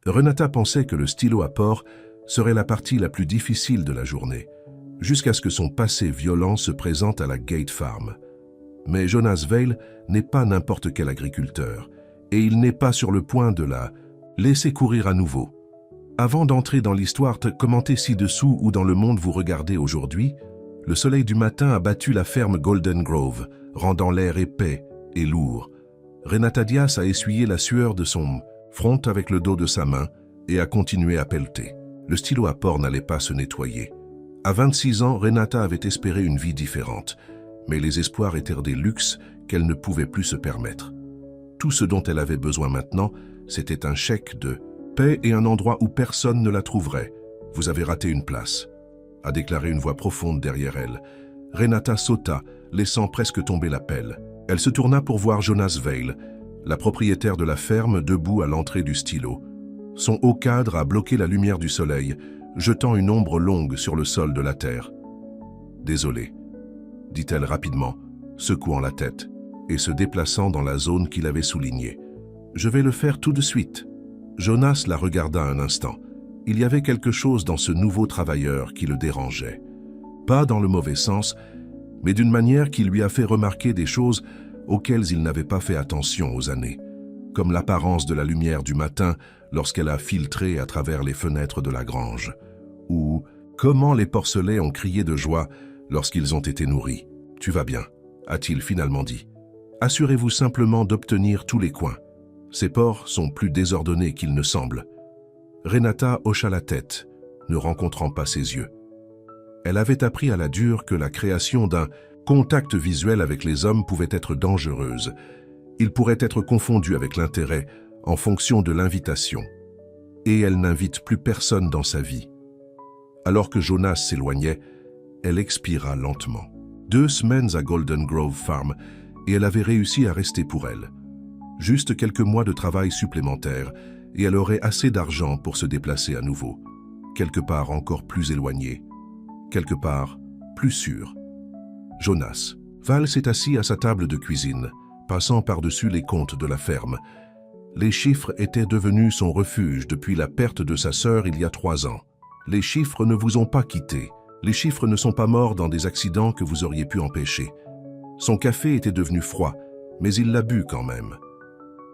Renata pensait que le stylo à porc serait la partie la plus difficile de la journée, jusqu'à ce que son passé violent se présente à la Gate Farm. Mais Jonas Veil n'est pas n'importe quel agriculteur, et il n'est pas sur le point de la laisser courir à nouveau. Avant d'entrer dans l'histoire commentée ci-dessous ou dans le monde vous regardez aujourd'hui, le soleil du matin a battu la ferme Golden Grove, rendant l'air épais et lourd. Renata Dias a essuyé la sueur de son front avec le dos de sa main et a continué à pelleter. Le stylo à porc n'allait pas se nettoyer. À 26 ans, Renata avait espéré une vie différente, mais les espoirs étaient des luxes qu'elle ne pouvait plus se permettre. Tout ce dont elle avait besoin maintenant, c'était un chèque de paix et un endroit où personne ne la trouverait. « Vous avez raté une place », a déclaré une voix profonde derrière elle. Renata sauta, laissant presque tomber la pelle. Elle se tourna pour voir Jonas Veil, la propriétaire de la ferme, debout à l'entrée du stylo. Son haut cadre a bloqué la lumière du soleil, jetant une ombre longue sur le sol de la terre. « Désolé », dit-elle rapidement, secouant la tête et se déplaçant dans la zone qu'il avait soulignée. « Je vais le faire tout de suite. » Jonas la regarda un instant. Il y avait quelque chose dans ce nouveau travailleur qui le dérangeait. Pas dans le mauvais sens, mais d'une manière qui lui a fait remarquer des choses auxquelles il n'avait pas fait attention aux années, comme l'apparence de la lumière du matin lorsqu'elle a filtré à travers les fenêtres de la grange, ou comment les porcelets ont crié de joie lorsqu'ils ont été nourris. « Tu vas bien », a-t-il finalement dit. « Assurez-vous simplement d'obtenir tous les coins. Ces porcs sont plus désordonnés qu'ils ne semblent. » Renata hocha la tête, ne rencontrant pas ses yeux. Elle avait appris à la dure que la création d'un contact visuel avec les hommes pouvait être dangereuse. Il pourrait être confondu avec l'intérêt en fonction de l'invitation. Et elle n'invite plus personne dans sa vie. Alors que Jonas s'éloignait, elle expira lentement. 2 semaines à Golden Grove Farm, et elle avait réussi à rester pour elle. Juste quelques mois de travail supplémentaires, et elle aurait assez d'argent pour se déplacer à nouveau, quelque part encore plus éloigné, quelque part plus sûr. Jonas. Val s'est assis à sa table de cuisine, passant par-dessus les comptes de la ferme. Les chiffres étaient devenus son refuge depuis la perte de sa sœur il y a 3 ans. Les chiffres ne vous ont pas quitté. Les chiffres ne sont pas morts dans des accidents que vous auriez pu empêcher. Son café était devenu froid, mais il l'a bu quand même.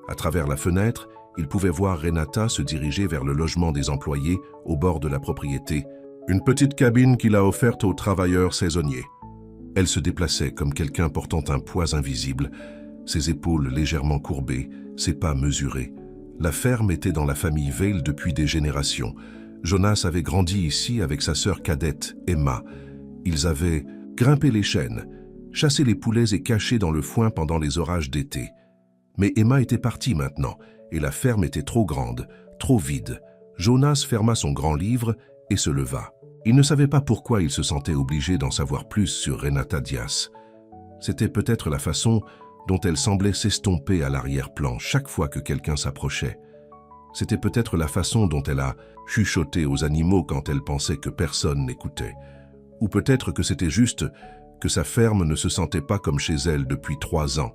À travers la fenêtre, il pouvait voir Renata se diriger vers le logement des employés au bord de la propriété, une petite cabine qu'il a offerte aux travailleurs saisonniers. Elle se déplaçait comme quelqu'un portant un poids invisible, ses épaules légèrement courbées, ses pas mesurés. La ferme était dans la famille Veil depuis des générations. Jonas avait grandi ici avec sa sœur cadette, Emma. Ils avaient grimpé les chênes, chassé les poulets et caché dans le foin pendant les orages d'été. Mais Emma était partie maintenant, et la ferme était trop grande, trop vide. Jonas ferma son grand livre et se leva. Il ne savait pas pourquoi il se sentait obligé d'en savoir plus sur Renata Dias. C'était peut-être la façon dont elle semblait s'estomper à l'arrière-plan chaque fois que quelqu'un s'approchait. C'était peut-être la façon dont elle a chuchoté aux animaux quand elle pensait que personne n'écoutait. Ou peut-être que c'était juste que sa ferme ne se sentait pas comme chez elle depuis 3 ans,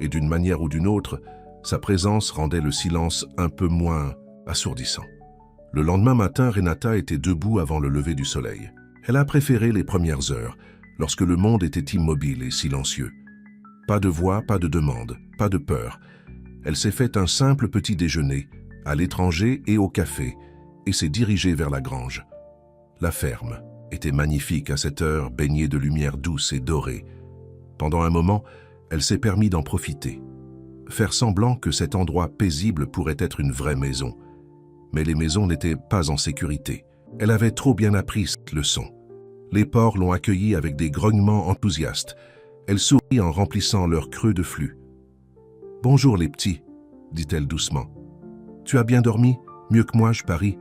et d'une manière ou d'une autre, sa présence rendait le silence un peu moins assourdissant. Le lendemain matin, Renata était debout avant le lever du soleil. Elle a préféré les premières heures, lorsque le monde était immobile et silencieux. Pas de voix, pas de demande, pas de peur. Elle s'est fait un simple petit déjeuner, à l'étranger et au café, et s'est dirigée vers la grange. La ferme était magnifique à cette heure, baignée de lumière douce et dorée. Pendant un moment, elle s'est permis d'en profiter. Faire semblant que cet endroit paisible pourrait être une vraie maison. Mais les maisons n'étaient pas en sécurité. Elle avait trop bien appris cette leçon. Les porcs l'ont accueillie avec des grognements enthousiastes. Elle sourit en remplissant leur creux de flux. « Bonjour les petits », dit-elle doucement. « Tu as bien dormi? Mieux que moi, je parie. »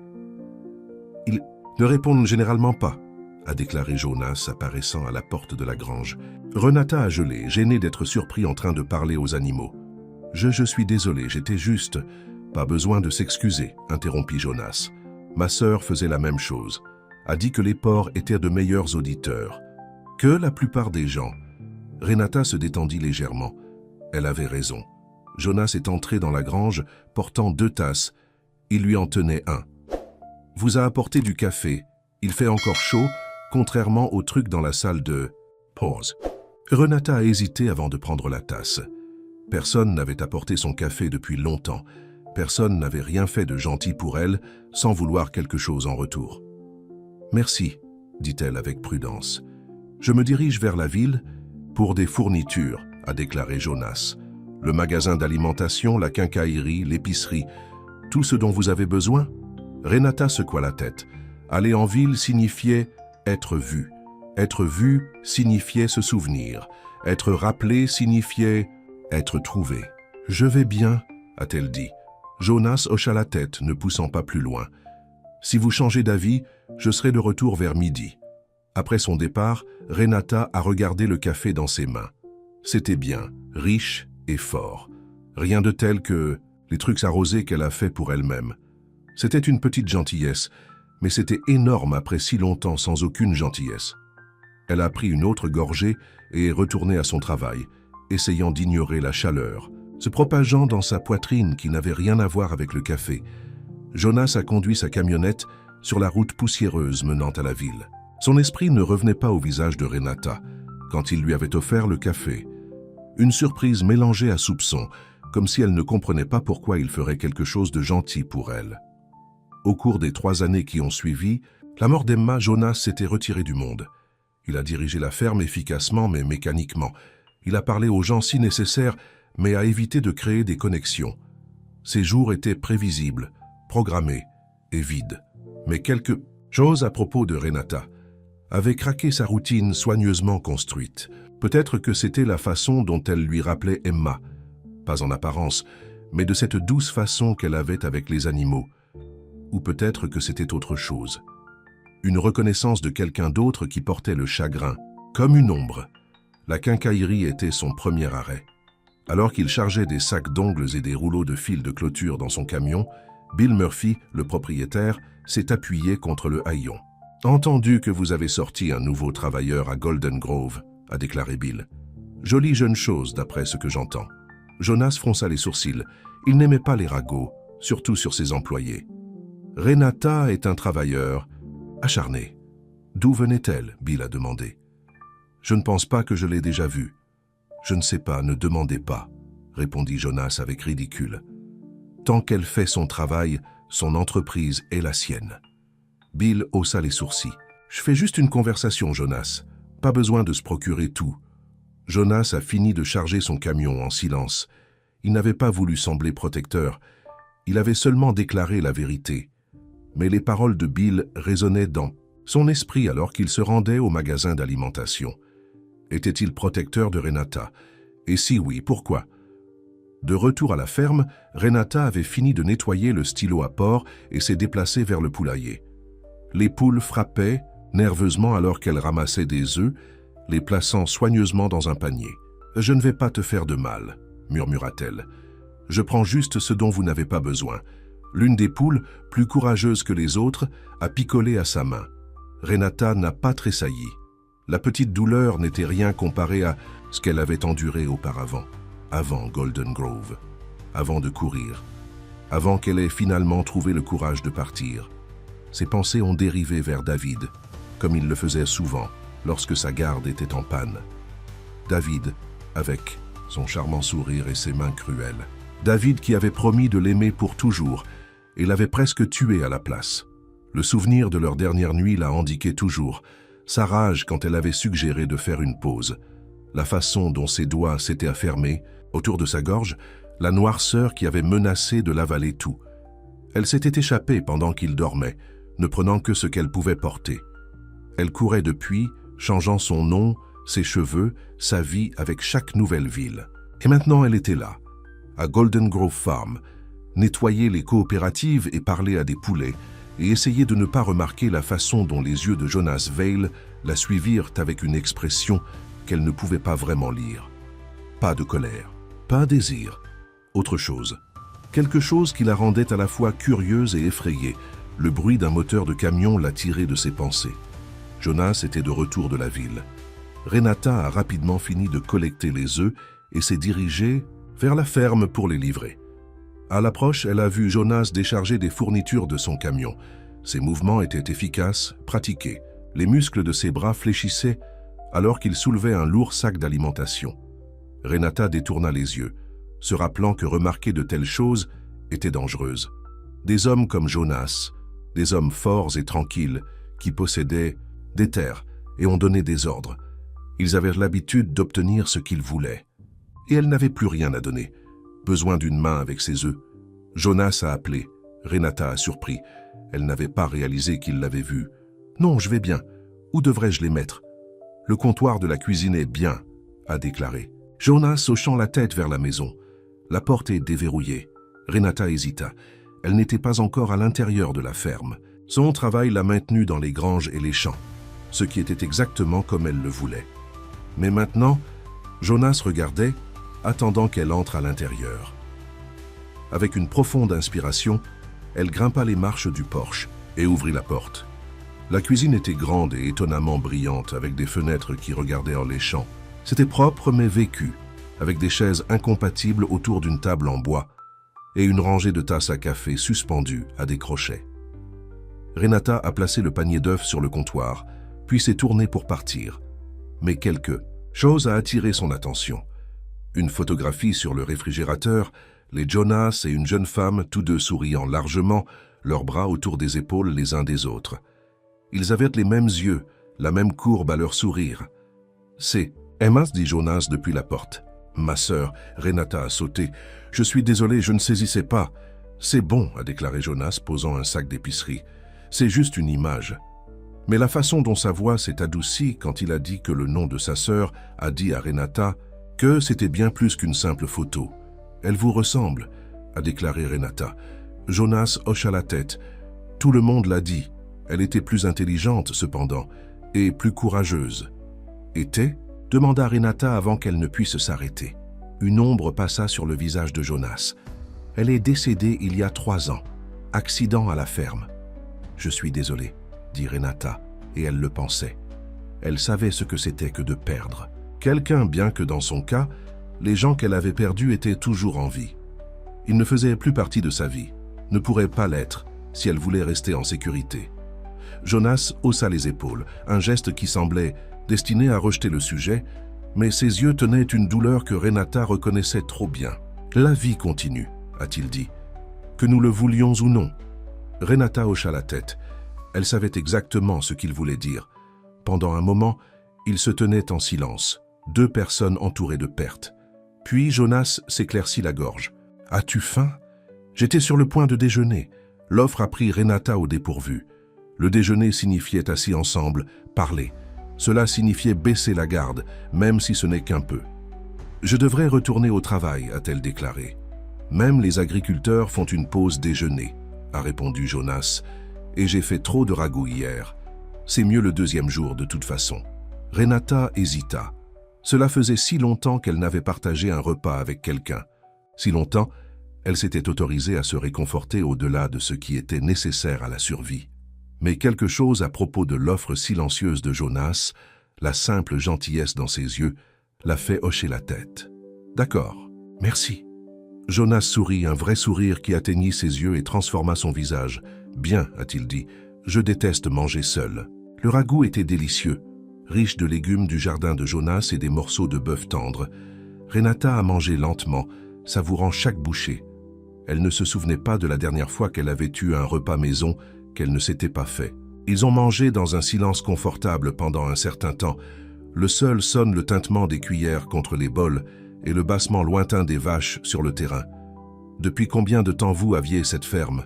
« Ils ne répondent généralement pas », a déclaré Jonas, apparaissant à la porte de la grange. Renata a gelé, gênée d'être surpris en train de parler aux animaux. « Je suis désolé, j'étais juste... » « Pas besoin de s'excuser, interrompit Jonas. Ma sœur faisait la même chose, a dit que les porcs étaient de meilleurs auditeurs, que la plupart des gens. Renata se détendit légèrement. Elle avait raison. Jonas est entré dans la grange portant 2 tasses Il lui en tenait un. « Vous a apporté du café. Il fait encore chaud, contrairement au truc dans la salle de... » Pause. Renata a hésité avant de prendre la tasse. Personne n'avait apporté son café depuis longtemps. Personne n'avait rien fait de gentil pour elle, sans vouloir quelque chose en retour. « Merci, » dit-elle avec prudence. « Je me dirige vers la ville pour des fournitures, » a déclaré Jonas. « Le magasin d'alimentation, la quincaillerie, l'épicerie, tout ce dont vous avez besoin ?» Renata secoua la tête. Aller en ville signifiait être vu. Être vu signifiait se souvenir. Être rappelé signifiait être trouvé. « Je vais bien, » a-t-elle dit. Jonas hocha la tête, ne poussant pas plus loin. « Si vous changez d'avis, je serai de retour vers midi. » Après son départ, Renata a regardé le café dans ses mains. C'était bien, riche et fort. Rien de tel que les trucs arrosés qu'elle a fait pour elle-même. C'était une petite gentillesse, mais c'était énorme après si longtemps sans aucune gentillesse. Elle a pris une autre gorgée et est retournée à son travail, essayant d'ignorer la chaleur, se propageant dans sa poitrine qui n'avait rien à voir avec le café. Jonas a conduit sa camionnette sur la route poussiéreuse menant à la ville. Son esprit ne revenait pas au visage de Renata quand il lui avait offert le café. Une surprise mélangée à soupçon, comme si elle ne comprenait pas pourquoi il ferait quelque chose de gentil pour elle. Au cours des 3 années qui ont suivi, la mort d'Emma, Jonas s'était retiré du monde. Il a dirigé la ferme efficacement mais mécaniquement. Il a parlé aux gens si nécessaire, mais a évité de créer des connexions. Ses jours étaient prévisibles, programmés et vides. Mais quelque chose à propos de Renata avait craqué sa routine soigneusement construite. Peut-être que c'était la façon dont elle lui rappelait Emma, pas en apparence, mais de cette douce façon qu'elle avait avec les animaux. Ou peut-être que c'était autre chose. Une reconnaissance de quelqu'un d'autre qui portait le chagrin, comme une ombre. La quincaillerie était son premier arrêt. Alors qu'il chargeait des sacs d'ongles et des rouleaux de fil de clôture dans son camion, Bill Murphy, le propriétaire, s'est appuyé contre le haillon. « Entendu que vous avez sorti un nouveau travailleur à Golden Grove », a déclaré Bill. « Jolie jeune chose d'après ce que j'entends. » Jonas fronça les sourcils. Il n'aimait pas les ragots, surtout sur ses employés. Renata est un travailleur acharné. D'où venait-elle? Bill a demandé. Je ne pense pas que je l'ai déjà vue. Je ne sais pas, ne demandez pas, répondit Jonas avec ridicule. Tant qu'elle fait son travail, son entreprise est la sienne. Bill haussa les sourcils. Je fais juste une conversation, Jonas. Pas besoin de se procurer tout. Jonas a fini de charger son camion en silence. Il n'avait pas voulu sembler protecteur. Il avait seulement déclaré la vérité. Mais les paroles de Bill résonnaient dans son esprit alors qu'il se rendait au magasin d'alimentation. Était-il protecteur de Renata? Et si oui, pourquoi? De retour à la ferme, Renata avait fini de nettoyer le stylo à porc et s'est déplacée vers le poulailler. Les poules frappaient nerveusement alors qu'elle ramassait des œufs, les plaçant soigneusement dans un panier. « Je ne vais pas te faire de mal, » murmura-t-elle. « Je prends juste ce dont vous n'avez pas besoin. » L'une des poules, plus courageuse que les autres, a picolé à sa main. Renata n'a pas tressailli. La petite douleur n'était rien comparée à ce qu'elle avait enduré auparavant, avant Golden Grove, avant de courir, avant qu'elle ait finalement trouvé le courage de partir. Ses pensées ont dérivé vers David, comme il le faisait souvent lorsque sa garde était en panne. David, avec son charmant sourire et ses mains cruelles. David qui avait promis de l'aimer pour toujours et l'avait presque tué à la place. Le souvenir de leur dernière nuit la handiquait toujours, sa rage quand elle avait suggéré de faire une pause, la façon dont ses doigts s'étaient affermés autour de sa gorge, la noirceur qui avait menacé de l'avaler tout. Elle s'était échappée pendant qu'il dormait, ne prenant que ce qu'elle pouvait porter. Elle courait depuis, changeant son nom, ses cheveux, sa vie avec chaque nouvelle ville. Et maintenant elle était là, à Golden Grove Farm, nettoyer les coopératives et parler à des poulets, et essayer de ne pas remarquer la façon dont les yeux de Jonas Veil la suivirent avec une expression qu'elle ne pouvait pas vraiment lire. Pas de colère, pas un désir, autre chose. Quelque chose qui la rendait à la fois curieuse et effrayée. Le bruit d'un moteur de camion l'a tirée de ses pensées. Jonas était de retour de la ville. Renata a rapidement fini de collecter les œufs et s'est dirigée vers la ferme pour les livrer. À l'approche, elle a vu Jonas décharger des fournitures de son camion. Ses mouvements étaient efficaces, pratiqués. Les muscles de ses bras fléchissaient alors qu'il soulevait un lourd sac d'alimentation. Renata détourna les yeux, se rappelant que remarquer de telles choses était dangereuse. Des hommes comme Jonas, des hommes forts et tranquilles, qui possédaient des terres et ont donné des ordres. Ils avaient l'habitude d'obtenir ce qu'ils voulaient. Et elle n'avait plus rien à donner. Besoin d'une main avec ses œufs. Jonas a appelé. Renata a surpris. Elle n'avait pas réalisé qu'il l'avait vu. « Non, je vais bien. Où devrais-je les mettre ?»« Le comptoir de la cuisine est bien, » a déclaré. Jonas hochant la tête vers la maison. La porte est déverrouillée. Renata hésita. Elle n'était pas encore à l'intérieur de la ferme. Son travail l'a maintenue dans les granges et les champs, ce qui était exactement comme elle le voulait. Mais maintenant, Jonas regardait, attendant qu'elle entre à l'intérieur. Avec une profonde inspiration, elle grimpa les marches du porche et ouvrit la porte. La cuisine était grande et étonnamment brillante, avec des fenêtres qui regardaient hors les champs. C'était propre mais vécu, avec des chaises incompatibles autour d'une table en bois et une rangée de tasses à café suspendues à des crochets. Renata a placé le panier d'œufs sur le comptoir, puis s'est tournée pour partir. Mais quelque chose a attiré son attention. Une photographie sur le réfrigérateur, les Jonas et une jeune femme, tous deux souriant largement, leurs bras autour des épaules les uns des autres. Ils avaient les mêmes yeux, la même courbe à leur sourire. « C'est Emma » dit Jonas depuis la porte. « Ma sœur, » Renata a sauté. « Je suis désolé, je ne saisissais pas. »« C'est bon » a déclaré Jonas, posant un sac d'épicerie. « C'est juste une image. » Mais la façon dont sa voix s'est adoucie quand il a dit que le nom de sa sœur a dit à Renata que c'était bien plus qu'une simple photo. « Elle vous ressemble » a déclaré Renata. Jonas hocha la tête. « Tout le monde l'a dit. Elle était plus intelligente cependant, et plus courageuse. »« Était » demanda Renata avant qu'elle ne puisse s'arrêter. Une ombre passa sur le visage de Jonas. « Elle est décédée il y a 3 ans. Accident à la ferme. »« Je suis désolée, » dit Renata, et elle le pensait. Elle savait ce que c'était que de perdre. Quelqu'un, bien que dans son cas, les gens qu'elle avait perdus étaient toujours en vie. Ils ne faisaient plus partie de sa vie, ne pourraient pas l'être si elle voulait rester en sécurité. Jonas haussa les épaules, un geste qui semblait destiné à rejeter le sujet, mais ses yeux tenaient une douleur que Renata reconnaissait trop bien. « La vie continue », a-t-il dit, « que nous le voulions ou non. » Renata hocha la tête. Elle savait exactement ce qu'il voulait dire. Pendant un moment, ils se tenaient en silence, 2 personnes entourées de pertes. Puis Jonas s'éclaircit la gorge. « As-tu faim ?» J'étais sur le point de déjeuner. L'offre a pris Renata au dépourvu. Le déjeuner signifiait assis ensemble, parler. Cela signifiait baisser la garde, même si ce n'est qu'un peu. « Je devrais retourner au travail », a-t-elle déclaré. « Même les agriculteurs font une pause déjeuner », a répondu Jonas. « Et j'ai fait trop de ragoût hier. C'est mieux le 2e jour de toute façon. » Renata hésita. Cela faisait si longtemps qu'elle n'avait partagé un repas avec quelqu'un. Si longtemps, elle s'était autorisée à se réconforter au-delà de ce qui était nécessaire à la survie. Mais quelque chose à propos de l'offre silencieuse de Jonas, la simple gentillesse dans ses yeux, l'a fait hocher la tête. « D'accord, merci. » Jonas sourit, un vrai sourire qui atteignit ses yeux et transforma son visage. « Bien, » a-t-il dit, « je déteste manger seul. » Le ragoût était délicieux, riche de légumes du jardin de Jonas et des morceaux de bœuf tendre. Renata a mangé lentement, savourant chaque bouchée. Elle ne se souvenait pas de la dernière fois qu'elle avait eu un repas maison qu'elle ne s'était pas fait. Ils ont mangé dans un silence confortable pendant un certain temps. Le seul sonne le tintement des cuillères contre les bols et le bassement lointain des vaches sur le terrain. « Depuis combien de temps vous aviez cette ferme ?»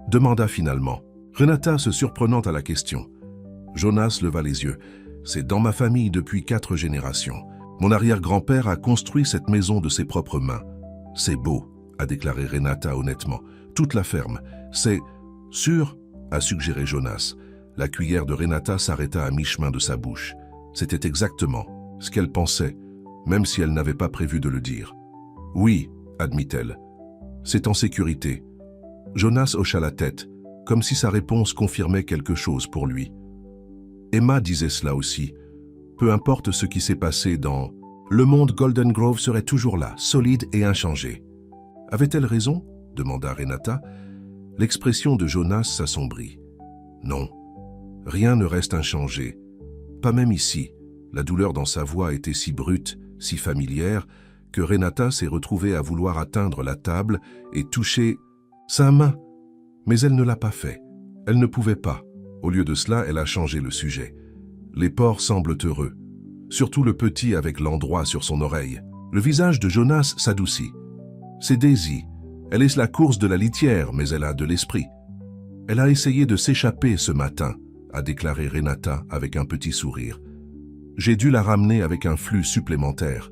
demanda finalement. Renata se surprenant à la question. Jonas leva les yeux. « C'est dans ma famille depuis 4 générations. Mon arrière-grand-père a construit cette maison de ses propres mains. C'est beau, » a déclaré Renata honnêtement. « Toute la ferme. C'est... » « Sûr ?» a suggéré Jonas. La cuillère de Renata s'arrêta à mi-chemin de sa bouche. C'était exactement ce qu'elle pensait, même si elle n'avait pas prévu de le dire. « Oui, » admit-elle. « C'est en sécurité. » Jonas hocha la tête, comme si sa réponse confirmait quelque chose pour lui. Emma disait cela aussi. Peu importe ce qui s'est passé dans... Le monde Golden Grove serait toujours là, solide et inchangé. Avait-elle raison? Demanda Renata. L'expression de Jonas s'assombrit. Non, rien ne reste inchangé. Pas même ici. La douleur dans sa voix était si brute, si familière, que Renata s'est retrouvée à vouloir atteindre la table et toucher sa main. Mais elle ne l'a pas fait. Elle ne pouvait pas. Au lieu de cela, elle a changé le sujet. Les porcs semblent heureux. Surtout le petit avec l'endroit sur son oreille. Le visage de Jonas s'adoucit. C'est Daisy. Elle est la course de la litière, mais elle a de l'esprit. Elle a essayé de s'échapper ce matin, a déclaré Renata avec un petit sourire. J'ai dû la ramener avec un flux supplémentaire.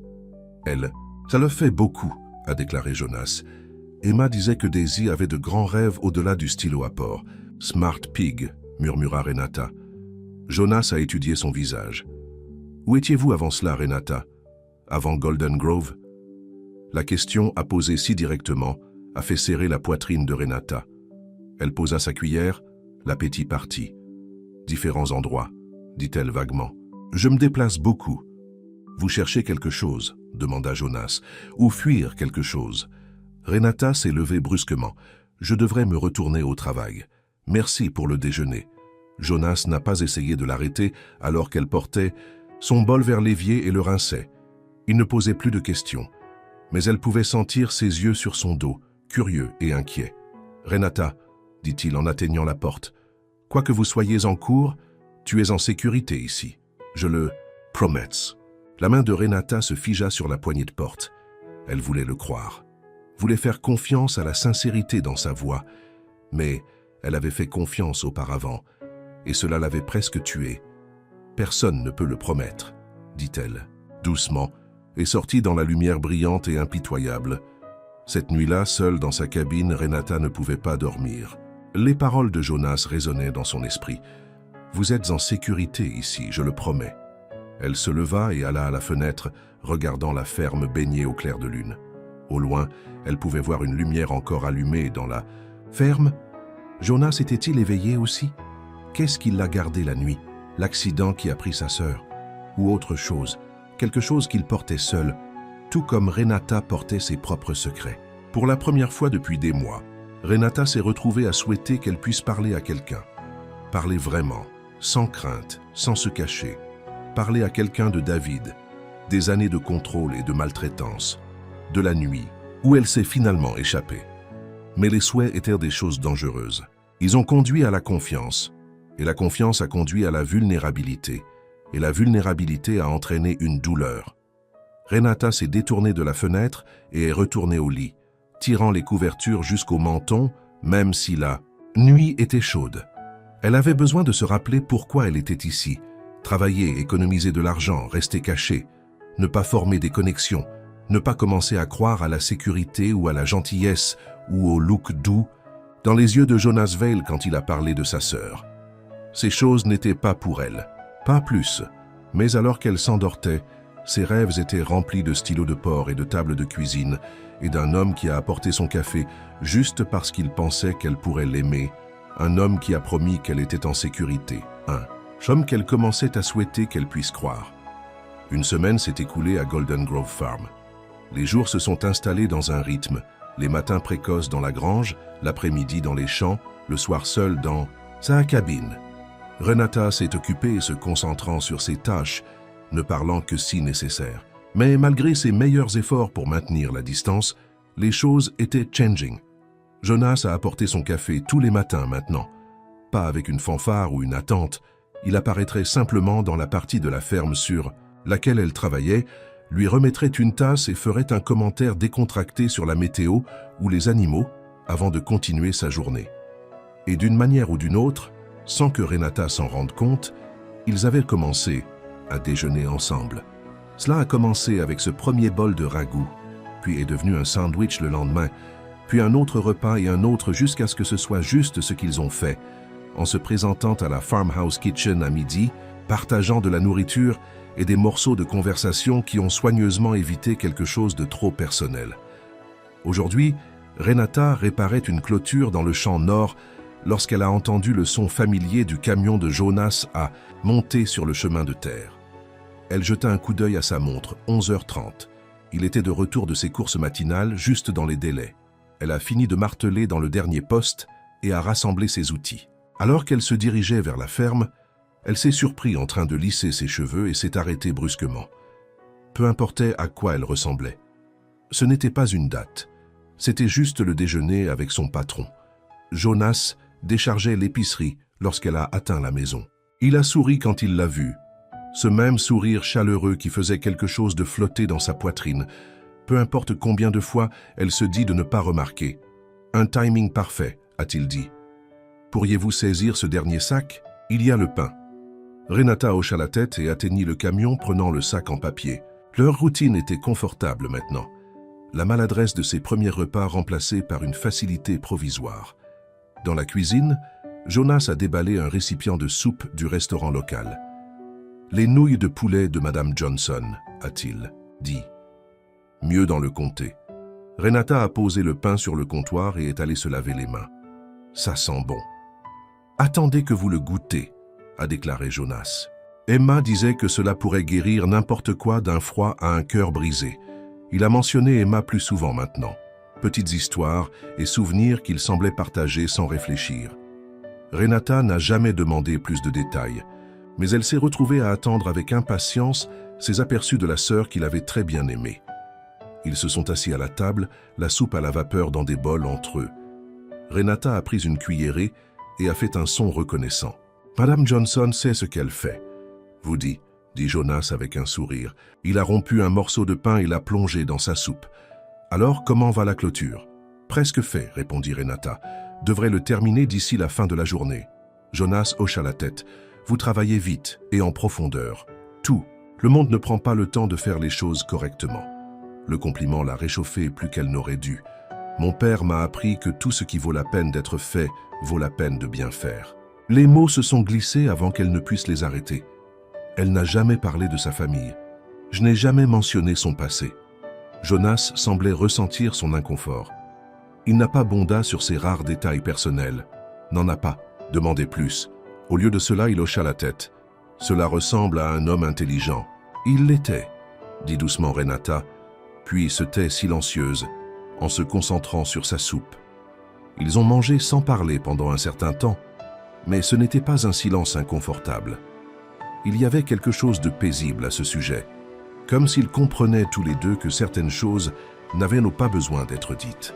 Elle, ça le fait beaucoup, a déclaré Jonas. Emma disait que Daisy avait de grands rêves au-delà du stylo à port. Smart pig, murmura Renata. Jonas a étudié son visage. Où étiez-vous avant cela, Renata? Avant Golden Grove? La question, posée si directement, a fait serrer la poitrine de Renata. Elle posa sa cuillère, l'appétit partit. Différents endroits, dit-elle vaguement. Je me déplace beaucoup. Vous cherchez quelque chose, demanda Jonas, ou fuir quelque chose. Renata s'est levée brusquement. Je devrais me retourner au travail. Merci pour le déjeuner. Jonas n'a pas essayé de l'arrêter alors qu'elle portait son bol vers l'évier et le rinçait. Il ne posait plus de questions. Mais elle pouvait sentir ses yeux sur son dos, curieux et inquiet. « Renata, dit-il en atteignant la porte, quoi que vous soyez en cours, tu es en sécurité ici. Je le promets. » La main de Renata se figea sur la poignée de porte. Elle voulait le croire, voulait faire confiance à la sincérité dans sa voix, mais elle avait fait confiance auparavant, et cela l'avait presque tuée. « Personne ne peut le promettre, » dit-elle, doucement, et sortit dans la lumière brillante et impitoyable. Cette nuit-là, seule dans sa cabine, Renata ne pouvait pas dormir. Les paroles de Jonas résonnaient dans son esprit. « Vous êtes en sécurité ici, je le promets. » Elle se leva et alla à la fenêtre, regardant la ferme baignée au clair de lune. Au loin, elle pouvait voir une lumière encore allumée dans la ferme. Jonas était-il éveillé aussi? Qu'est-ce qui l'a gardé la nuit? L'accident qui a pris sa sœur? Ou autre chose? Quelque chose qu'il portait seul, tout comme Renata portait ses propres secrets. Pour la première fois depuis des mois, Renata s'est retrouvée à souhaiter qu'elle puisse parler à quelqu'un. Parler vraiment, sans crainte, sans se cacher. Parler à quelqu'un de David, des années de contrôle et de maltraitance, de la nuit, où elle s'est finalement échappée. Mais les souhaits étaient des choses dangereuses. Ils ont conduit à la confiance, et la confiance a conduit à la vulnérabilité, et la vulnérabilité a entraîné une douleur. Renata s'est détournée de la fenêtre et est retournée au lit, tirant les couvertures jusqu'au menton, même si la nuit était chaude. Elle avait besoin de se rappeler pourquoi elle était ici. Travailler, économiser de l'argent, rester cachée, ne pas former des connexions, ne pas commencer à croire à la sécurité ou à la gentillesse ou au look doux dans les yeux de Jonas Veil quand il a parlé de sa sœur. Ces choses n'étaient pas pour elle, pas plus, mais alors qu'elle s'endortait, ses rêves étaient remplis de stylos de porc et de tables de cuisine et d'un homme qui a apporté son café juste parce qu'il pensait qu'elle pourrait l'aimer, un homme qui a promis qu'elle était en sécurité, un homme qu'elle commençait à souhaiter qu'elle puisse croire. Une semaine s'est écoulée à Golden Grove Farm. Les jours se sont installés dans un rythme, les matins précoces dans la grange, l'après-midi dans les champs, le soir seul dans sa cabine. Renata s'est occupée se concentrant sur ses tâches, ne parlant que si nécessaire. Mais malgré ses meilleurs efforts pour maintenir la distance, les choses étaient changing. Jonas a apporté son café tous les matins maintenant. Pas avec une fanfare ou une attente, il apparaîtrait simplement dans la partie de la ferme sur laquelle elle travaillait, lui remettrait une tasse et ferait un commentaire décontracté sur la météo ou les animaux avant de continuer sa journée. Et d'une manière ou d'une autre, sans que Renata s'en rende compte, ils avaient commencé à déjeuner ensemble. Cela a commencé avec ce premier bol de ragoût, puis est devenu un sandwich le lendemain, puis un autre repas et un autre jusqu'à ce que ce soit juste ce qu'ils ont fait, en se présentant à la Farmhouse Kitchen à midi, partageant de la nourriture et des morceaux de conversation qui ont soigneusement évité quelque chose de trop personnel. Aujourd'hui, Renata réparait une clôture dans le champ nord lorsqu'elle a entendu le son familier du camion de Jonas à monter sur le chemin de terre. Elle jeta un coup d'œil à sa montre, 11h30. Il était de retour de ses courses matinales, juste dans les délais. Elle a fini de marteler dans le dernier poste et a rassemblé ses outils. Alors qu'elle se dirigeait vers la ferme, elle s'est surprise en train de lisser ses cheveux et s'est arrêtée brusquement. Peu importait à quoi elle ressemblait. Ce n'était pas une date. C'était juste le déjeuner avec son patron. Jonas déchargeait l'épicerie lorsqu'elle a atteint la maison. Il a souri quand il l'a vue. Ce même sourire chaleureux qui faisait quelque chose de flotter dans sa poitrine. Peu importe combien de fois elle se dit de ne pas remarquer. Un timing parfait, a-t-il dit. Pourriez-vous saisir ce dernier sac? Il y a le pain. Renata hocha la tête et atteignit le camion prenant le sac en papier. Leur routine était confortable maintenant. La maladresse de ses premiers repas remplacée par une facilité provisoire. Dans la cuisine, Jonas a déballé un récipient de soupe du restaurant local. « Les nouilles de poulet de Madame Johnson », a-t-il dit. Mieux dans le comté. Renata a posé le pain sur le comptoir et est allée se laver les mains. « Ça sent bon. »« Attendez que vous le goûtez », a déclaré Jonas. Emma disait que cela pourrait guérir n'importe quoi d'un froid à un cœur brisé. Il a mentionné Emma plus souvent maintenant. Petites histoires et souvenirs qu'il semblait partager sans réfléchir. Renata n'a jamais demandé plus de détails, mais elle s'est retrouvée à attendre avec impatience ces aperçus de la sœur qu'il avait très bien aimée. Ils se sont assis à la table, la soupe à la vapeur dans des bols entre eux. Renata a pris une cuillerée et a fait un son reconnaissant. « Madame Johnson sait ce qu'elle fait, vous dit Jonas avec un sourire. Il a rompu un morceau de pain et l'a plongé dans sa soupe. « Alors, comment va la clôture ?»« Presque fait, répondit Renata. « Devrait le terminer d'ici la fin de la journée. » Jonas hocha la tête. « Vous travaillez vite et en profondeur. Tout. Le monde ne prend pas le temps de faire les choses correctement. » Le compliment l'a réchauffée plus qu'elle n'aurait dû. « Mon père m'a appris que tout ce qui vaut la peine d'être fait vaut la peine de bien faire. » Les mots se sont glissés avant qu'elle ne puisse les arrêter. Elle n'a jamais parlé de sa famille. Je n'ai jamais mentionné son passé. Jonas semblait ressentir son inconfort. Il n'a pas bonda sur ses rares détails personnels. N'en a pas. Demandez plus. Au lieu de cela, il hocha la tête. Cela ressemble à un homme intelligent. Il l'était, dit doucement Renata, puis se tait silencieuse, en se concentrant sur sa soupe. Ils ont mangé sans parler pendant un certain temps, mais ce n'était pas un silence inconfortable. Il y avait quelque chose de paisible à ce sujet, comme s'ils comprenaient tous les deux que certaines choses n'avaient pas besoin d'être dites.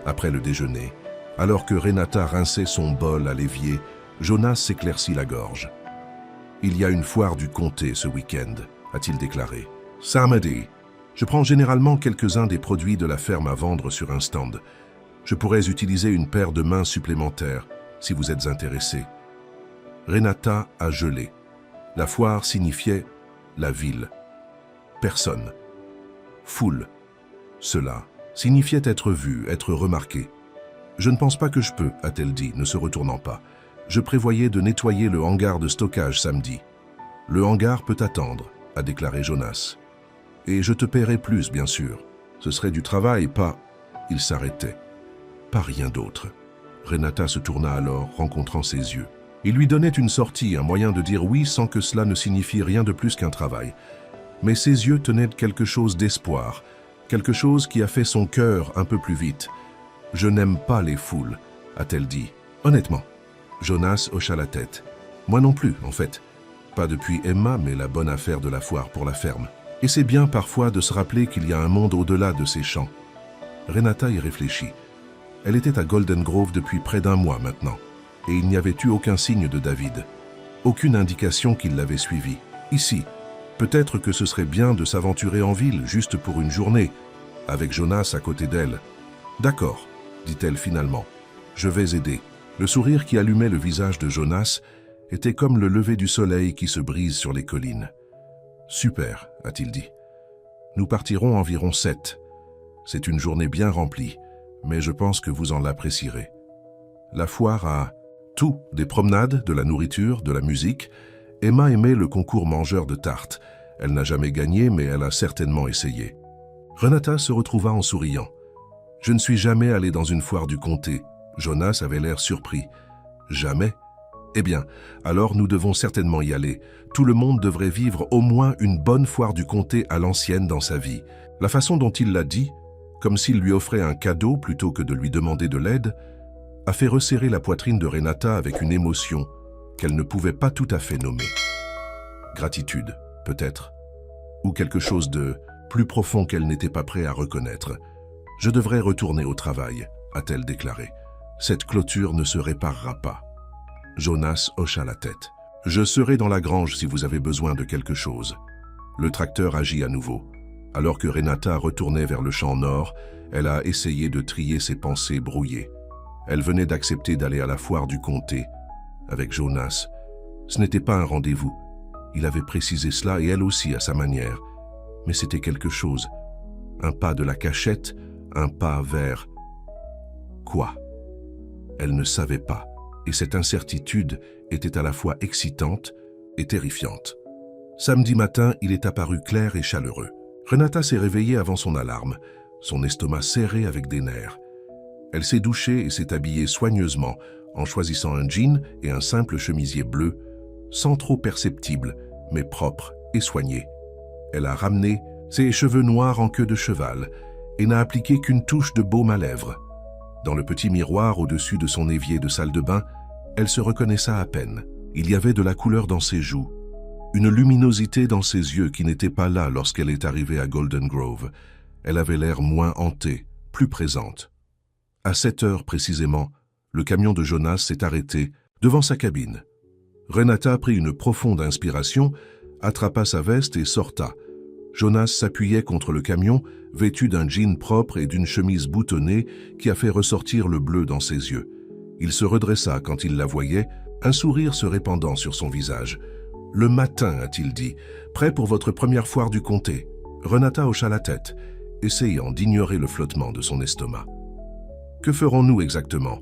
Après le déjeuner, alors que Renata rinçait son bol à l'évier, Jonas s'éclaircit la gorge. « Il y a une foire du comté ce week-end », a-t-il déclaré. « Samedi. Je prends généralement quelques-uns des produits de la ferme à vendre sur un stand. Je pourrais utiliser une paire de mains supplémentaires, si vous êtes intéressé. » Renata a gelé. La foire signifiait la ville. Personne. Foule. Cela signifiait être vu, être remarqué. « Je ne pense pas que je peux, a-t-elle dit, ne se retournant pas. Je prévoyais de nettoyer le hangar de stockage samedi. »« Le hangar peut attendre, a déclaré Jonas. Et je te paierai plus, bien sûr. Ce serait du travail, pas... » Il s'arrêtait. Pas rien d'autre. Renata se tourna alors, rencontrant ses yeux. Il lui donnait une sortie, un moyen de dire oui sans que cela ne signifie rien de plus qu'un travail. Mais ses yeux tenaient quelque chose d'espoir, quelque chose qui a fait son cœur un peu plus vite. « Je n'aime pas les foules, a-t-elle dit. Honnêtement. Jonas hocha la tête. Moi non plus, en fait. Pas depuis Emma, mais la bonne affaire de la foire pour la ferme. Et c'est bien parfois de se rappeler qu'il y a un monde au-delà de ces champs. Renata y réfléchit. Elle était à Golden Grove depuis près d'un mois maintenant, et il n'y avait eu aucun signe de David. Aucune indication qu'il l'avait suivi. Ici, peut-être que ce serait bien de s'aventurer en ville, juste pour une journée, avec Jonas à côté d'elle. D'accord, dit-elle finalement. Je vais aider. Le sourire qui allumait le visage de Jonas était comme le lever du soleil qui se brise sur les collines. Super, a-t-il dit. Nous partirons environ 7. C'est une journée bien remplie, mais je pense que vous en l'apprécierez. La foire a tout, des promenades, de la nourriture, de la musique. Emma aimait le concours mangeur de tartes. Elle n'a jamais gagné, mais elle a certainement essayé. Renata se retrouva en souriant. Je ne suis jamais allé dans une foire du comté. Jonas avait l'air surpris. Jamais? Eh bien, alors nous devons certainement y aller. Tout le monde devrait vivre au moins une bonne foire du comté à l'ancienne dans sa vie. La façon dont il l'a dit comme s'il lui offrait un cadeau plutôt que de lui demander de l'aide, a fait resserrer la poitrine de Renata avec une émotion qu'elle ne pouvait pas tout à fait nommer. Gratitude, peut-être, ou quelque chose de plus profond qu'elle n'était pas prête à reconnaître. « Je devrais retourner au travail », a-t-elle déclaré. « Cette clôture ne se réparera pas. » Jonas hocha la tête. « Je serai dans la grange si vous avez besoin de quelque chose. » Le tracteur agit à nouveau. Alors que Renata retournait vers le champ nord, elle a essayé de trier ses pensées brouillées. Elle venait d'accepter d'aller à la foire du comté avec Jonas. Ce n'était pas un rendez-vous. Il avait précisé cela et elle aussi à sa manière. Mais c'était quelque chose. Un pas de la cachette, un pas vers... Quoi? Elle ne savait pas, et cette incertitude était à la fois excitante et terrifiante. Samedi matin, il est apparu clair et chaleureux. Renata s'est réveillée avant son alarme, son estomac serré avec des nerfs. Elle s'est douchée et s'est habillée soigneusement en choisissant un jean et un simple chemisier bleu, sans trop perceptible, mais propre et soigné. Elle a ramené ses cheveux noirs en queue de cheval et n'a appliqué qu'une touche de baume à lèvres. Dans le petit miroir au-dessus de son évier de salle de bain, elle se reconnaissait à peine. Il y avait de la couleur dans ses joues, une luminosité dans ses yeux qui n'était pas là lorsqu'elle est arrivée à Golden Grove. Elle avait l'air moins hantée, plus présente. À 7 heures précisément, le camion de Jonas s'est arrêté devant sa cabine. Renata prit une profonde inspiration, attrapa sa veste et sorta. Jonas s'appuyait contre le camion, vêtu d'un jean propre et d'une chemise boutonnée qui a fait ressortir le bleu dans ses yeux. Il se redressa quand il la voyait, un sourire se répandant sur son visage. « Le matin, a-t-il dit, prêt pour votre première foire du comté. » Renata hocha la tête, essayant d'ignorer le flottement de son estomac. « Que ferons-nous exactement?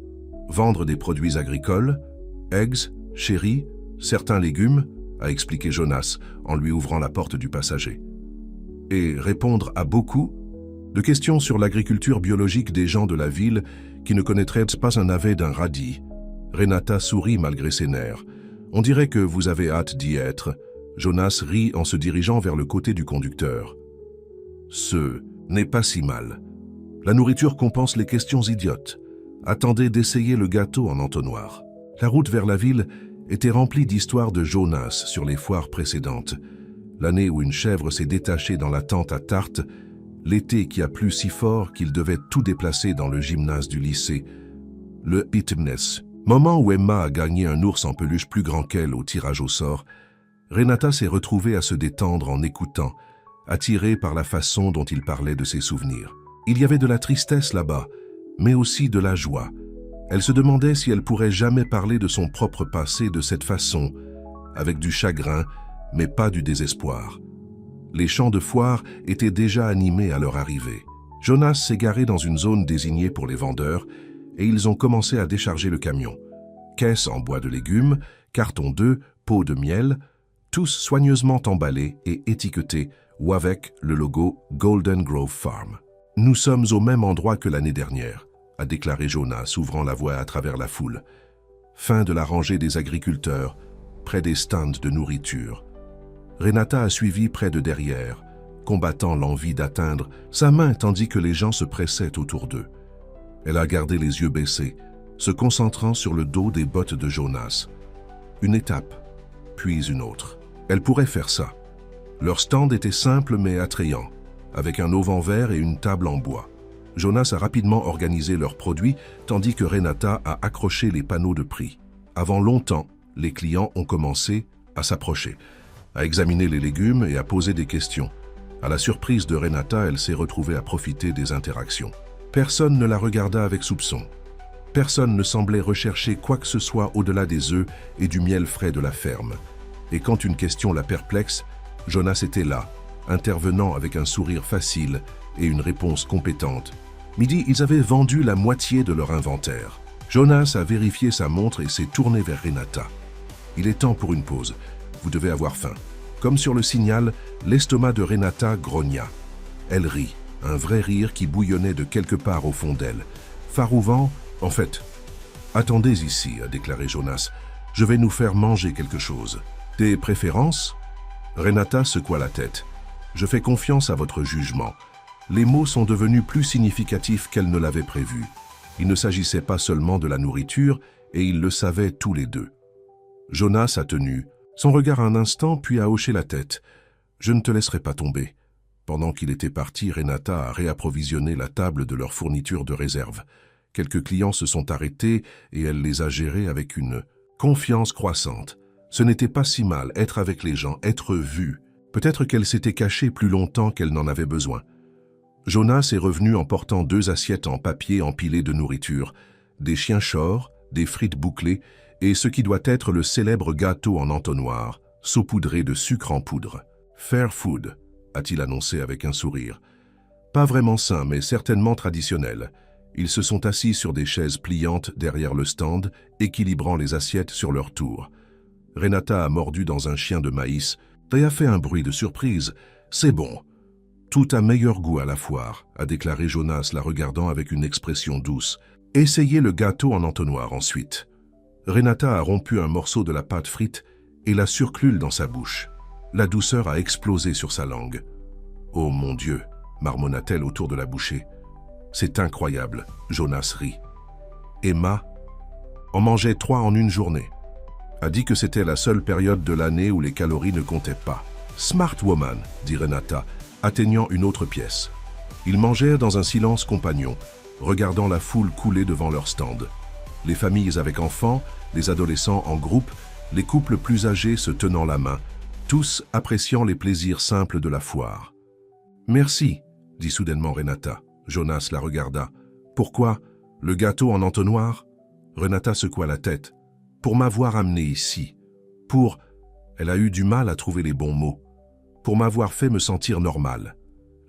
Vendre des produits agricoles, eggs, sherry, certains légumes ?» a expliqué Jonas en lui ouvrant la porte du passager. Et répondre à beaucoup de questions sur l'agriculture biologique des gens de la ville qui ne connaîtraient pas un navet d'un radis. Renata sourit malgré ses nerfs. On dirait que vous avez hâte d'y être. Jonas rit en se dirigeant vers le côté du conducteur. Ce n'est pas si mal. La nourriture compense les questions idiotes. Attendez d'essayer le gâteau en entonnoir. La route vers la ville était remplie d'histoires de Jonas sur les foires précédentes. L'année où une chèvre s'est détachée dans la tente à tarte, l'été qui a plu si fort qu'il devait tout déplacer dans le gymnase du lycée, le Pitmness, moment où Emma a gagné un ours en peluche plus grand qu'elle au tirage au sort. Renata s'est retrouvée à se détendre en écoutant, attirée par la façon dont il parlait de ses souvenirs. Il y avait de la tristesse là-bas, mais aussi de la joie. Elle se demandait si elle pourrait jamais parler de son propre passé de cette façon, avec du chagrin, mais pas du désespoir. Les champs de foire étaient déjà animés à leur arrivée. Jonas s'est garé dans une zone désignée pour les vendeurs et ils ont commencé à décharger le camion. Caisses en bois de légumes, cartons d'œufs, pots de miel, tous soigneusement emballés et étiquetés ou avec le logo Golden Grove Farm. « Nous sommes au même endroit que l'année dernière », a déclaré Jonas, ouvrant la voie à travers la foule. Fin de la rangée des agriculteurs, près des stands de nourriture. Renata a suivi près de derrière, combattant l'envie d'atteindre sa main tandis que les gens se pressaient autour d'eux. Elle a gardé les yeux baissés, se concentrant sur le dos des bottes de Jonas. Une étape, puis une autre. Elle pourrait faire ça. Leur stand était simple mais attrayant, avec un auvent vert et une table en bois. Jonas a rapidement organisé leurs produits, tandis que Renata a accroché les panneaux de prix. Avant longtemps, les clients ont commencé à s'approcher, à examiner les légumes et à poser des questions. À la surprise de Renata, elle s'est retrouvée à profiter des interactions. Personne ne la regarda avec soupçon. Personne ne semblait rechercher quoi que ce soit au-delà des œufs et du miel frais de la ferme. Et quand une question la perplexe, Jonas était là, intervenant avec un sourire facile et une réponse compétente. Midi, ils avaient vendu la moitié de leur inventaire. Jonas a vérifié sa montre et s'est tourné vers Renata. Il est temps pour une pause. Vous devez avoir faim. Comme sur le signal, l'estomac de Renata grogna. Elle rit, un vrai rire qui bouillonnait de quelque part au fond d'elle. Farouvant, en fait. Attendez ici, a déclaré Jonas. Je vais nous faire manger quelque chose. Des préférences? Renata secoua la tête. Je fais confiance à votre jugement. Les mots sont devenus plus significatifs qu'elle ne l'avait prévu. Il ne s'agissait pas seulement de la nourriture, et ils le savaient tous les deux. Jonas a tenu, son regard un instant, puis a hoché la tête. « Je ne te laisserai pas tomber. » Pendant qu'il était parti, Renata a réapprovisionné la table de leurs fournitures de réserve. Quelques clients se sont arrêtés et elle les a gérés avec une confiance croissante. Ce n'était pas si mal, être avec les gens, être vue. Peut-être qu'elle s'était cachée plus longtemps qu'elle n'en avait besoin. Jonas est revenu en portant 2 assiettes en papier empilées de nourriture, des chiens chors, des frites bouclées et ce qui doit être le célèbre gâteau en entonnoir, saupoudré de sucre en poudre. « Fair food », a-t-il annoncé avec un sourire. Pas vraiment sain, mais certainement traditionnel. Ils se sont assis sur des chaises pliantes derrière le stand, équilibrant les assiettes sur leur tour. Renata a mordu dans un chien de maïs et a fait un bruit de surprise. « C'est bon. Tout a meilleur goût à la foire », a déclaré Jonas, la regardant avec une expression douce. « Essayez le gâteau en entonnoir ensuite. » Renata a rompu un morceau de la pâte frite et la surclule dans sa bouche. La douceur a explosé sur sa langue. « Oh mon Dieu !» marmonna-t-elle autour de la bouchée. « C'est incroyable !» Jonas rit. Emma en mangeait 3 en une journée. A dit que c'était la seule période de l'année où les calories ne comptaient pas. « Smart woman !» dit Renata, atteignant une autre pièce. Ils mangèrent dans un silence compagnon, regardant la foule couler devant leur stand. Les familles avec enfants, les adolescents en groupe, les couples plus âgés se tenant la main, tous appréciant les plaisirs simples de la foire. « Merci », dit soudainement Renata. Jonas la regarda. « Pourquoi? Le gâteau en entonnoir ?» Renata secoua la tête. « Pour m'avoir amené ici. Pour... » Elle a eu du mal à trouver les bons mots. « Pour m'avoir fait me sentir normal. »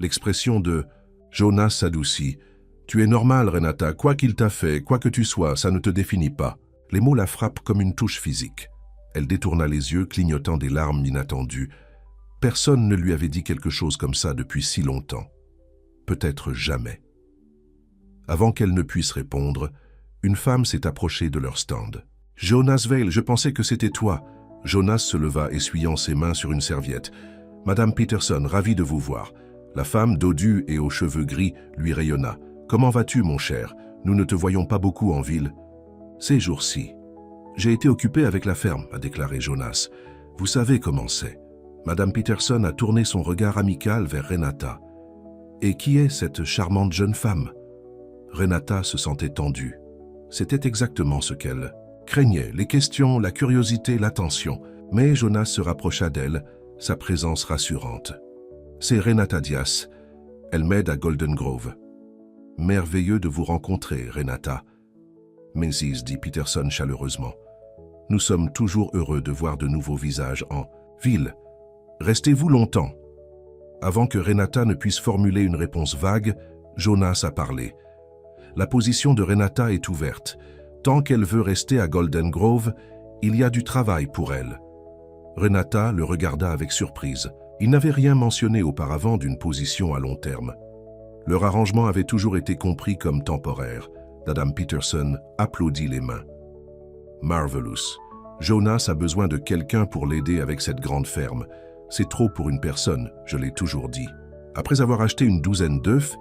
L'expression de Jonas s'adoucit. « Tu es normal, Renata, quoi qu'il t'a fait, quoi que tu sois, ça ne te définit pas. » Les mots la frappent comme une touche physique. Elle détourna les yeux, clignotant des larmes inattendues. Personne ne lui avait dit quelque chose comme ça depuis si longtemps. Peut-être jamais. Avant qu'elle ne puisse répondre, une femme s'est approchée de leur stand. « Jonas Veil, je pensais que c'était toi. » Jonas se leva, essuyant ses mains sur une serviette. « Madame Peterson, ravie de vous voir. » La femme, dodue et aux cheveux gris, lui rayonna. « Comment vas-tu, mon cher? Nous ne te voyons pas beaucoup en ville. » « Ces jours-ci. J'ai été occupé avec la ferme, » a déclaré Jonas. « Vous savez comment c'est. » Madame Peterson a tourné son regard amical vers Renata. « Et qui est cette charmante jeune femme ?» Renata se sentait tendue. C'était exactement ce qu'elle craignait, les questions, la curiosité, l'attention. Mais Jonas se rapprocha d'elle, sa présence rassurante. « C'est Renata Diaz. Elle m'aide à Golden Grove. »« Merveilleux de vous rencontrer, Renata. » Mrs. dit Peterson chaleureusement. « Nous sommes toujours heureux de voir de nouveaux visages en ville. Restez-vous longtemps. » Avant que Renata ne puisse formuler une réponse vague, Jonas a parlé. La position de Renata est ouverte. Tant qu'elle veut rester à Golden Grove, il y a du travail pour elle. Renata le regarda avec surprise. Il n'avait rien mentionné auparavant d'une position à long terme. Leur arrangement avait toujours été compris comme temporaire. Madame Peterson applaudit les mains. « Marvelous. Jonas a besoin de quelqu'un pour l'aider avec cette grande ferme. C'est trop pour une personne, je l'ai toujours dit. » Après avoir acheté une 12aine d'œufs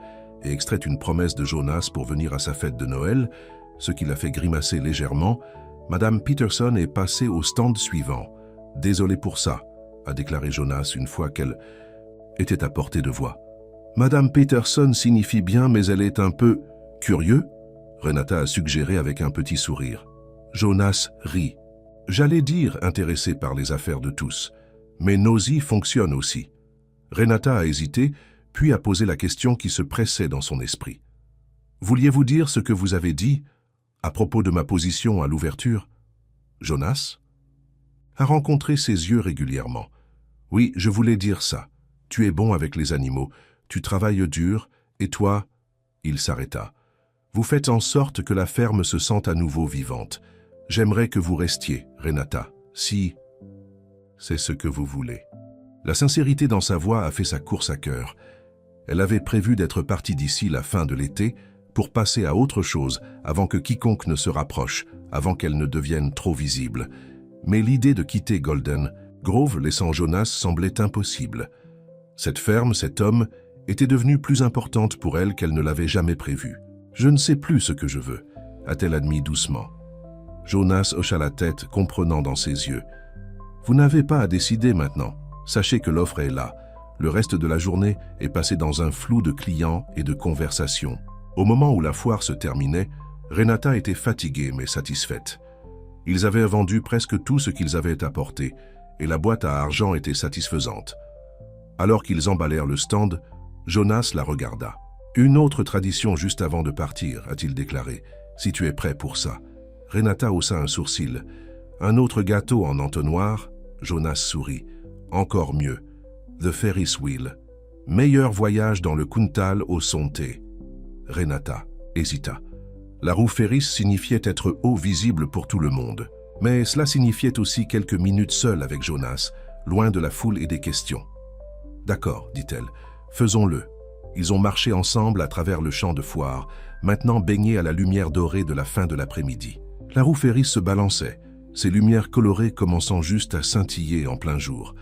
et extrait une promesse de Jonas pour venir à sa fête de Noël, ce qui l'a fait grimacer légèrement, Madame Peterson est passée au stand suivant. « Désolé pour ça », a déclaré Jonas une fois qu'elle était à portée de voix. « Madame Peterson signifie bien, mais elle est un peu curieux ?» Renata a suggéré avec un petit sourire. Jonas rit. « J'allais dire intéressé par les affaires de tous, mais Nosy fonctionne aussi. » Renata a hésité, puis a posé la question qui se pressait dans son esprit. « Vouliez-vous dire ce que vous avez dit à propos de ma position à l'ouverture ?» Jonas a rencontré ses yeux régulièrement. « Oui, je voulais dire ça. Tu es bon avec les animaux, tu travailles dur, et toi... » Il s'arrêta. « Vous faites en sorte que la ferme se sente à nouveau vivante. J'aimerais que vous restiez, Renata, si c'est ce que vous voulez. » La sincérité dans sa voix a fait sa course à cœur. Elle avait prévu d'être partie d'ici la fin de l'été pour passer à autre chose avant que quiconque ne se rapproche, avant qu'elle ne devienne trop visible. Mais l'idée de quitter Golden Grove laissant Jonas semblait impossible. Cette ferme, cet homme, était devenue plus importante pour elle qu'elle ne l'avait jamais prévu. « Je ne sais plus ce que je veux », a-t-elle admis doucement. Jonas hocha la tête, comprenant dans ses yeux. « Vous n'avez pas à décider maintenant. Sachez que l'offre est là. Le reste de la journée est passé dans un flou de clients et de conversations. » Au moment où la foire se terminait, Renata était fatiguée mais satisfaite. Ils avaient vendu presque tout ce qu'ils avaient apporté, et la boîte à argent était satisfaisante. Alors qu'ils emballèrent le stand, Jonas la regarda. « Une autre tradition juste avant de partir, a-t-il déclaré, si tu es prêt pour ça. » Renata haussa un sourcil. « Un autre gâteau en entonnoir ?» Jonas sourit. « Encore mieux. The Ferris Wheel. Meilleur voyage dans le Kuntal au Sonte. » Renata hésita. La roue Ferris signifiait être haut visible pour tout le monde. Mais cela signifiait aussi quelques minutes seules avec Jonas, loin de la foule et des questions. « D'accord, dit-elle, faisons-le. » Ils ont marché ensemble à travers le champ de foire, maintenant baignés à la lumière dorée de la fin de l'après-midi. La roue Ferris se balançait, ses lumières colorées commençant juste à scintiller en plein jour.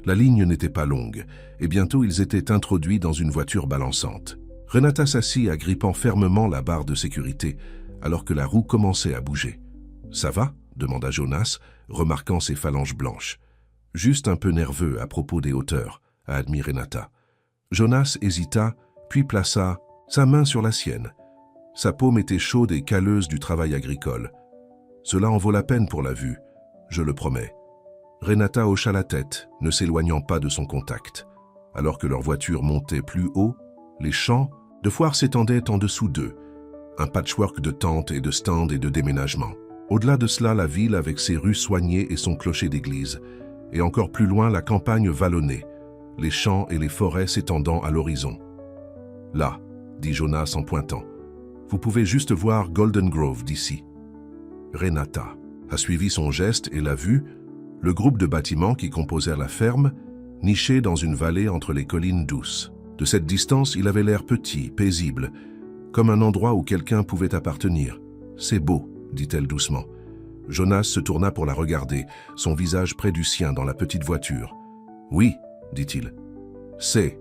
La ligne n'était pas longue, et bientôt ils étaient introduits dans une voiture balançante. Renata s'assit, agrippant fermement la barre de sécurité, alors que la roue commençait à bouger. « Ça va ?» demanda Jonas, remarquant ses phalanges blanches. « Juste un peu nerveux à propos des hauteurs », a admis Renata. Jonas hésita, puis plaça sa main sur la sienne. Sa paume était chaude et calleuse du travail agricole. « Cela en vaut la peine pour la vue, je le promets. » Renata hocha la tête, ne s'éloignant pas de son contact. Alors que leur voiture montait plus haut, les champs de foire s'étendaient en dessous d'eux, un patchwork de tentes et de stands et de déménagements. Au-delà de cela, la ville avec ses rues soignées et son clocher d'église, et encore plus loin la campagne vallonnée, les champs et les forêts s'étendant à l'horizon. « Là, » dit Jonas en pointant, « vous pouvez juste voir Golden Grove d'ici. » Renata a suivi son geste et l'a vu, le groupe de bâtiments qui composèrent la ferme, niché dans une vallée entre les collines douces. De cette distance, il avait l'air petit, paisible, comme un endroit où quelqu'un pouvait appartenir. « C'est beau », dit-elle doucement. Jonas se tourna pour la regarder, son visage près du sien dans la petite voiture. « Oui », dit-il. « C'est. »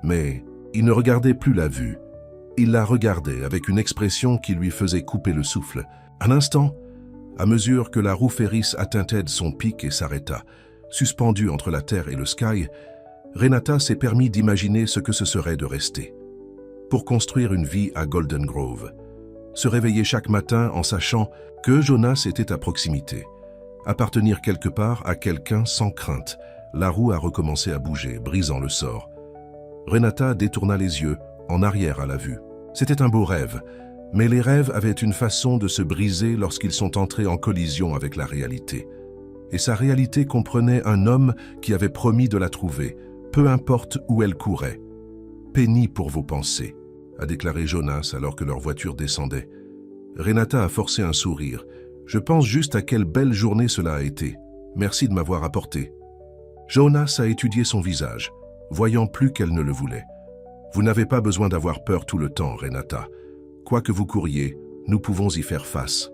Mais il ne regardait plus la vue. Il la regardait avec une expression qui lui faisait couper le souffle. Un instant, à mesure que la roue Ferris atteint son pic et s'arrêta, suspendue entre la terre et le sky, Renata s'est permis d'imaginer ce que ce serait de rester. Pour construire une vie à Golden Grove. Se réveiller chaque matin en sachant que Jonas était à proximité. Appartenir quelque part à quelqu'un sans crainte. La roue a recommencé à bouger, brisant le sort. Renata détourna les yeux, en arrière à la vue. C'était un beau rêve, mais les rêves avaient une façon de se briser lorsqu'ils sont entrés en collision avec la réalité. Et sa réalité comprenait un homme qui avait promis de la trouver, peu importe où elle courait. « Pénis pour vos pensées », a déclaré Jonas alors que leur voiture descendait. Renata a forcé un sourire. « Je pense juste à quelle belle journée cela a été. Merci de m'avoir apporté. » Jonas a étudié son visage, voyant plus qu'elle ne le voulait. « Vous n'avez pas besoin d'avoir peur tout le temps, Renata. Quoi que vous couriez, nous pouvons y faire face. »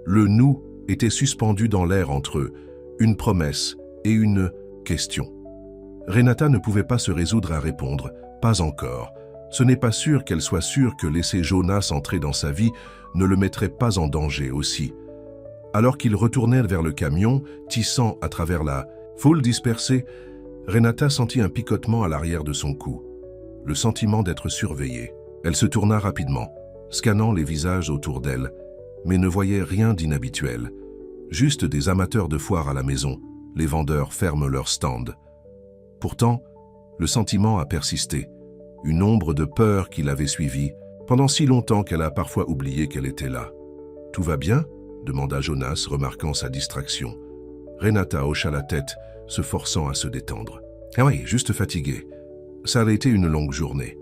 Le « nous » était suspendu dans l'air entre eux, une promesse et une question. Renata ne pouvait pas se résoudre à répondre, pas encore. Ce n'est pas sûr qu'elle soit sûre que laisser Jonas entrer dans sa vie ne le mettrait pas en danger aussi. Alors qu'ils retournaient vers le camion, tissant à travers la foule dispersée, Renata sentit un picotement à l'arrière de son cou. Le sentiment d'être surveillée. Elle se tourna rapidement, scannant les visages autour d'elle, mais ne voyait rien d'inhabituel. Juste des amateurs de foire à la maison. Les vendeurs ferment leurs stands. Pourtant, le sentiment a persisté. Une ombre de peur qui l'avait suivie, pendant si longtemps qu'elle a parfois oublié qu'elle était là. « Tout va bien ?» demanda Jonas, remarquant sa distraction. Renata hocha la tête, se forçant à se détendre. « Ah oui, juste fatiguée. Ça a été une longue journée. »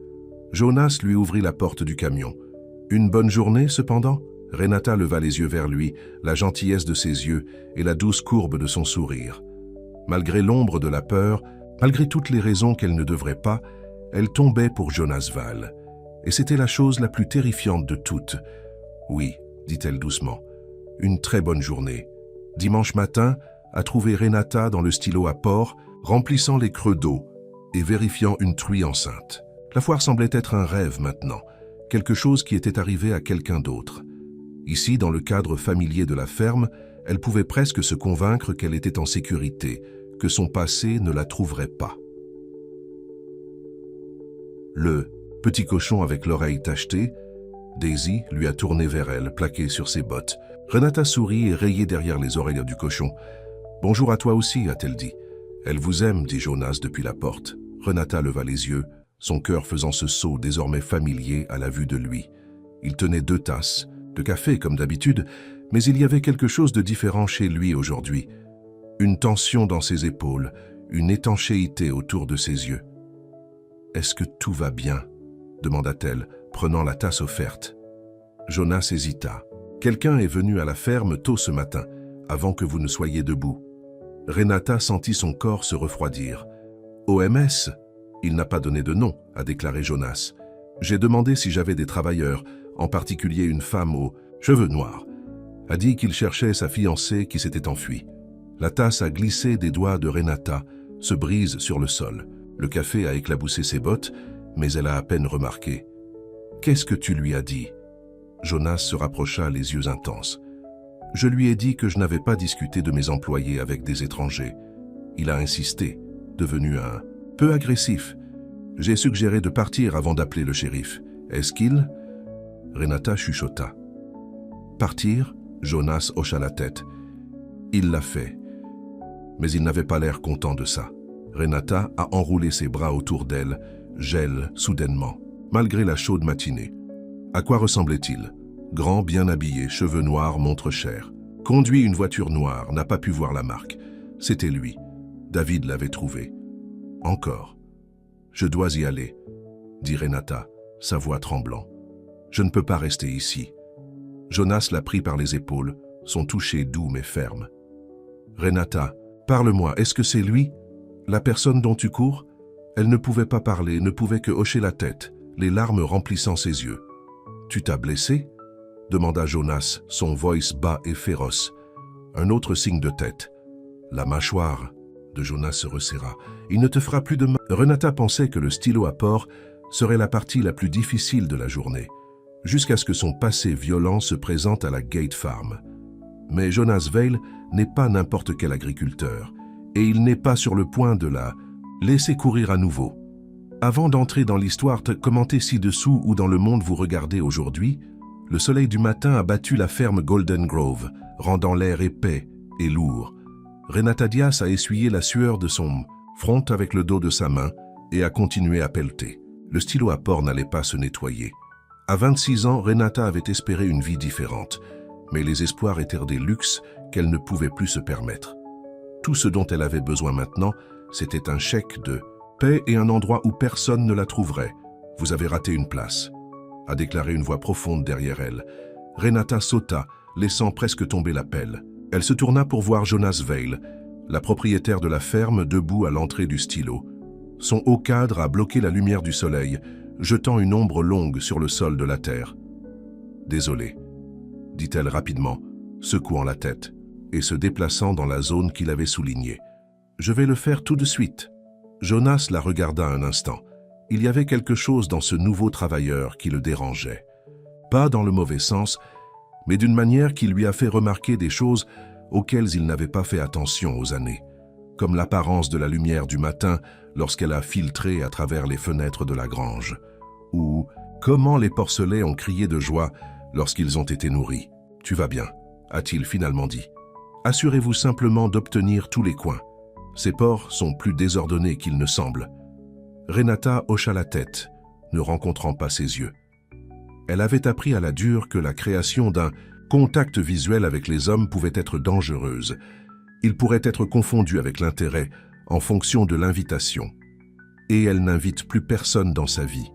Jonas lui ouvrit la porte du camion. « Une bonne journée, cependant ?» Renata leva les yeux vers lui, la gentillesse de ses yeux et la douce courbe de son sourire. Malgré l'ombre de la peur, malgré toutes les raisons qu'elle ne devrait pas, elle tombait pour Jonas Val. Et c'était la chose la plus terrifiante de toutes. « Oui, » dit-elle doucement, « une très bonne journée. » Dimanche matin, a trouvé Renata dans le stylo à port, remplissant les creux d'eau et vérifiant une truie enceinte. La foire semblait être un rêve maintenant, quelque chose qui était arrivé à quelqu'un d'autre. Ici, dans le cadre familier de la ferme, elle pouvait presque se convaincre qu'elle était en sécurité, que son passé ne la trouverait pas. Le petit cochon avec l'oreille tachetée, Daisy lui a tourné vers elle, plaqué sur ses bottes. Renata sourit et rayait derrière les oreilles du cochon. « Bonjour à toi aussi », a-t-elle dit. « Elle vous aime », dit Jonas depuis la porte. Renata leva les yeux, son cœur faisant ce saut désormais familier à la vue de lui. Il tenait 2 tasses, de café comme d'habitude, mais il y avait quelque chose de différent chez lui aujourd'hui. Une tension dans ses épaules, une étanchéité autour de ses yeux. « Est-ce que tout va bien ?» demanda-t-elle, prenant la tasse offerte. Jonas hésita. « Quelqu'un est venu à la ferme tôt ce matin, avant que vous ne soyez debout. » Renata sentit son corps se refroidir. « OMS ?» Il n'a pas donné de nom, a déclaré Jonas. J'ai demandé si j'avais des travailleurs, en particulier une femme aux cheveux noirs. A dit qu'il cherchait sa fiancée qui s'était enfuie. La tasse a glissé des doigts de Renata, se brise sur le sol. Le café a éclaboussé ses bottes, mais elle a à peine remarqué. « Qu'est-ce que tu lui as dit ?» Jonas se rapprocha, les yeux intenses. « Je lui ai dit que je n'avais pas discuté de mes employés avec des étrangers. Il a insisté, devenu un peu agressif. J'ai suggéré de partir avant d'appeler le shérif. Est-ce qu'il... » Renata chuchota. « Partir ?» Jonas hocha la tête. « Il l'a fait. » Mais il n'avait pas l'air content de ça. Renata a enroulé ses bras autour d'elle, gèle soudainement, malgré la chaude matinée. À quoi ressemblait-il? Grand, bien habillé, cheveux noirs, montre chère. Conduit une voiture noire, n'a pas pu voir la marque. C'était lui. David l'avait trouvé. Encore. « Je dois y aller, » dit Renata, sa voix tremblant. « Je ne peux pas rester ici. » Jonas la prit par les épaules, son toucher doux mais ferme. « Renata, parle-moi, est-ce que c'est lui? La personne dont tu cours ?» Elle ne pouvait pas parler, ne pouvait que hocher la tête, les larmes remplissant ses yeux. « Tu t'as blessé ?» demanda Jonas, son voice bas et féroce. Un autre signe de tête. La mâchoire de Jonas se resserra. « Il ne te fera plus de mal. » Renata pensait que le stylo à porc serait la partie la plus difficile de la journée, jusqu'à ce que son passé violent se présente à la Gate Farm. Mais Jonas Veil n'est pas n'importe quel agriculteur, et il n'est pas sur le point de la laisser courir à nouveau. Avant d'entrer dans l'histoire commentée ci-dessous ou dans le monde vous regardez aujourd'hui, le soleil du matin a battu la ferme Golden Grove, rendant l'air épais et lourd. Renata Diaz a essuyé la sueur de son front avec le dos de sa main et a continué à pelleter. Le stylo à porc n'allait pas se nettoyer. À 26 ans, Renata avait espéré une vie différente, mais les espoirs étaient des luxes qu'elle ne pouvait plus se permettre. Tout ce dont elle avait besoin maintenant, c'était un chèque de paix et un endroit où personne ne la trouverait. « Vous avez raté une place », a déclaré une voix profonde derrière elle. Renata sauta, laissant presque tomber la pelle. Elle se tourna pour voir Jonas Veil, la propriétaire de la ferme, debout à l'entrée du stylo. Son haut cadre a bloqué la lumière du soleil, jetant une ombre longue sur le sol de la terre. « Désolée », dit-elle rapidement, secouant la tête et se déplaçant dans la zone qu'il avait soulignée. « Je vais le faire tout de suite. » Jonas la regarda un instant. Il y avait quelque chose dans ce nouveau travailleur qui le dérangeait. Pas dans le mauvais sens, mais d'une manière qui lui a fait remarquer des choses auxquelles il n'avait pas fait attention aux années, comme l'apparence de la lumière du matin lorsqu'elle a filtré à travers les fenêtres de la grange, ou comment les porcelets ont crié de joie lorsqu'ils ont été nourris. « Tu vas bien », a-t-il finalement dit. « Assurez-vous simplement d'obtenir tous les coins. Ces porcs sont plus désordonnés qu'ils ne semblent. » Renata hocha la tête, ne rencontrant pas ses yeux. Elle avait appris à la dure que la création d'un contact visuel avec les hommes pouvait être dangereuse. Il pourrait être confondu avec l'intérêt en fonction de l'invitation. Et elle n'invite plus personne dans sa vie.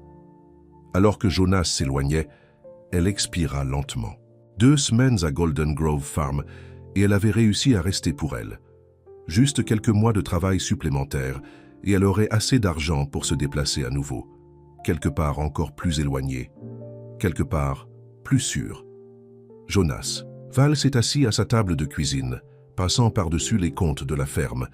Alors que Jonas s'éloignait, elle expira lentement. 2 semaines à Golden Grove Farm, et elle avait réussi à rester pour elle. Juste quelques mois de travail supplémentaires, et elle aurait assez d'argent pour se déplacer à nouveau, quelque part encore plus éloigné, quelque part plus sûr. Jonas. Val s'est assis à sa table de cuisine, passant par-dessus les comptes de la ferme.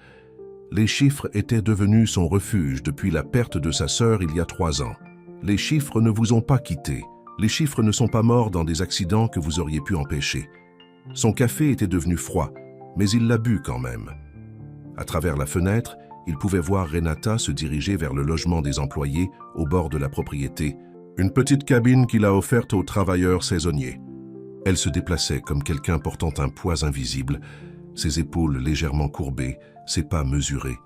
Les chiffres étaient devenus son refuge depuis la perte de sa sœur il y a 3 ans. Les chiffres ne vous ont pas quitté. Les chiffres ne sont pas morts dans des accidents que vous auriez pu empêcher. Son café était devenu froid, mais il l'a bu quand même. À travers la fenêtre, il pouvait voir Renata se diriger vers le logement des employés au bord de la propriété, une petite cabine qu'il a offerte aux travailleurs saisonniers. Elle se déplaçait comme quelqu'un portant un poids invisible, ses épaules légèrement courbées, ses pas mesurés.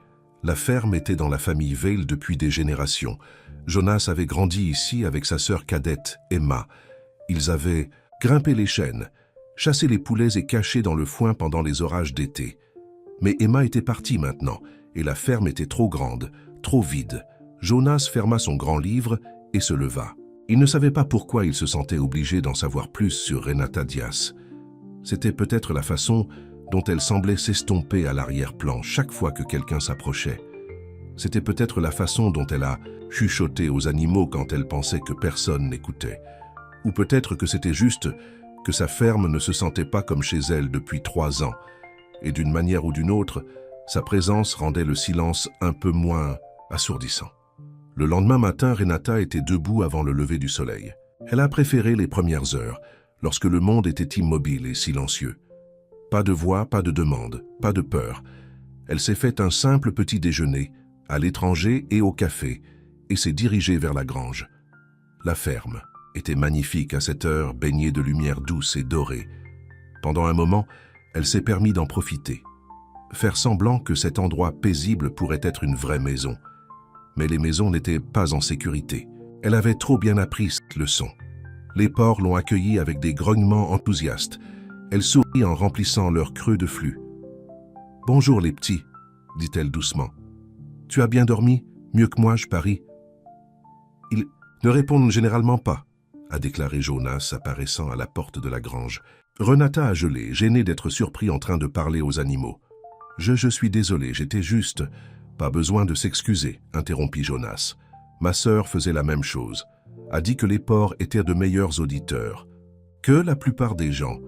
La ferme était dans la famille Veil depuis des générations. Jonas avait grandi ici avec sa sœur cadette, Emma. Ils avaient grimpé les chênes, chassé les poulets et caché dans le foin pendant les orages d'été. Mais Emma était partie maintenant, et la ferme était trop grande, trop vide. Jonas ferma son grand livre et se leva. Il ne savait pas pourquoi il se sentait obligé d'en savoir plus sur Renata Dias. C'était peut-être la façon dont elle semblait s'estomper à l'arrière-plan chaque fois que quelqu'un s'approchait. C'était peut-être la façon dont elle a chuchoté aux animaux quand elle pensait que personne n'écoutait. Ou peut-être que c'était juste que sa ferme ne se sentait pas comme chez elle depuis 3 ans, et d'une manière ou d'une autre, sa présence rendait le silence un peu moins assourdissant. Le lendemain matin, Renata était debout avant le lever du soleil. Elle a préféré les premières heures, lorsque le monde était immobile et silencieux. Pas de voix, pas de demande, pas de peur. Elle s'est fait un simple petit déjeuner, à l'étranger et au café, et s'est dirigée vers la grange. La ferme était magnifique à cette heure, baignée de lumière douce et dorée. Pendant un moment, elle s'est permis d'en profiter. Faire semblant que cet endroit paisible pourrait être une vraie maison. Mais les maisons n'étaient pas en sécurité. Elle avait trop bien appris cette leçon. Les porcs l'ont accueillie avec des grognements enthousiastes. Elle sourit en remplissant leur creux de flux. « Bonjour les petits », dit-elle doucement. « Tu as bien dormi? Mieux que moi, je parie. » « Ils ne répondent généralement pas », a déclaré Jonas, apparaissant à la porte de la grange. Renata a gelé, gênée d'être surpris en train de parler aux animaux. « Je suis désolé, j'étais juste... » « Pas besoin de s'excuser, interrompit Jonas. Ma sœur faisait la même chose. A dit que les porcs étaient de meilleurs auditeurs. Que la plupart des gens.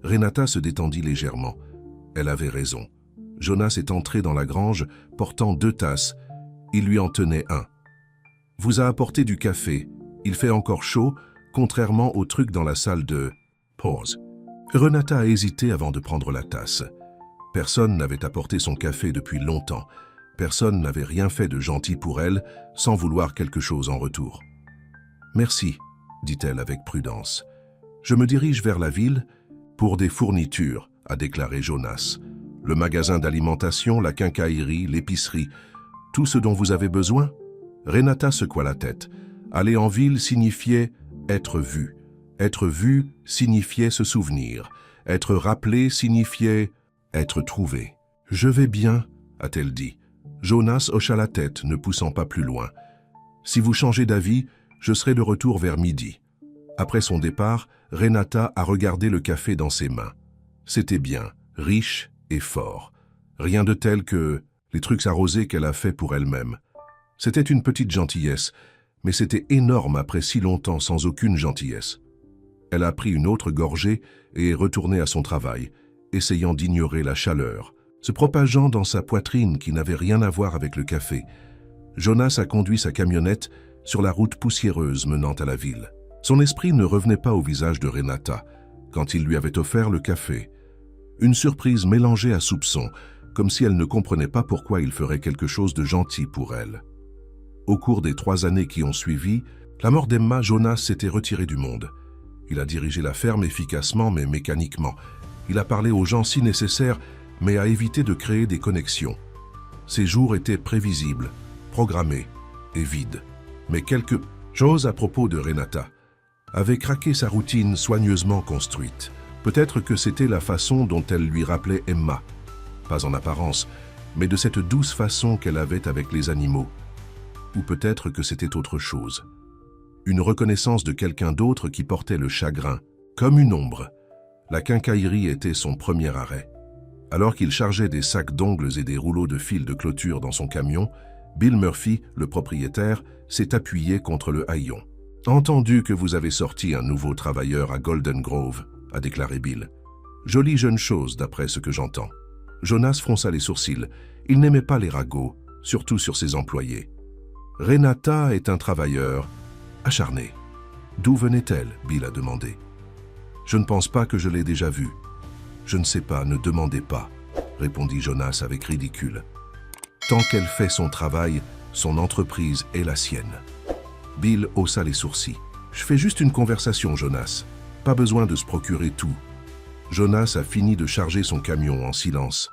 Renata se détendit légèrement. Elle avait raison. Jonas est entré dans la grange, portant 2 tasses. Il lui en tenait un. Vous a apporté du café. Il fait encore chaud, contrairement au truc dans la salle de... Pause. Renata a hésité avant de prendre la tasse. Personne n'avait apporté son café depuis longtemps. Personne n'avait rien fait de gentil pour elle, sans vouloir quelque chose en retour. « Merci », dit-elle avec prudence. « Je me dirige vers la ville pour des fournitures », a déclaré Jonas. « Le magasin d'alimentation, la quincaillerie, l'épicerie, tout ce dont vous avez besoin ?» Renata secoua la tête. Aller en ville signifiait être vu. Être vu signifiait se souvenir. Être rappelé signifiait être trouvé. « Je vais bien », a-t-elle dit. Jonas hocha la tête, ne poussant pas plus loin. « Si vous changez d'avis, je serai de retour vers midi. » Après son départ, Renata a regardé le café dans ses mains. C'était bien, riche et fort. Rien de tel que les trucs arrosés qu'elle a fait pour elle-même. C'était une petite gentillesse, mais c'était énorme après si longtemps sans aucune gentillesse. Elle a pris une autre gorgée et est retournée à son travail, essayant d'ignorer la chaleur, se propageant dans sa poitrine qui n'avait rien à voir avec le café. Jonas a conduit sa camionnette sur la route poussiéreuse menant à la ville. Son esprit ne revenait pas au visage de Renata quand il lui avait offert le café. Une surprise mélangée à soupçon, comme si elle ne comprenait pas pourquoi il ferait quelque chose de gentil pour elle. Au cours des 3 années qui ont suivi, la mort d'Emma, Jonas s'était retiré du monde. Il a dirigé la ferme efficacement mais mécaniquement. Il a parlé aux gens si nécessaire, mais a évité de créer des connexions. Ses jours étaient prévisibles, programmés et vides. Mais quelque chose à propos de Renata avait craqué sa routine soigneusement construite. Peut-être que c'était la façon dont elle lui rappelait Emma, pas en apparence, mais de cette douce façon qu'elle avait avec les animaux. Ou peut-être que c'était autre chose. Une reconnaissance de quelqu'un d'autre qui portait le chagrin, comme une ombre. La quincaillerie était son premier arrêt. Alors qu'il chargeait des sacs d'ongles et des rouleaux de fil de clôture dans son camion, Bill Murphy, le propriétaire, s'est appuyé contre le haillon. « Entendu que vous avez sorti un nouveau travailleur à Golden Grove », a déclaré Bill. « Jolie jeune chose d'après ce que j'entends. » Jonas fronça les sourcils. Il n'aimait pas les ragots, surtout sur ses employés. « Renata est un travailleur, acharnée. D'où venait-elle? Bill a demandé. Je ne pense pas que je l'ai déjà vue. Je ne sais pas, ne demandez pas, répondit Jonas avec ridicule. Tant qu'elle fait son travail, son entreprise est la sienne. Bill haussa les sourcils. Je fais juste une conversation, Jonas. Pas besoin de se procurer tout. Jonas a fini de charger son camion en silence.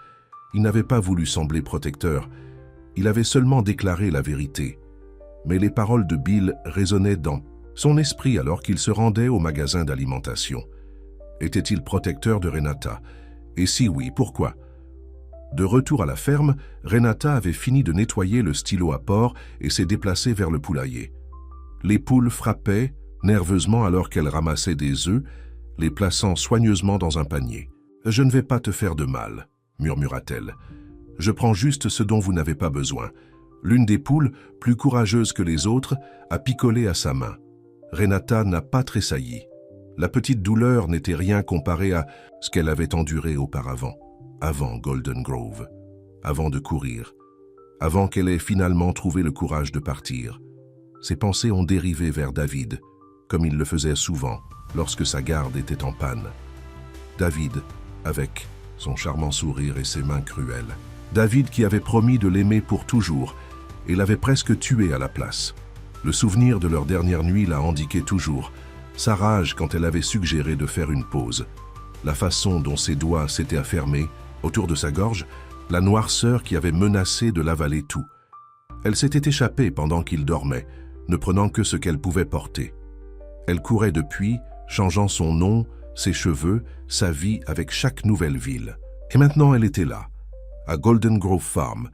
Il n'avait pas voulu sembler protecteur. Il avait seulement déclaré la vérité. Mais les paroles de Bill résonnaient dans son esprit alors qu'il se rendait au magasin d'alimentation. Était-il protecteur de Renata? Et si oui, pourquoi? De retour à la ferme, Renata avait fini de nettoyer le stylo à porc et s'est déplacée vers le poulailler. Les poules frappaient nerveusement alors qu'elle ramassait des œufs, les plaçant soigneusement dans un panier. « Je ne vais pas te faire de mal », murmura-t-elle. « Je prends juste ce dont vous n'avez pas besoin. » L'une des poules, plus courageuse que les autres, a picolé à sa main. Renata n'a pas tressailli. La petite douleur n'était rien comparée à ce qu'elle avait enduré auparavant, avant Golden Grove, avant de courir, avant qu'elle ait finalement trouvé le courage de partir. Ses pensées ont dérivé vers David, comme il le faisait souvent lorsque sa garde était en panne. David, avec son charmant sourire et ses mains cruelles. David qui avait promis de l'aimer pour toujours et l'avait presque tué à la place. Le souvenir de leur dernière nuit la handiquait toujours, sa rage quand elle avait suggéré de faire une pause, la façon dont ses doigts s'étaient affermés autour de sa gorge, la noirceur qui avait menacé de l'avaler tout. Elle s'était échappée pendant qu'il dormait, ne prenant que ce qu'elle pouvait porter. Elle courait depuis, changeant son nom, ses cheveux, sa vie avec chaque nouvelle ville. Et maintenant elle était là, à Golden Grove Farm,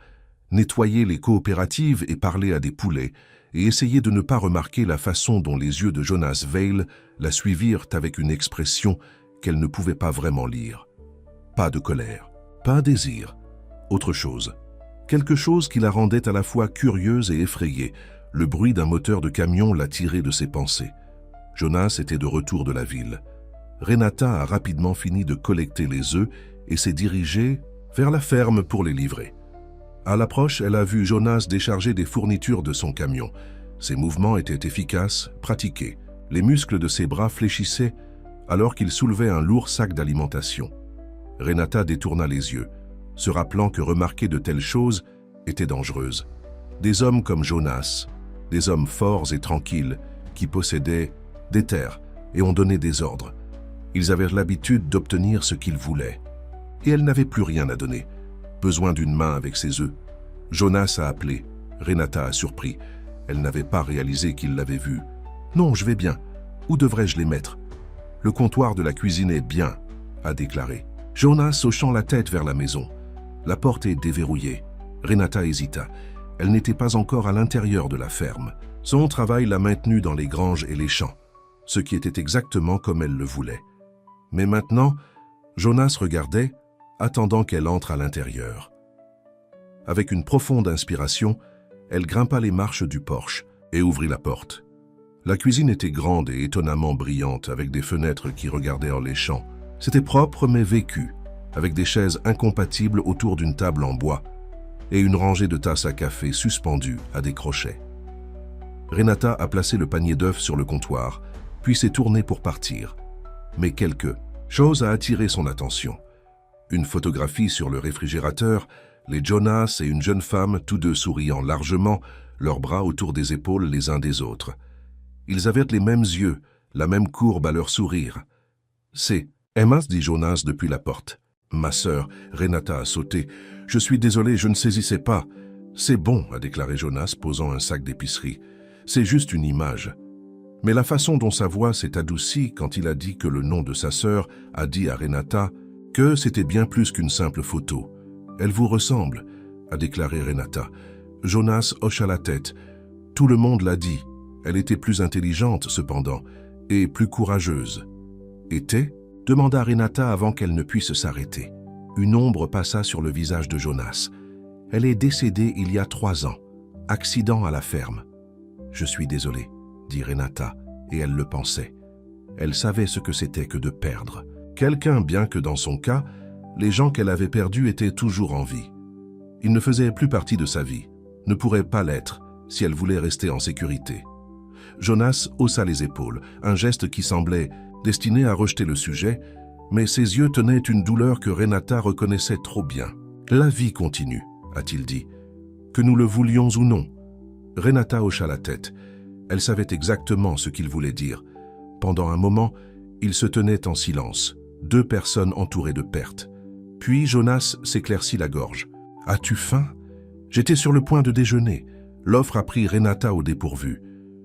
nettoyer les coopératives et parler à des poulets, et essayer de ne pas remarquer la façon dont les yeux de Jonas Veil la suivirent avec une expression qu'elle ne pouvait pas vraiment lire. Pas de colère, pas un désir, autre chose. Quelque chose qui la rendait à la fois curieuse et effrayée. Le bruit d'un moteur de camion l'a tirée de ses pensées. Jonas était de retour de la ville. Renata a rapidement fini de collecter les œufs et s'est dirigée vers la ferme pour les livrer. À l'approche, elle a vu Jonas décharger des fournitures de son camion. Ses mouvements étaient efficaces, pratiqués. Les muscles de ses bras fléchissaient alors qu'il soulevait un lourd sac d'alimentation. Renata détourna les yeux, se rappelant que remarquer de telles choses était dangereuse. Des hommes comme Jonas, des hommes forts et tranquilles, qui possédaient des terres et ont donné des ordres. Ils avaient l'habitude d'obtenir ce qu'ils voulaient. Et elle n'avait plus rien à donner. Besoin d'une main avec ses œufs. Jonas a appelé. Renata a surpris. Elle n'avait pas réalisé qu'il l'avait vu. « Non, je vais bien. Où devrais-je les mettre ?»« Le comptoir de la cuisine est bien, » a déclaré. Jonas hochant la tête vers la maison. La porte est déverrouillée. Renata hésita. Elle n'était pas encore à l'intérieur de la ferme. Son travail l'a maintenue dans les granges et les champs, ce qui était exactement comme elle le voulait. Mais maintenant, Jonas regardait, attendant qu'elle entre à l'intérieur. Avec une profonde inspiration, elle grimpa les marches du porche et ouvrit la porte. La cuisine était grande et étonnamment brillante, avec des fenêtres qui regardaient les champs. C'était propre mais vécu, avec des chaises incompatibles autour d'une table en bois et une rangée de tasses à café suspendues à des crochets. Renata a placé le panier d'œufs sur le comptoir, puis s'est tournée pour partir. Mais quelque chose a attiré son attention. Une photographie sur le réfrigérateur, les Jonas et une jeune femme, tous deux souriant largement, leurs bras autour des épaules les uns des autres. Ils avaient les mêmes yeux, la même courbe à leur sourire. « C'est Emma » dit Jonas depuis la porte. « Ma sœur, » Renata a sauté. « Je suis désolé, je ne saisissais pas. »« C'est bon » a déclaré Jonas, posant un sac d'épicerie. « C'est juste une image. » Mais la façon dont sa voix s'est adoucie quand il a dit que le nom de sa sœur a dit à Renata que c'était bien plus qu'une simple photo. « Elle vous ressemble » a déclaré Renata. Jonas hocha la tête. Tout le monde l'a dit. Elle était plus intelligente cependant, et plus courageuse. « Était » demanda Renata avant qu'elle ne puisse s'arrêter. Une ombre passa sur le visage de Jonas. « Elle est décédée il y a 3 ans. Accident à la ferme. »« Je suis désolée, » dit Renata, et elle le pensait. Elle savait ce que c'était que de perdre. Quelqu'un, bien que dans son cas, les gens qu'elle avait perdus étaient toujours en vie. Ils ne faisaient plus partie de sa vie, ne pourraient pas l'être si elle voulait rester en sécurité. Jonas haussa les épaules, un geste qui semblait destiné à rejeter le sujet, mais ses yeux tenaient une douleur que Renata reconnaissait trop bien. « La vie continue », a-t-il dit, « que nous le voulions ou non. » Renata hocha la tête. Elle savait exactement ce qu'il voulait dire. Pendant un moment, ils se tenaient en silence, deux personnes entourées de pertes. Puis Jonas s'éclaircit la gorge. « As-tu faim ?» J'étais sur le point de déjeuner. L'offre a pris Renata au dépourvu.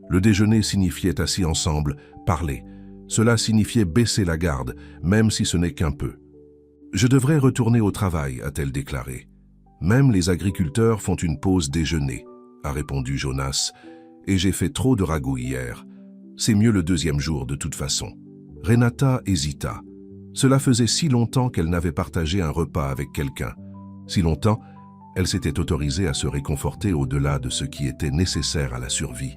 Le déjeuner signifiait assis ensemble, parler. Cela signifiait baisser la garde, même si ce n'est qu'un peu. « Je devrais retourner au travail », a-t-elle déclaré. « Même les agriculteurs font une pause déjeuner », a répondu Jonas. « Et j'ai fait trop de ragoût hier. C'est mieux le deuxième jour de toute façon. » Renata hésita. Cela faisait si longtemps qu'elle n'avait partagé un repas avec quelqu'un. Si longtemps, elle s'était autorisée à se réconforter au-delà de ce qui était nécessaire à la survie.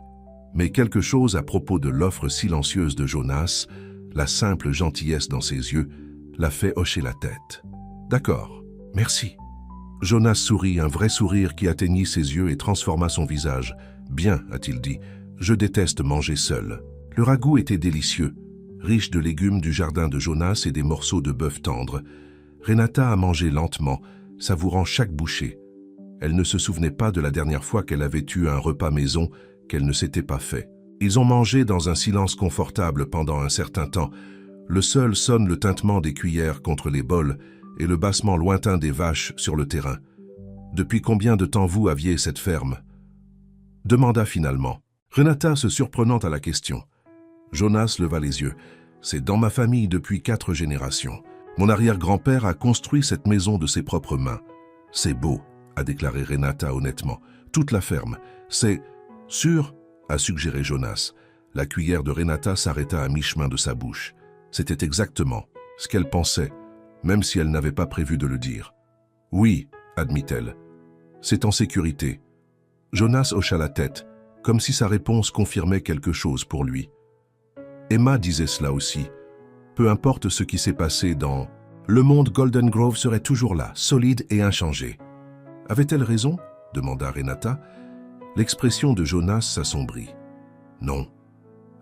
Mais quelque chose à propos de l'offre silencieuse de Jonas, la simple gentillesse dans ses yeux, l'a fait hocher la tête. « D'accord, merci. » Jonas sourit, un vrai sourire qui atteignit ses yeux et transforma son visage. « Bien, a-t-il dit, je déteste manger seul. » Le ragoût était délicieux, riche de légumes du jardin de Jonas et des morceaux de bœuf tendre. Renata a mangé lentement, savourant chaque bouchée. Elle ne se souvenait pas de la dernière fois qu'elle avait eu un repas maison qu'elle ne s'était pas fait. Ils ont mangé dans un silence confortable pendant un certain temps. Le seul sonne le tintement des cuillères contre les bols et le bassement lointain des vaches sur le terrain. « Depuis combien de temps vous aviez cette ferme ?» demanda finalement. Renata se surprenant à la question. Jonas leva les yeux. « C'est dans ma famille depuis 4 générations. Mon arrière-grand-père a construit cette maison de ses propres mains. C'est beau, a déclaré Renata honnêtement. Toute la ferme. C'est sûr, a suggéré Jonas. La cuillère de Renata s'arrêta à mi-chemin de sa bouche. C'était exactement ce qu'elle pensait, même si elle n'avait pas prévu de le dire. Oui, admit-elle. C'est en sécurité. Jonas hocha la tête, comme si sa réponse confirmait quelque chose pour lui. Emma disait cela aussi. Peu importe ce qui s'est passé dans le monde, Golden Grove serait toujours là, solide et inchangé. Avait-elle raison ? Demanda Renata. L'expression de Jonas s'assombrit. Non,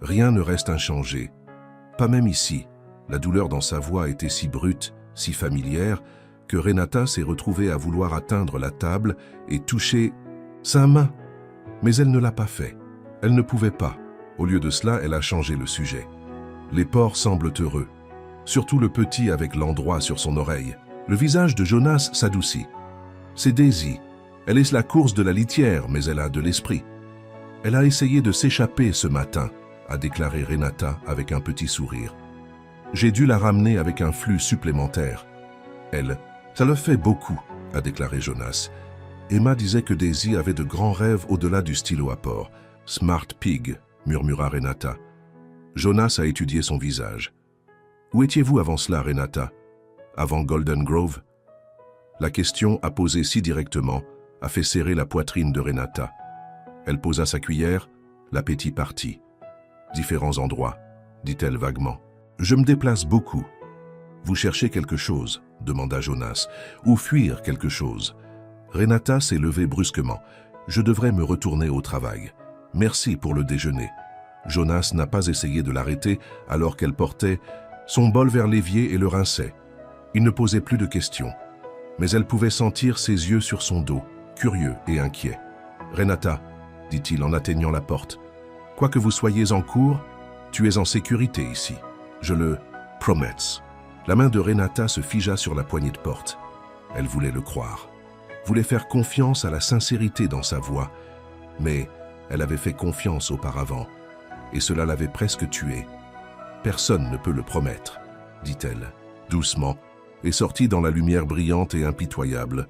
rien ne reste inchangé. Pas même ici. La douleur dans sa voix était si brute, si familière, que Renata s'est retrouvée à vouloir atteindre la table et toucher sa main. Mais elle ne l'a pas fait. Elle ne pouvait pas. Au lieu de cela, elle a changé le sujet. Les porcs semblent heureux. Surtout le petit avec l'endroit sur son oreille. Le visage de Jonas s'adoucit. C'est Daisy. Elle est la course de la litière, mais elle a de l'esprit. Elle a essayé de s'échapper ce matin, a déclaré Renata avec un petit sourire. J'ai dû la ramener avec un flux supplémentaire. Elle, ça le fait beaucoup, a déclaré Jonas. Emma disait que Daisy avait de grands rêves au-delà du stylo à port. Smart pig, murmura Renata. Jonas a étudié son visage. Où étiez-vous avant cela, Renata? Avant Golden Grove? La question, posée si directement, a fait serrer la poitrine de Renata. Elle posa sa cuillère, l'appétit partit. Différents endroits, dit-elle vaguement. Je me déplace beaucoup. Vous cherchez quelque chose, demanda Jonas, ou fuir quelque chose. Renata s'est levée brusquement. Je devrais me retourner au travail. Merci pour le déjeuner. Jonas n'a pas essayé de l'arrêter alors qu'elle portait son bol vers l'évier et le rinçait. Il ne posait plus de questions. Mais elle pouvait sentir ses yeux sur son dos, curieux et inquiet. « Renata, dit-il en atteignant la porte, quoi que vous soyez en cours, tu es en sécurité ici. Je le promets. » La main de Renata se figea sur la poignée de porte. Elle voulait le croire, voulait faire confiance à la sincérité dans sa voix, mais elle avait fait confiance auparavant, et cela l'avait presque tuée. « Personne ne peut le promettre, » dit-elle, doucement, et sortit dans la lumière brillante et impitoyable.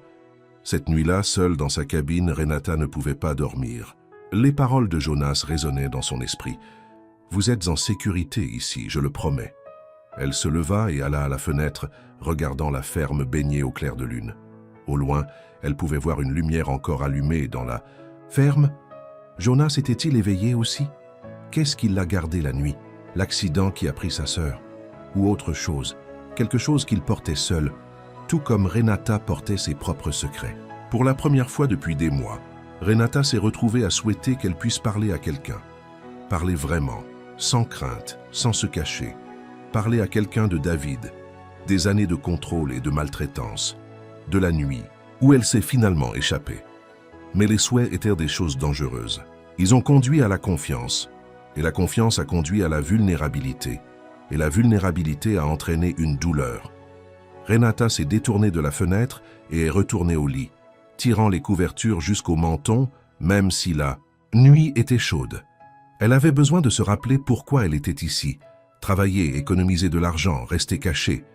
Cette nuit-là, seule dans sa cabine, Renata ne pouvait pas dormir. Les paroles de Jonas résonnaient dans son esprit. « Vous êtes en sécurité ici, je le promets. » Elle se leva et alla à la fenêtre, regardant la ferme baignée au clair de lune. Au loin, elle pouvait voir une lumière encore allumée dans la ferme. Jonas était-il éveillé aussi? Qu'est-ce qui l'a gardé la nuit? L'accident qui a pris sa sœur? Ou autre chose? Quelque chose qu'il portait seul, tout comme Renata portait ses propres secrets. Pour la première fois depuis des mois, Renata s'est retrouvée à souhaiter qu'elle puisse parler à quelqu'un. Parler vraiment, sans crainte, sans se cacher. Parler à quelqu'un de David, des années de contrôle et de maltraitance, de la nuit, où elle s'est finalement échappée. Mais les souhaits étaient des choses dangereuses. Ils ont conduit à la confiance, et la confiance a conduit à la vulnérabilité, et la vulnérabilité a entraîné une douleur. Renata s'est détournée de la fenêtre et est retournée au lit, tirant les couvertures jusqu'au menton, même si la nuit était chaude. Elle avait besoin de se rappeler pourquoi elle était ici. Travailler, économiser de l'argent, rester cachée,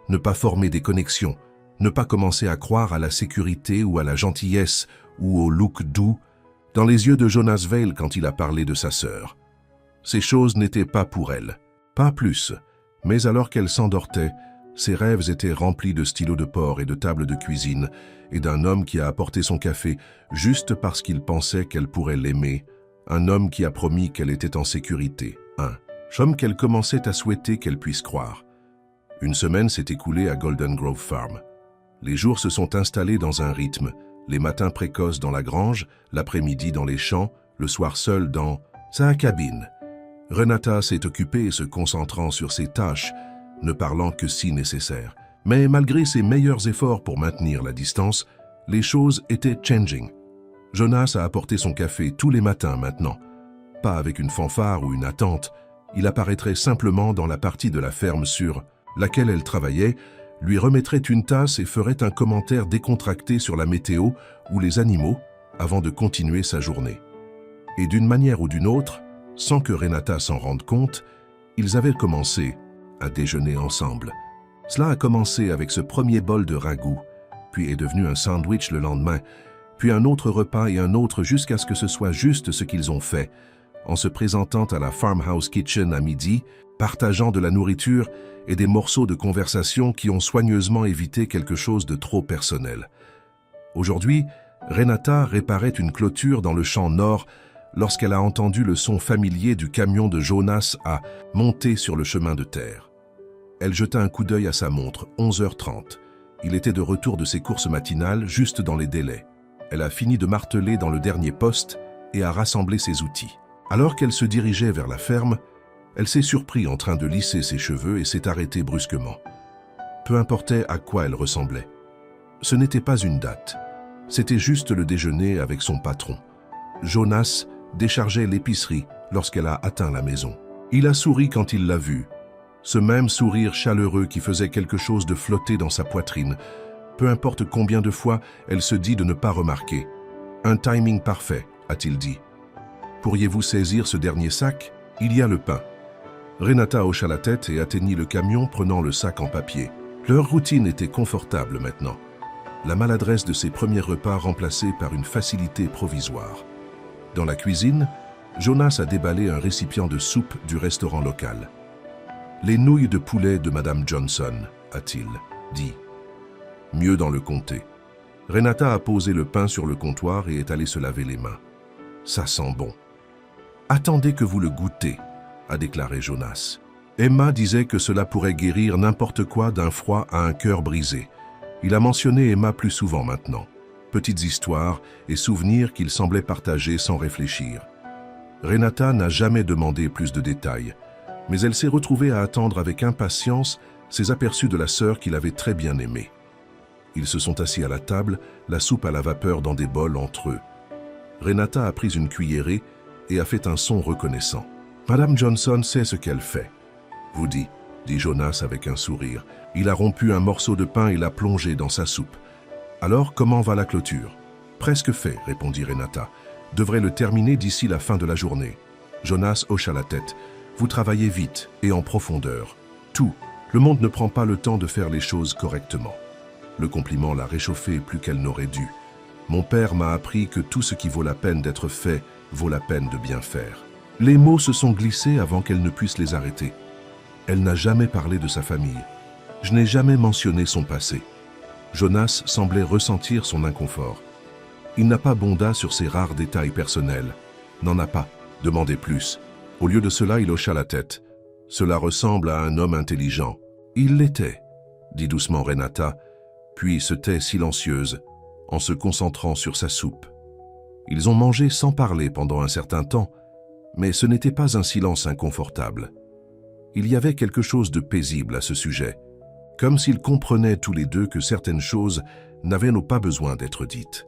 ne pas former des connexions, ne pas commencer à croire à la sécurité ou à la gentillesse ou au look doux dans les yeux de Jonas Veil quand il a parlé de sa sœur. Ces choses n'étaient pas pour elle, pas plus, mais alors qu'elle s'endortait, ses rêves étaient remplis de stylos de port et de tables de cuisine et d'un homme qui a apporté son café juste parce qu'il pensait qu'elle pourrait l'aimer, un homme qui a promis qu'elle était en sécurité, un homme qu'elle commençait à souhaiter qu'elle puisse croire. Une semaine s'est écoulée à Golden Grove Farm. Les jours se sont installés dans un rythme, les matins précoces dans la grange, l'après-midi dans les champs, le soir seul dans sa cabine. Renata s'est occupée se concentrant sur ses tâches, ne parlant que si nécessaire. Mais malgré ses meilleurs efforts pour maintenir la distance, les choses étaient changing. Jonas a apporté son café tous les matins maintenant. Pas avec une fanfare ou une attente, il apparaîtrait simplement dans la partie de la ferme sur laquelle elle travaillait, lui remettrait une tasse et ferait un commentaire décontracté sur la météo ou les animaux avant de continuer sa journée. Et d'une manière ou d'une autre, sans que Renata s'en rende compte, ils avaient commencé à déjeuner ensemble. Cela a commencé avec ce premier bol de ragoût, puis est devenu un sandwich le lendemain, puis un autre repas et un autre jusqu'à ce que ce soit juste ce qu'ils ont fait, en se présentant à la Farmhouse Kitchen à midi, partageant de la nourriture et des morceaux de conversation qui ont soigneusement évité quelque chose de trop personnel. Aujourd'hui, Renata réparait une clôture dans le champ nord lorsqu'elle a entendu le son familier du camion de Jonas à monter sur le chemin de terre. Elle jeta un coup d'œil à sa montre, 11h30. Il était de retour de ses courses matinales, juste dans les délais. Elle a fini de marteler dans le dernier poste et a rassemblé ses outils. Alors qu'elle se dirigeait vers la ferme, elle s'est surprise en train de lisser ses cheveux et s'est arrêtée brusquement. Peu importait à quoi elle ressemblait. Ce n'était pas une date. C'était juste le déjeuner avec son patron. Jonas déchargeait l'épicerie lorsqu'elle a atteint la maison. Il a souri quand il l'a vue. Ce même sourire chaleureux qui faisait quelque chose de flotter dans sa poitrine. Peu importe combien de fois elle se dit de ne pas remarquer. Un timing parfait, a-t-il dit. Pourriez-vous saisir ce dernier sac? Il y a le pain. Renata hocha la tête et atteignit le camion prenant le sac en papier. Leur routine était confortable maintenant. La maladresse de ses premiers repas remplacée par une facilité provisoire. Dans la cuisine, Jonas a déballé un récipient de soupe du restaurant local. Les nouilles de poulet de Madame Johnson, a-t-il dit. Mieux dans le comté. Renata a posé le pain sur le comptoir et est allée se laver les mains. Ça sent bon. Attendez que vous le goûtez, a déclaré Jonas. Emma disait que cela pourrait guérir n'importe quoi d'un froid à un cœur brisé. Il a mentionné Emma plus souvent maintenant. Petites histoires et souvenirs qu'il semblait partager sans réfléchir. Renata n'a jamais demandé plus de détails, mais elle s'est retrouvée à attendre avec impatience ces aperçus de la sœur qu'il avait très bien aimée. Ils se sont assis à la table, la soupe à la vapeur dans des bols entre eux. Renata a pris une cuillerée et a fait un son reconnaissant. « Madame Johnson sait ce qu'elle fait, vous dit Jonas avec un sourire. Il a rompu un morceau de pain et l'a plongé dans sa soupe. Alors, comment va la clôture? Presque fait, répondit Renata. Devrait le terminer d'ici la fin de la journée. Jonas hocha la tête. Vous travaillez vite et en profondeur. Tout. Le monde ne prend pas le temps de faire les choses correctement. Le compliment l'a réchauffée plus qu'elle n'aurait dû. Mon père m'a appris que tout ce qui vaut la peine d'être fait vaut la peine de bien faire. Les mots se sont glissés avant qu'elle ne puisse les arrêter. Elle n'a jamais parlé de sa famille. Je n'ai jamais mentionné son passé. Jonas semblait ressentir son inconfort. Il n'a pas bonda sur ses rares détails personnels. N'en a pas. Demandez plus. Au lieu de cela, il hocha la tête. Cela ressemble à un homme intelligent. Il l'était, dit doucement Renata, puis se tait silencieuse, en se concentrant sur sa soupe. Ils ont mangé sans parler pendant un certain temps, Mais ce n'était pas un silence inconfortable. Il y avait quelque chose de paisible à ce sujet, comme s'ils comprenaient tous les deux que certaines choses n'avaient pas besoin d'être dites.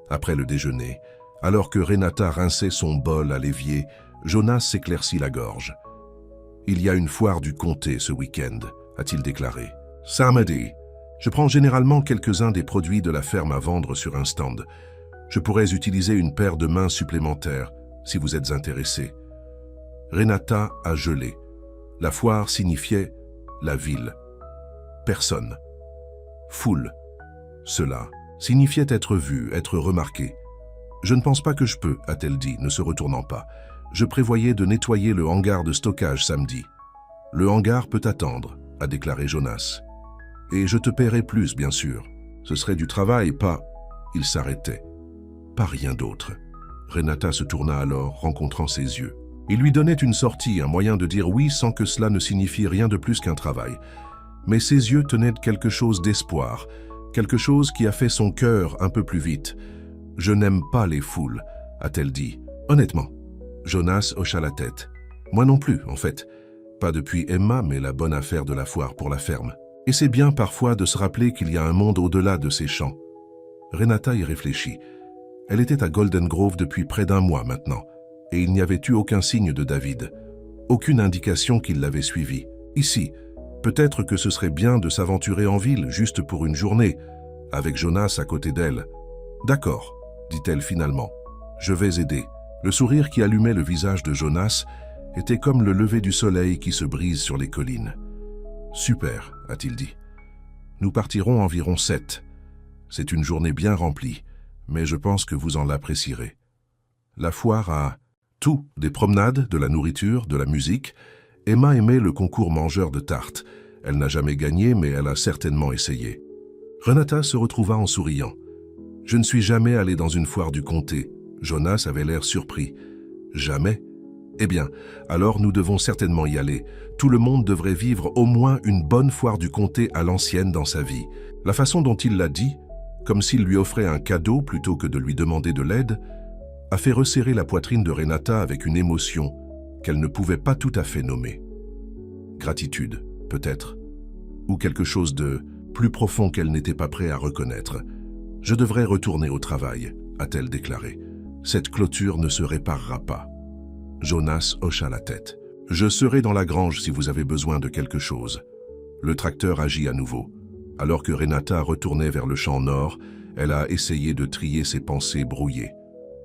Après le déjeuner, alors que Renata rinçait son bol à l'évier, Jonas s'éclaircit la gorge. « Il y a une foire du comté ce week-end », a-t-il déclaré. « Samedi. Je prends généralement quelques-uns des produits de la ferme à vendre sur un stand. Je pourrais utiliser une paire de mains supplémentaires, si vous êtes intéressé. » Renata a gelé. La foire signifiait la ville. Personne. Foule. Cela signifiait être vu, être remarqué. « Je ne pense pas que je peux », a-t-elle dit, ne se retournant pas. « Je prévoyais de nettoyer le hangar de stockage samedi. »« Le hangar peut attendre », a déclaré Jonas. « Et je te paierai plus, bien sûr. Ce serait du travail, pas... » Il s'arrêtait. Pas rien d'autre. Renata se tourna alors, rencontrant ses yeux. Il lui donnait une sortie, un moyen de dire oui sans que cela ne signifie rien de plus qu'un travail. Mais ses yeux tenaient quelque chose d'espoir, quelque chose qui a fait son cœur un peu plus vite. « Je n'aime pas les foules », a-t-elle dit. « Honnêtement. » Jonas hocha la tête. « Moi non plus, en fait. Pas depuis Emma, mais la bonne affaire de la foire pour la ferme. Et c'est bien parfois de se rappeler qu'il y a un monde au-delà de ces champs. » Renata y réfléchit. Elle était à Golden Grove depuis près d'1 mois maintenant, et il n'y avait eu aucun signe de David, aucune indication qu'il l'avait suivi. Ici, peut-être que ce serait bien de s'aventurer en ville juste pour une journée, avec Jonas à côté d'elle. « D'accord, » dit-elle finalement. « Je vais aider. » Le sourire qui allumait le visage de Jonas était comme le lever du soleil qui se brise sur les collines. « Super, » a-t-il dit. « Nous partirons environ 7. C'est une journée bien remplie, mais je pense que vous en l'apprécierez. » La foire a tout, des promenades, de la nourriture, de la musique. Emma aimait le concours mangeur de tartes. Elle n'a jamais gagné, mais elle a certainement essayé. Renata se retrouva en souriant. « Je ne suis jamais allé dans une foire du comté. » Jonas avait l'air surpris. « Jamais ? Eh bien, alors nous devons certainement y aller. Tout le monde devrait vivre au moins une bonne foire du comté à l'ancienne dans sa vie. » La façon dont il l'a dit, comme s'il lui offrait un cadeau plutôt que de lui demander de l'aide, a fait resserrer la poitrine de Renata avec une émotion qu'elle ne pouvait pas tout à fait nommer. Gratitude, peut-être, ou quelque chose de plus profond qu'elle n'était pas prête à reconnaître. « Je devrais retourner au travail », a-t-elle déclaré. « Cette clôture ne se réparera pas. » Jonas hocha la tête. « Je serai dans la grange si vous avez besoin de quelque chose. » Le tracteur agit à nouveau. Alors que Renata retournait vers le champ nord, elle a essayé de trier ses pensées brouillées.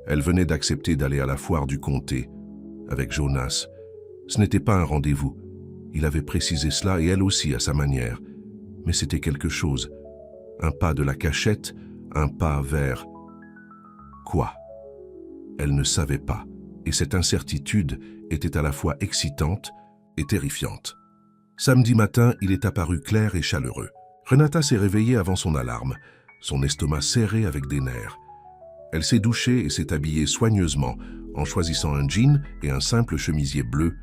Elle venait d'accepter d'aller à la foire du comté avec Jonas. Ce n'était pas un rendez-vous. Il avait précisé cela et elle aussi à sa manière. Mais c'était quelque chose. Un pas de la cachette, un pas vers... Quoi? Elle ne savait pas, et cette incertitude était à la fois excitante et terrifiante. Samedi matin, il est apparu clair et chaleureux. Renata s'est réveillée avant son alarme, son estomac serré avec des nerfs. Elle s'est douchée et s'est habillée soigneusement en choisissant un jean et un simple chemisier bleu,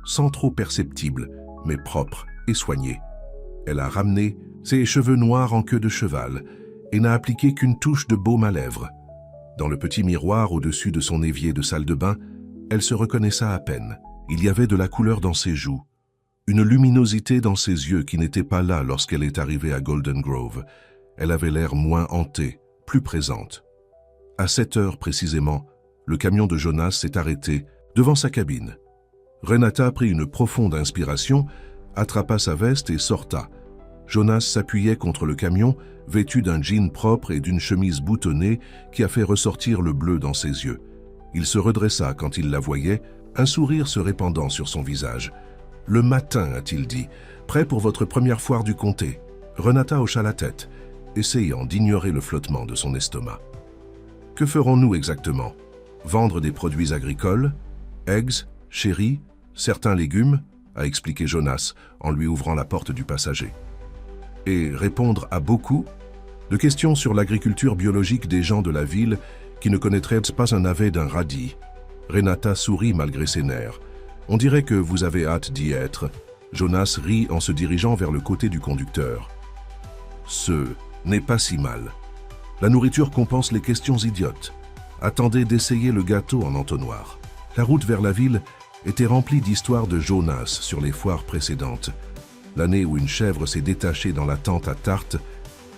sans trop perceptible, mais propre et soigné. Elle a ramené ses cheveux noirs en queue de cheval et n'a appliqué qu'une touche de baume à lèvres. Dans le petit miroir au-dessus de son évier de salle de bain, elle se reconnaissait à peine. Il y avait de la couleur dans ses joues, une luminosité dans ses yeux qui n'était pas là lorsqu'elle est arrivée à Golden Grove. Elle avait l'air moins hantée, plus présente. À 7 heures précisément, le camion de Jonas s'est arrêté devant sa cabine. Renata prit une profonde inspiration, attrapa sa veste et sorta. Jonas s'appuyait contre le camion, vêtu d'un jean propre et d'une chemise boutonnée qui a fait ressortir le bleu dans ses yeux. Il se redressa quand il la voyait, un sourire se répandant sur son visage. « Le matin, a-t-il dit, prêt pour votre première foire du comté. » Renata hocha la tête, essayant d'ignorer le flottement de son estomac. « Que ferons-nous exactement? Vendre des produits agricoles, eggs, sherry, certains légumes ?» a expliqué Jonas en lui ouvrant la porte du passager. « Et répondre à beaucoup de questions sur l'agriculture biologique des gens de la ville qui ne connaîtraient pas un navet d'un radis. » Renata sourit malgré ses nerfs. « On dirait que vous avez hâte d'y être. » Jonas rit en se dirigeant vers le côté du conducteur. « Ce n'est pas si mal. La nourriture compense les questions idiotes. Attendez d'essayer le gâteau en entonnoir. » La route vers la ville était remplie d'histoires de Jonas sur les foires précédentes. L'année où une chèvre s'est détachée dans la tente à tarte,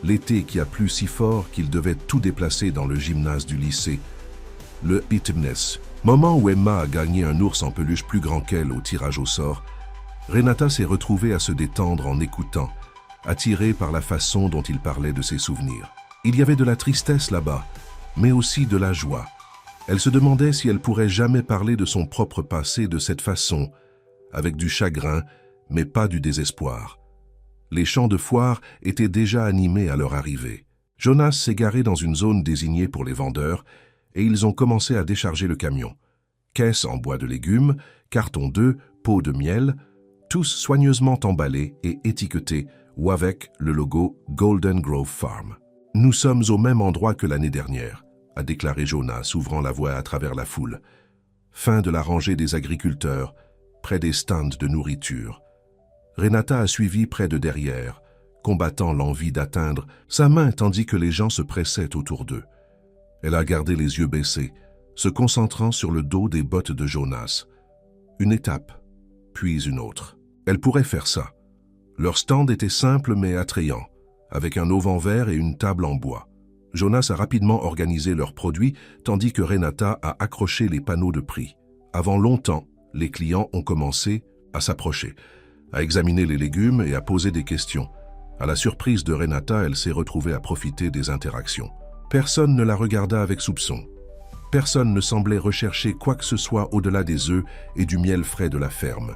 l'été qui a plu si fort qu'il devait tout déplacer dans le gymnase du lycée, le Pitmness, moment où Emma a gagné un ours en peluche plus grand qu'elle au tirage au sort. Renata s'est retrouvée à se détendre en écoutant, attirée par la façon dont il parlait de ses souvenirs. Il y avait de la tristesse là-bas, mais aussi de la joie. Elle se demandait si elle pourrait jamais parler de son propre passé de cette façon, avec du chagrin, mais pas du désespoir. Les champs de foire étaient déjà animés à leur arrivée. Jonas s'est garé dans une zone désignée pour les vendeurs et ils ont commencé à décharger le camion. Caisses en bois de légumes, cartons d'œufs, pots de miel, tous soigneusement emballés et étiquetés ou avec le logo Golden Grove Farm. « Nous sommes au même endroit que l'année dernière », a déclaré Jonas, ouvrant la voie à travers la foule. Fin de la rangée des agriculteurs, près des stands de nourriture. Renata a suivi près de derrière, combattant l'envie d'atteindre sa main tandis que les gens se pressaient autour d'eux. Elle a gardé les yeux baissés, se concentrant sur le dos des bottes de Jonas. Une étape, puis une autre. Elle pourrait faire ça. Leur stand était simple mais attrayant, avec un auvent vert et une table en bois. Jonas a rapidement organisé leurs produits, tandis que Renata a accroché les panneaux de prix. Avant longtemps, les clients ont commencé à s'approcher, à examiner les légumes et à poser des questions. À la surprise de Renata, elle s'est retrouvée à profiter des interactions. Personne ne la regarda avec soupçon. Personne ne semblait rechercher quoi que ce soit au-delà des œufs et du miel frais de la ferme.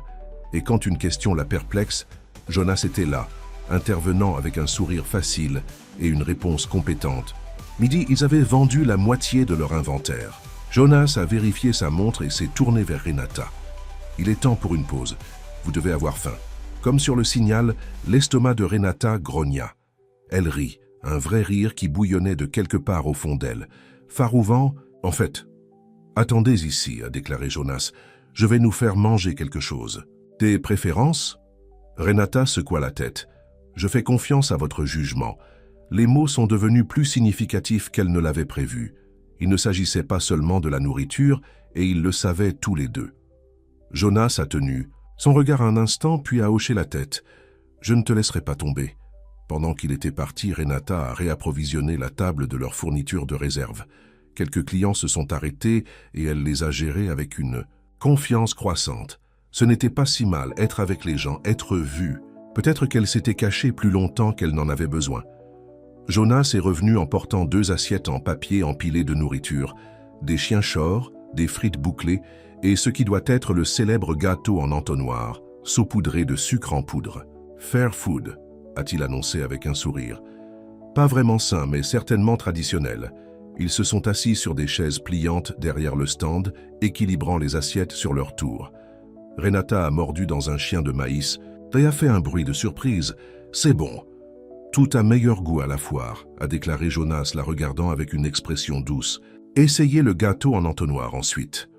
Et quand une question la perplexe, Jonas était là, intervenant avec un sourire facile et une réponse compétente. Midi, ils avaient vendu la moitié de leur inventaire. Jonas a vérifié sa montre et s'est tourné vers Renata. Il est temps pour une pause. Vous devez avoir faim. Comme sur le signal, l'estomac de Renata grogna. Elle rit, un vrai rire qui bouillonnait de quelque part au fond d'elle. Farouvant, en fait. Attendez ici, a déclaré Jonas. Je vais nous faire manger quelque chose. Des préférences? Renata secoua la tête. Je fais confiance à votre jugement. Les mots sont devenus plus significatifs qu'elle ne l'avait prévu. Il ne s'agissait pas seulement de la nourriture, et ils le savaient tous les deux. Jonas a tenu, son regard un instant, puis a hoché la tête. Je ne te laisserai pas tomber. Pendant qu'il était parti, Renata a réapprovisionné la table de leur fourniture de réserve. Quelques clients se sont arrêtés et elle les a gérés avec une confiance croissante. Ce n'était pas si mal, être avec les gens, être vue. Peut-être qu'elle s'était cachée plus longtemps qu'elle n'en avait besoin. Jonas est revenu en portant 2 assiettes en papier empilées de nourriture, des chiens chors, des frites bouclées et ce qui doit être le célèbre gâteau en entonnoir, saupoudré de sucre en poudre. « Fair food », a-t-il annoncé avec un sourire. Pas vraiment sain, mais certainement traditionnel. Ils se sont assis sur des chaises pliantes derrière le stand, équilibrant les assiettes sur leur tour. Renata a mordu dans un chien de maïs et a fait un bruit de surprise. « C'est bon. Tout a meilleur goût à la foire », a déclaré Jonas, la regardant avec une expression douce. « Essayez le gâteau en entonnoir ensuite. »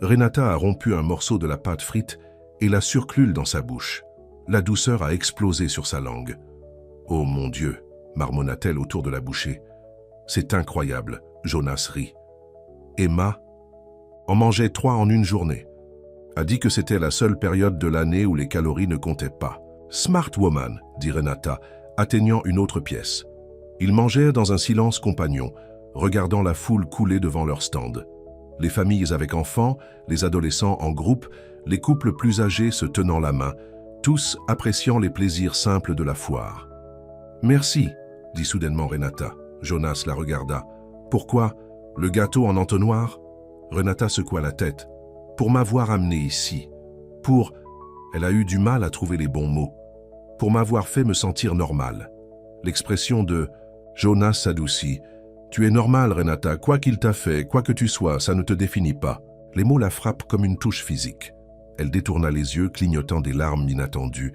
Renata a rompu un morceau de la pâte frite et la surclule dans sa bouche. La douceur a explosé sur sa langue. « Oh mon Dieu !» marmonna-t-elle autour de la bouchée. « C'est incroyable !» Jonas rit. Emma en mangeait 3 en une journée. A dit que c'était la seule période de l'année où les calories ne comptaient pas. « Smart woman !» dit Renata, atteignant une autre pièce. Ils mangeaient dans un silence compagnon, regardant la foule couler devant leur stand. Les familles avec enfants, les adolescents en groupe, les couples plus âgés se tenant la main, tous appréciant les plaisirs simples de la foire. « Merci », dit soudainement Renata. Jonas la regarda. « Pourquoi? Le gâteau en entonnoir ?» Renata secoua la tête. « Pour m'avoir amené ici. Pour... » Elle a eu du mal à trouver les bons mots. « Pour m'avoir fait me sentir normale. » L'expression de Jonas s'adoucit. « Tu es normale, Renata, quoi qu'il t'a fait, quoi que tu sois, ça ne te définit pas. » Les mots la frappent comme une touche physique. Elle détourna les yeux, clignotant des larmes inattendues.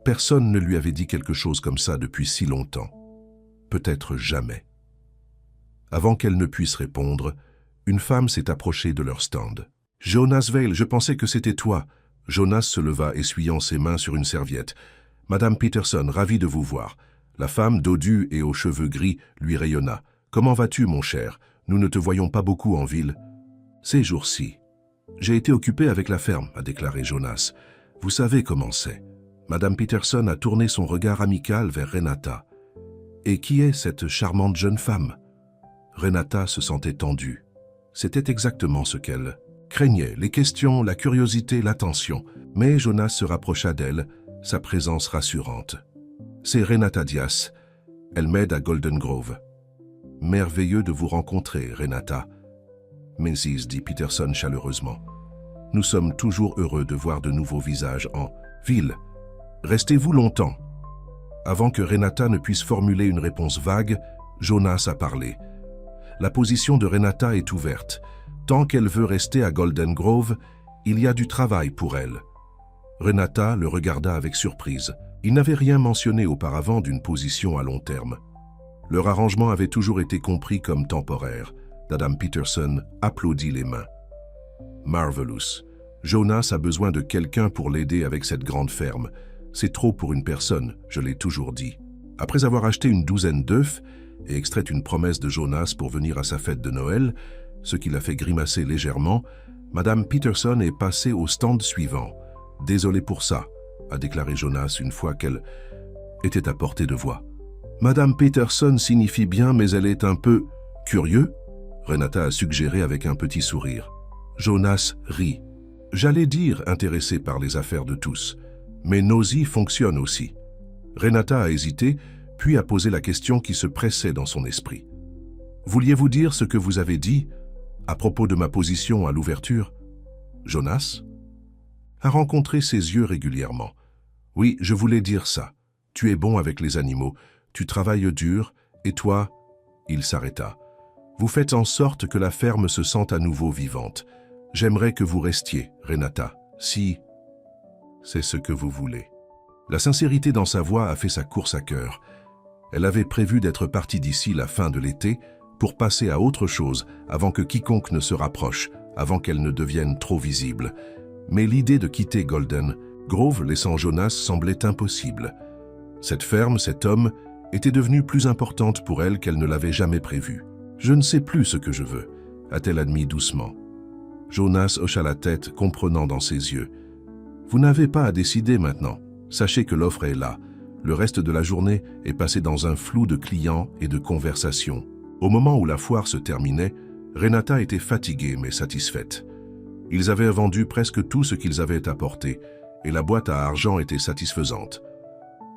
Personne ne lui avait dit quelque chose comme ça depuis si longtemps. Peut-être jamais. Avant qu'elle ne puisse répondre, une femme s'est approchée de leur stand. « Jonas Vale, je pensais que c'était toi. » Jonas se leva, essuyant ses mains sur une serviette. « Madame Peterson, ravie de vous voir. » La femme, dodue et aux cheveux gris, lui rayonna. « Comment vas-tu, mon cher? Nous ne te voyons pas beaucoup en ville. » « Ces jours-ci. » J'ai été occupé avec la ferme, a déclaré Jonas. Vous savez comment c'est. Madame Peterson a tourné son regard amical vers Renata. Et qui est cette charmante jeune femme? Renata se sentait tendue. C'était exactement ce qu'elle craignait, les questions, la curiosité, l'attention. Mais Jonas se rapprocha d'elle, sa présence rassurante. C'est Renata Diaz. Elle m'aide à Golden Grove. Merveilleux de vous rencontrer, Renata. Mrs. dit Peterson chaleureusement. Nous sommes toujours heureux de voir de nouveaux visages en ville. Restez-vous longtemps. Avant que Renata ne puisse formuler une réponse vague, Jonas a parlé. La position de Renata est ouverte. Tant qu'elle veut rester à Golden Grove, il y a du travail pour elle. Renata le regarda avec surprise. Il n'avait rien mentionné auparavant d'une position à long terme. Leur arrangement avait toujours été compris comme temporaire. Madame Peterson applaudit les mains. Marvelous. Jonas a besoin de quelqu'un pour l'aider avec cette grande ferme. C'est trop pour une personne, je l'ai toujours dit. Après avoir acheté une douzaine d'œufs et extrait une promesse de Jonas pour venir à sa fête de Noël, ce qui l'a fait grimacer légèrement, Madame Peterson est passée au stand suivant. « Désolé pour ça », a déclaré Jonas une fois qu'elle était à portée de voix. « Madame Peterson signifie bien, mais elle est un peu curieux ?» Renata a suggéré avec un petit sourire. Jonas rit. « J'allais dire intéressé par les affaires de tous, mais Nosy fonctionne aussi. » Renata a hésité, puis a posé la question qui se pressait dans son esprit. « Vouliez-vous dire ce que vous avez dit à propos de ma position à l'ouverture ?» Jonas a rencontré ses yeux régulièrement. « Oui, je voulais dire ça. Tu es bon avec les animaux, tu travailles dur, et toi… » Il s'arrêta. « Vous faites en sorte que la ferme se sente à nouveau vivante. J'aimerais que vous restiez, Renata, si c'est ce que vous voulez. » La sincérité dans sa voix a fait sa course à cœur. Elle avait prévu d'être partie d'ici la fin de l'été pour passer à autre chose avant que quiconque ne se rapproche, avant qu'elle ne devienne trop visible. Mais l'idée de quitter Golden Grove laissant Jonas semblait impossible. Cette ferme, cet homme, était devenue plus importante pour elle qu'elle ne l'avait jamais prévu. « Je ne sais plus ce que je veux », a-t-elle admis doucement. Jonas hocha la tête, comprenant dans ses yeux. « Vous n'avez pas à décider maintenant. Sachez que l'offre est là. Le reste de la journée est passé dans un flou de clients et de conversations. » Au moment où la foire se terminait, Renata était fatiguée mais satisfaite. Ils avaient vendu presque tout ce qu'ils avaient apporté, et la boîte à argent était satisfaisante.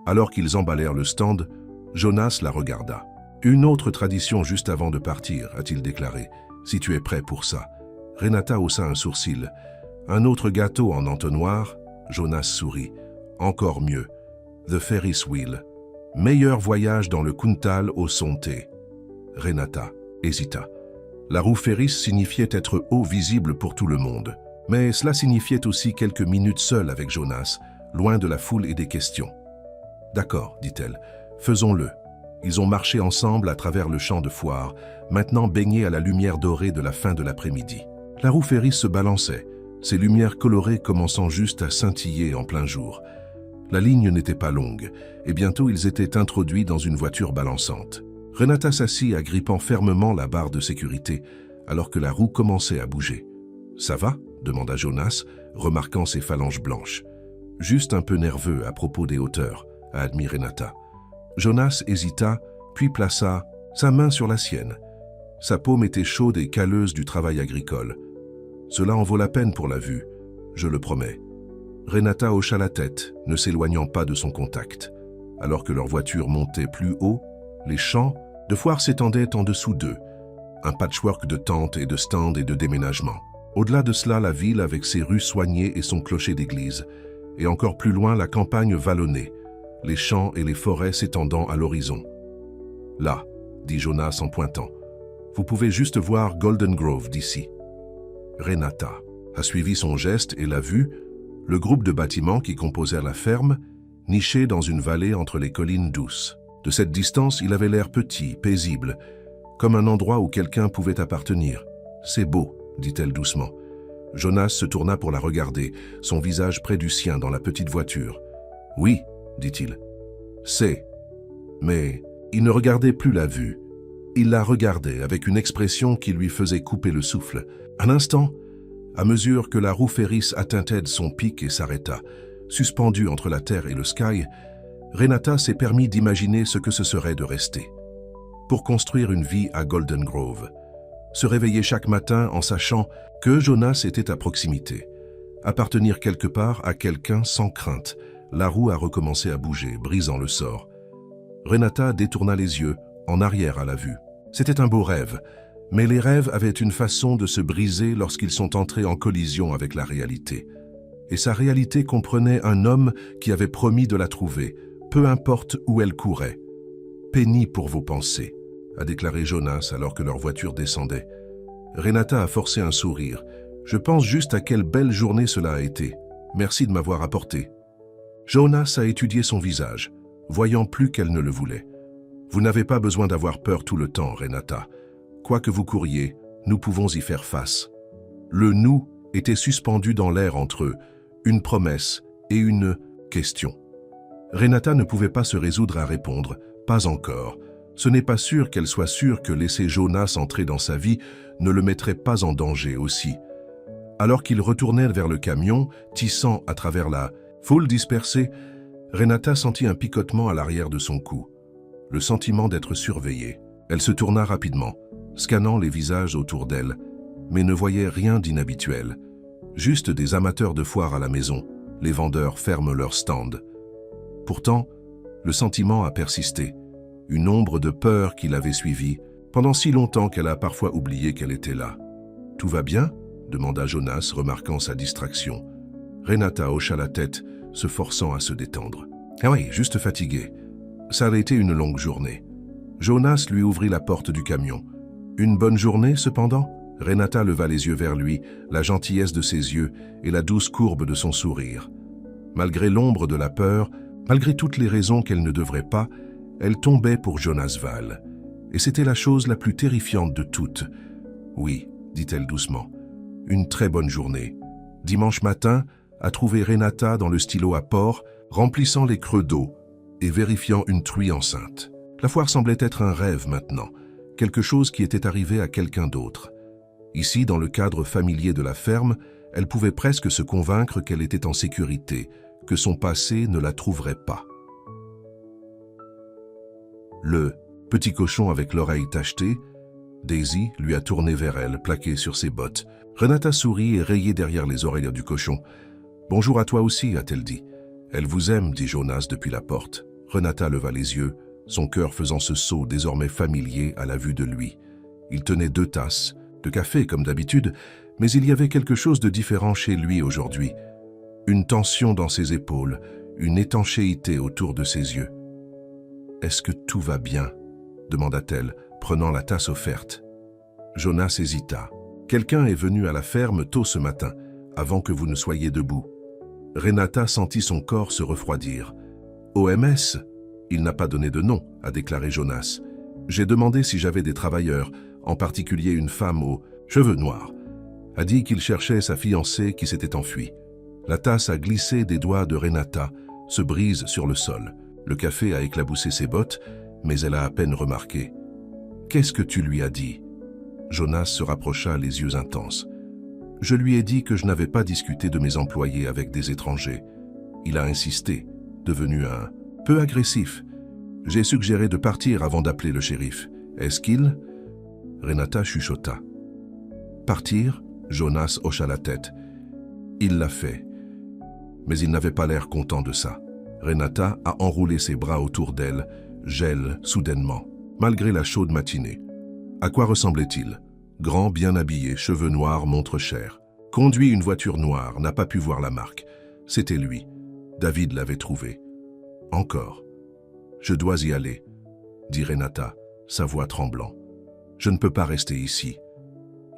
Alors qu'ils emballèrent le stand, Jonas la regarda. « Une autre tradition juste avant de partir, a-t-il déclaré, si tu es prêt pour ça. » Renata haussa un sourcil. « Un autre gâteau en entonnoir ?» Jonas sourit. « Encore mieux. The Ferris Wheel. Meilleur voyage dans le Kuntal au Sonté. » Renata hésita. La roue Ferris signifiait être haut visible pour tout le monde. Mais cela signifiait aussi quelques minutes seules avec Jonas, loin de la foule et des questions. « D'accord, dit-elle, faisons-le. » Ils ont marché ensemble à travers le champ de foire, maintenant baignés à la lumière dorée de la fin de l'après-midi. La roue Ferris se balançait, ses lumières colorées commençant juste à scintiller en plein jour. La ligne n'était pas longue, et bientôt ils étaient introduits dans une voiture balançante. Renata s'assit, agrippant fermement la barre de sécurité, alors que la roue commençait à bouger. « Ça va ?» demanda Jonas, remarquant ses phalanges blanches. « Juste un peu nerveux à propos des hauteurs », a admis Renata. Jonas hésita, puis plaça sa main sur la sienne. Sa paume était chaude et calleuse du travail agricole. « Cela en vaut la peine pour la vue, je le promets. » Renata hocha la tête, ne s'éloignant pas de son contact. Alors que leur voiture montait plus haut, les champs de foire s'étendaient en dessous d'eux. Un patchwork de tentes et de stands et de déménagements. Au-delà de cela, la ville avec ses rues soignées et son clocher d'église. Et encore plus loin, la campagne vallonnée, les champs et les forêts s'étendant à l'horizon. « Là, » dit Jonas en pointant, « vous pouvez juste voir Golden Grove d'ici. » Renata a suivi son geste et l'a vu, le groupe de bâtiments qui composèrent la ferme, niché dans une vallée entre les collines douces. De cette distance, il avait l'air petit, paisible, comme un endroit où quelqu'un pouvait appartenir. « C'est beau », dit-elle doucement. Jonas se tourna pour la regarder, son visage près du sien dans la petite voiture. « Oui », dit-il. « C'est. » Mais il ne regardait plus la vue. Il la regardait avec une expression qui lui faisait couper le souffle. Un instant, À mesure que la roue Ferris atteint son pic et s'arrêta, suspendue entre la terre et le sky, Renata s'est permis d'imaginer ce que ce serait de rester. Pour construire une vie à Golden Grove. Se réveiller chaque matin en sachant que Jonas était à proximité. Appartenir quelque part à quelqu'un sans crainte. La roue a recommencé à bouger, brisant le sort. Renata détourna les yeux, en arrière à la vue. C'était un beau rêve, mais les rêves avaient une façon de se briser lorsqu'ils sont entrés en collision avec la réalité. Et sa réalité comprenait un homme qui avait promis de la trouver, peu importe où elle courait. « Penny pour vos pensées », a déclaré Jonas alors que leur voiture descendait. Renata a forcé un sourire. « Je pense juste à quelle belle journée cela a été. Merci de m'avoir apporté. » Jonas a étudié son visage, voyant plus qu'elle ne le voulait. « Vous n'avez pas besoin d'avoir peur tout le temps, Renata. Quoi que vous couriez, nous pouvons y faire face. » Le « nous » était suspendu dans l'air entre eux, une promesse et une question. Renata ne pouvait pas se résoudre à répondre, pas encore. Ce n'est pas sûr qu'elle soit sûre que laisser Jonas entrer dans sa vie ne le mettrait pas en danger aussi. Alors qu'il retournait vers le camion, tissant à travers la foule dispersée, Renata sentit un picotement à l'arrière de son cou. Le sentiment d'être surveillée. Elle se tourna rapidement, scannant les visages autour d'elle, mais ne voyait rien d'inhabituel. Juste des amateurs de foire à la maison. Les vendeurs ferment leurs stands. Pourtant, le sentiment a persisté. Une ombre de peur qui l'avait suivie, pendant si longtemps qu'elle a parfois oublié qu'elle était là. « Tout va bien ?» demanda Jonas, remarquant sa distraction. Renata hocha la tête, se forçant à se détendre. « Ah oui, juste fatiguée. Ça a été une longue journée. » Jonas lui ouvrit la porte du camion. « Une bonne journée, cependant ?» Renata leva les yeux vers lui, la gentillesse de ses yeux et la douce courbe de son sourire. Malgré l'ombre de la peur, malgré toutes les raisons qu'elle ne devrait pas, elle tombait pour Jonas Val. Et c'était la chose la plus terrifiante de toutes. « Oui, dit-elle doucement. Une très bonne journée. » Dimanche matin, a trouvé Renata dans le stylo à port, remplissant les creux d'eau et vérifiant une truie enceinte. La foire semblait être un rêve maintenant, quelque chose qui était arrivé à quelqu'un d'autre. Ici, dans le cadre familier de la ferme, elle pouvait presque se convaincre qu'elle était en sécurité, que son passé ne la trouverait pas. Le petit cochon avec l'oreille tachetée, Daisy lui a tourné vers elle, plaquée sur ses bottes. Renata sourit et rayait derrière les oreilles du cochon. « Bonjour à toi aussi, a-t-elle dit. »« Elle vous aime, dit Jonas depuis la porte. » Renata leva les yeux, son cœur faisant ce saut désormais familier à la vue de lui. Il tenait 2 tasses, de café comme d'habitude, mais il y avait quelque chose de différent chez lui aujourd'hui. Une tension dans ses épaules, une étanchéité autour de ses yeux. « Est-ce que tout va bien ?» demanda-t-elle, prenant la tasse offerte. Jonas hésita. « Quelqu'un est venu à la ferme tôt ce matin, avant que vous ne soyez debout. » Renata sentit son corps se refroidir. « OMS ?» Il n'a pas donné de nom, a déclaré Jonas. J'ai demandé si j'avais des travailleurs, en particulier une femme aux cheveux noirs. A dit qu'il cherchait sa fiancée qui s'était enfuie. La tasse a glissé des doigts de Renata, se brise sur le sol. Le café a éclaboussé ses bottes, mais elle a à peine remarqué. « Qu'est-ce que tu lui as dit ?» Jonas se rapprocha, les yeux intenses. « Je lui ai dit que je n'avais pas discuté de mes employés avec des étrangers. Il a insisté, devenu un peu agressif. J'ai suggéré de partir avant d'appeler le shérif. Est-ce qu'il... » Renata chuchota. « Partir ?» Jonas hocha la tête. « Il l'a fait. » Mais il n'avait pas l'air content de ça. Renata a enroulé ses bras autour d'elle, gèle soudainement, malgré la chaude matinée. À quoi ressemblait-il? Grand, bien habillé, cheveux noirs, montre chère. Conduit une voiture noire, n'a pas pu voir la marque. C'était lui. David l'avait trouvé. Encore. « Je dois y aller, » dit Renata, sa voix tremblant. « Je ne peux pas rester ici. »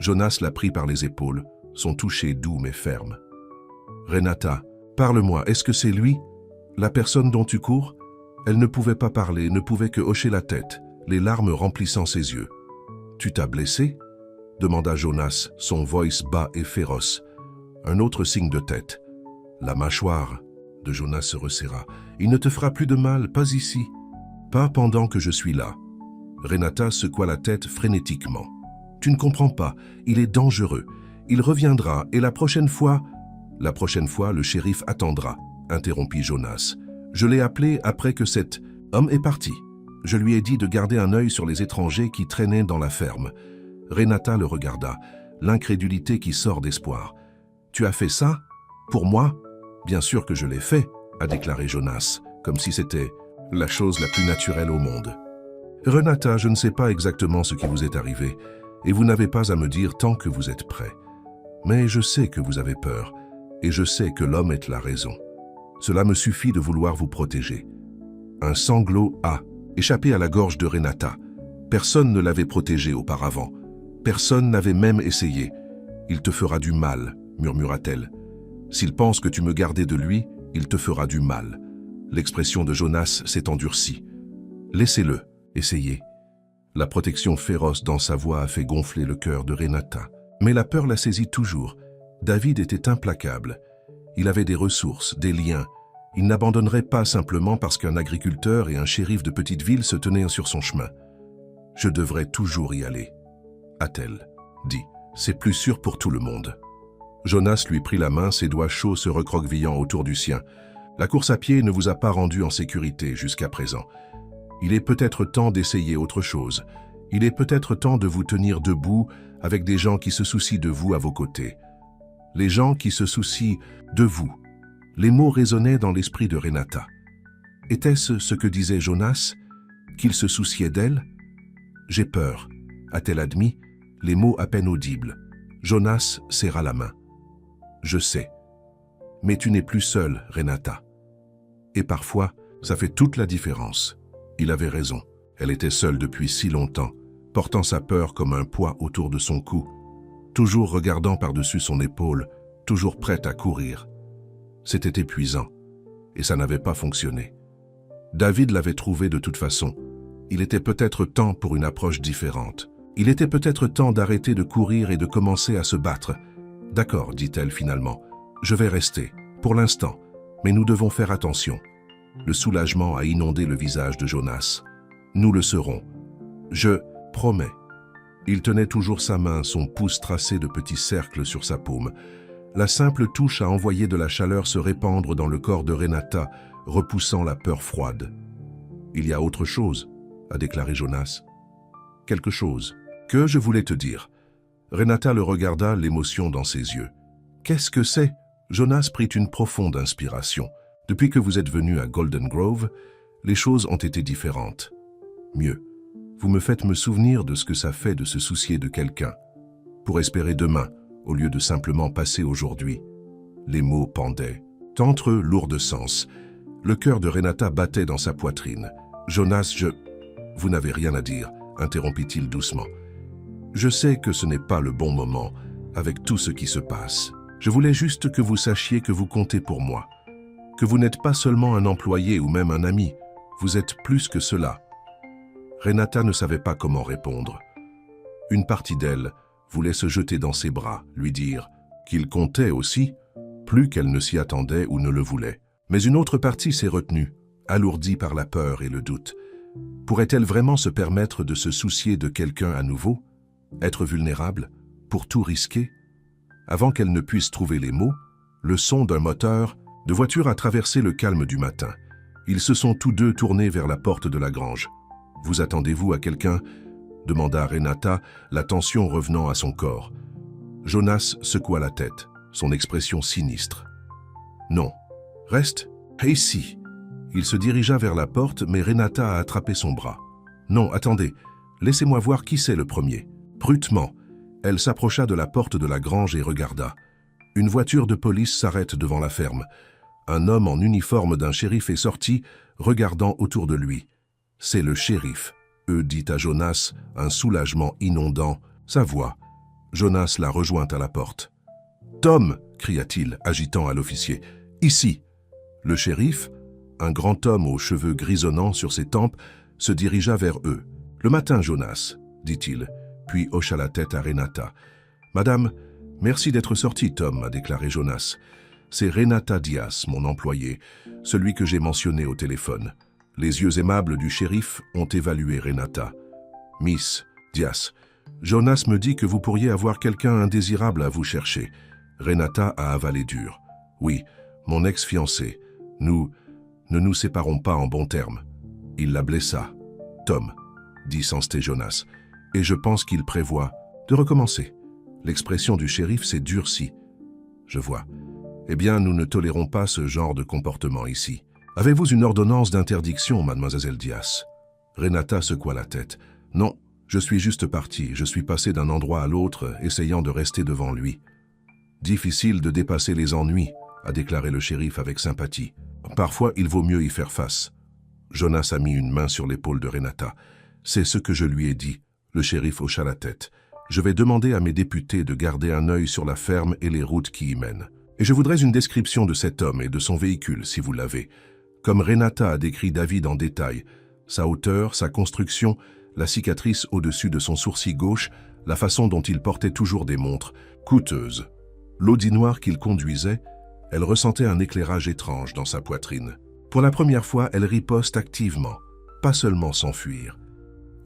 Jonas la prit par les épaules, son toucher doux mais ferme. « Renata, parle-moi, est-ce que c'est lui? La personne dont tu cours ?» Elle ne pouvait pas parler, ne pouvait que hocher la tête, les larmes remplissant ses yeux. « Tu t'as blessé ?» demanda Jonas, son voice bas et féroce. Un autre signe de tête. La mâchoire de Jonas se resserra. « Il ne te fera plus de mal, pas ici. Pas pendant que je suis là. » Renata secoua la tête frénétiquement. « Tu ne comprends pas, il est dangereux. Il reviendra et la prochaine fois, le shérif attendra, interrompit Jonas. Je l'ai appelé après que cet homme est parti. Je lui ai dit de garder un œil sur les étrangers qui traînaient dans la ferme. Renata le regarda, l'incrédulité qui sort d'espoir. Tu as fait ça? Pour moi? Bien sûr que je l'ai fait, a déclaré Jonas, comme si c'était la chose la plus naturelle au monde. Renata, je ne sais pas exactement ce qui vous est arrivé, et vous n'avez pas à me dire tant que vous êtes prêt. Mais je sais que vous avez peur, et je sais que l'homme est la raison. Cela me suffit de vouloir vous protéger. Un sanglot a échappé à la gorge de Renata. Personne ne l'avait protégé auparavant. Personne n'avait même essayé. Il te fera du mal, murmura-t-elle. S'il pense que tu me gardais de lui, il te fera du mal. L'expression de Jonas s'est endurcie. Laissez-le, essayez. La protection féroce dans sa voix a fait gonfler le cœur de Renata. Mais la peur la saisit toujours. David était implacable. Il avait des ressources, des liens. Il n'abandonnerait pas simplement parce qu'un agriculteur et un shérif de petite ville se tenaient sur son chemin. « Je devrais toujours y aller », a-t-elle dit. « C'est plus sûr pour tout le monde. » Jonas lui prit la main, ses doigts chauds se recroquevillant autour du sien. « La course à pied ne vous a pas rendu en sécurité jusqu'à présent. Il est peut-être temps d'essayer autre chose. Il est peut-être temps de vous tenir debout avec des gens qui se soucient de vous à vos côtés. Les gens qui se soucient de vous. » Les mots résonnaient dans l'esprit de Renata. Était-ce ce que disait Jonas? Qu'il se souciait d'elle? « J'ai peur », a-t-elle admis, les mots à peine audibles. Jonas serra la main. « Je sais. Mais tu n'es plus seule, Renata. » Et parfois, ça fait toute la différence. Il avait raison. Elle était seule depuis si longtemps, portant sa peur comme un poids autour de son cou, toujours regardant par-dessus son épaule, toujours prête à courir. C'était épuisant, et ça n'avait pas fonctionné. David l'avait trouvé de toute façon. Il était peut-être temps pour une approche différente. Il était peut-être temps d'arrêter de courir et de commencer à se battre. « D'accord, dit-elle finalement. Je vais rester, pour l'instant, mais nous devons faire attention. » Le soulagement a inondé le visage de Jonas. « Nous le serons. Je promets. » Il tenait toujours sa main, son pouce tracé de petits cercles sur sa paume. La simple touche a envoyé de la chaleur se répandre dans le corps de Renata, repoussant la peur froide. « Il y a autre chose, » a déclaré Jonas. « Quelque chose que je voulais te dire. » Renata le regarda, l'émotion dans ses yeux. « Qu'est-ce que c'est ?» Jonas prit une profonde inspiration. « Depuis que vous êtes venu à Golden Grove, les choses ont été différentes. Mieux, vous me faites me souvenir de ce que ça fait de se soucier de quelqu'un, pour espérer demain, au lieu de simplement passer aujourd'hui. » Les mots pendaient, entre eux lourds de sens. Le cœur de Renata battait dans sa poitrine. « Jonas, Vous n'avez rien à dire, interrompit-il doucement. Je sais que ce n'est pas le bon moment, avec tout ce qui se passe. Je voulais juste que vous sachiez que vous comptez pour moi, que vous n'êtes pas seulement un employé ou même un ami, vous êtes plus que cela. » Renata ne savait pas comment répondre. Une partie d'elle voulait se jeter dans ses bras, lui dire qu'il comptait aussi, plus qu'elle ne s'y attendait ou ne le voulait. Mais une autre partie s'est retenue, alourdie par la peur et le doute. Pourrait-elle vraiment se permettre de se soucier de quelqu'un à nouveau, être vulnérable, pour tout risquer? Avant qu'elle ne puisse trouver les mots, le son d'un moteur de voiture a traversé le calme du matin. Ils se sont tous deux tournés vers la porte de la grange. « Vous attendez-vous à quelqu'un » demanda Renata, la tension revenant à son corps. Jonas secoua la tête, son expression sinistre. « Non. Reste. Hey si !» Il se dirigea vers la porte, mais Renata a attrapé son bras. « Non, attendez. Laissez-moi voir qui c'est le premier. » Prutement, elle s'approcha de la porte de la grange et regarda. Une voiture de police s'arrête devant la ferme. Un homme en uniforme d'un shérif est sorti, regardant autour de lui. « C'est le shérif », dit à Jonas, un soulagement inondant sa voix. Jonas la rejoint à la porte. « Tom !» cria-t-il, agitant à l'officier. « Ici !» Le shérif, un grand homme aux cheveux grisonnants sur ses tempes, se dirigea vers eux. « Le matin, Jonas !» dit-il, puis hocha la tête à Renata. « Madame, merci d'être sortie, Tom !» a déclaré Jonas. « C'est Renata Diaz, mon employé, celui que j'ai mentionné au téléphone. » Les yeux aimables du shérif ont évalué Renata. « Miss Diaz, Jonas me dit que vous pourriez avoir quelqu'un indésirable à vous chercher. Renata a avalé dur. Oui, mon ex-fiancé. Nous ne nous séparons pas en bons termes. Il la blessa. Tom, dit sensté Jonas, et je pense qu'il prévoit de recommencer. L'expression du shérif s'est durcie. Je vois. Eh bien, nous ne tolérons pas ce genre de comportement ici. Avez-vous une ordonnance d'interdiction, mademoiselle Diaz? Renata secoua la tête. Non, je suis juste parti. Je suis passé d'un endroit à l'autre, essayant de rester devant lui. Difficile de dépasser les ennuis, a déclaré le shérif avec sympathie. Parfois, il vaut mieux y faire face. Jonas a mis une main sur l'épaule de Renata. C'est ce que je lui ai dit. Le shérif hocha la tête. Je vais demander à mes députés de garder un œil sur la ferme et les routes qui y mènent. Et je voudrais une description de cet homme et de son véhicule, si vous l'avez. Comme Renata a décrit David en détail, sa hauteur, sa construction, la cicatrice au-dessus de son sourcil gauche, la façon dont il portait toujours des montres, coûteuses. L'Audi noir qu'il conduisait, elle ressentait un éclairage étrange dans sa poitrine. Pour la première fois, elle riposte activement, pas seulement s'enfuir.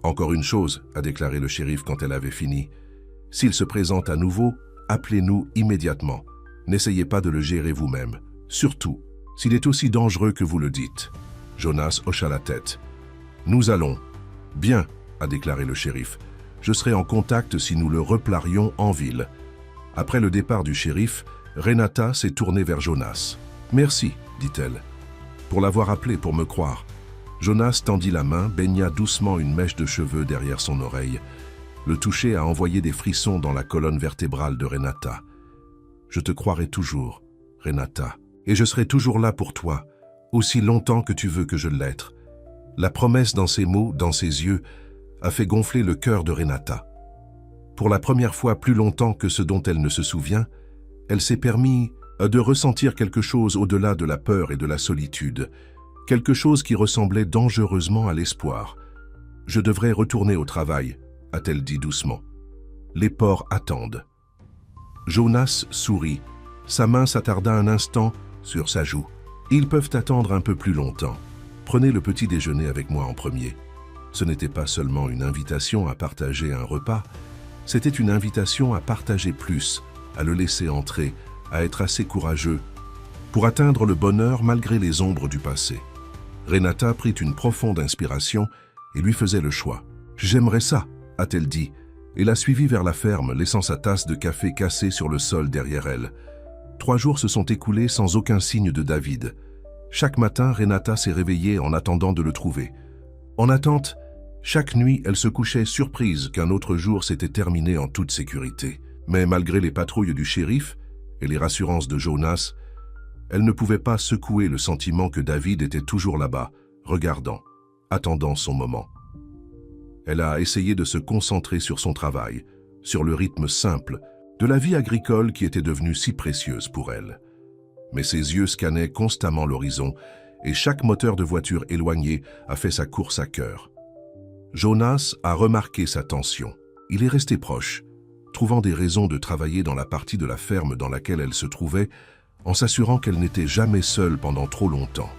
Encore une chose, a déclaré le shérif quand elle avait fini. S'il se présente à nouveau, appelez-nous immédiatement. N'essayez pas de le gérer vous-même. Surtout, s'il est aussi dangereux que vous le dites. Jonas hocha la tête. Nous allons. Bien, a déclaré le shérif. Je serai en contact si nous le replarions en ville. Après le départ du shérif, Renata s'est tournée vers Jonas. Merci, dit-elle, pour l'avoir appelé pour me croire. Jonas tendit la main, baigna doucement une mèche de cheveux derrière son oreille. Le toucher a envoyé des frissons dans la colonne vertébrale de Renata. Je te croirai toujours, Renata, et je serai toujours là pour toi, aussi longtemps que tu veux que je l'être. La promesse dans ses mots, dans ses yeux, a fait gonfler le cœur de Renata. Pour la première fois plus longtemps que ce dont elle ne se souvient, elle s'est permis de ressentir quelque chose au-delà de la peur et de la solitude, quelque chose qui ressemblait dangereusement à l'espoir. « Je devrais retourner au travail », a-t-elle dit doucement. « Les porcs attendent. » Jonas sourit. Sa main s'attarda un instant sur sa joue. « Ils peuvent attendre un peu plus longtemps. Prenez le petit déjeuner avec moi en premier. » Ce n'était pas seulement une invitation à partager un repas, c'était une invitation à partager plus, à le laisser entrer, à être assez courageux pour atteindre le bonheur malgré les ombres du passé. Renata prit une profonde inspiration et lui faisait le choix. « J'aimerais ça », a-t-elle dit, et l'a suivie vers la ferme, laissant sa tasse de café cassée sur le sol derrière elle. 3 jours se sont écoulés sans aucun signe de David. Chaque matin, Renata s'est réveillée en attendant de le trouver. En attente, chaque nuit, elle se couchait surprise qu'un autre jour s'était terminé en toute sécurité. Mais malgré les patrouilles du shérif et les rassurances de Jonas, elle ne pouvait pas secouer le sentiment que David était toujours là-bas, regardant, attendant son moment. Elle a essayé de se concentrer sur son travail, sur le rythme simple de la vie agricole qui était devenue si précieuse pour elle. Mais ses yeux scannaient constamment l'horizon et chaque moteur de voiture éloigné a fait sa course à cœur. Jonas a remarqué sa tension. Il est resté proche, trouvant des raisons de travailler dans la partie de la ferme dans laquelle elle se trouvait, en s'assurant qu'elle n'était jamais seule pendant trop longtemps.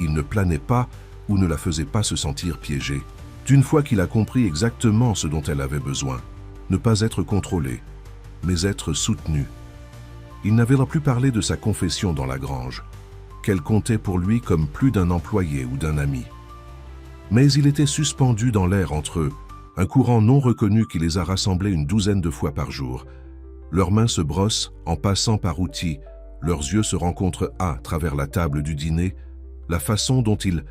Il ne planait pas ou ne la faisait pas se sentir piégée. D'une fois qu'il a compris exactement ce dont elle avait besoin, ne pas être contrôlée, mais être soutenue. Il n'avait plus parlé de sa confession dans la grange, qu'elle comptait pour lui comme plus d'un employé ou d'un ami. Mais il était suspendu dans l'air entre eux, un courant non reconnu qui les a rassemblés une 12aine de fois par jour. Leurs mains se brossent en passant par outils, leurs yeux se rencontrent à travers la table du dîner, la façon dont il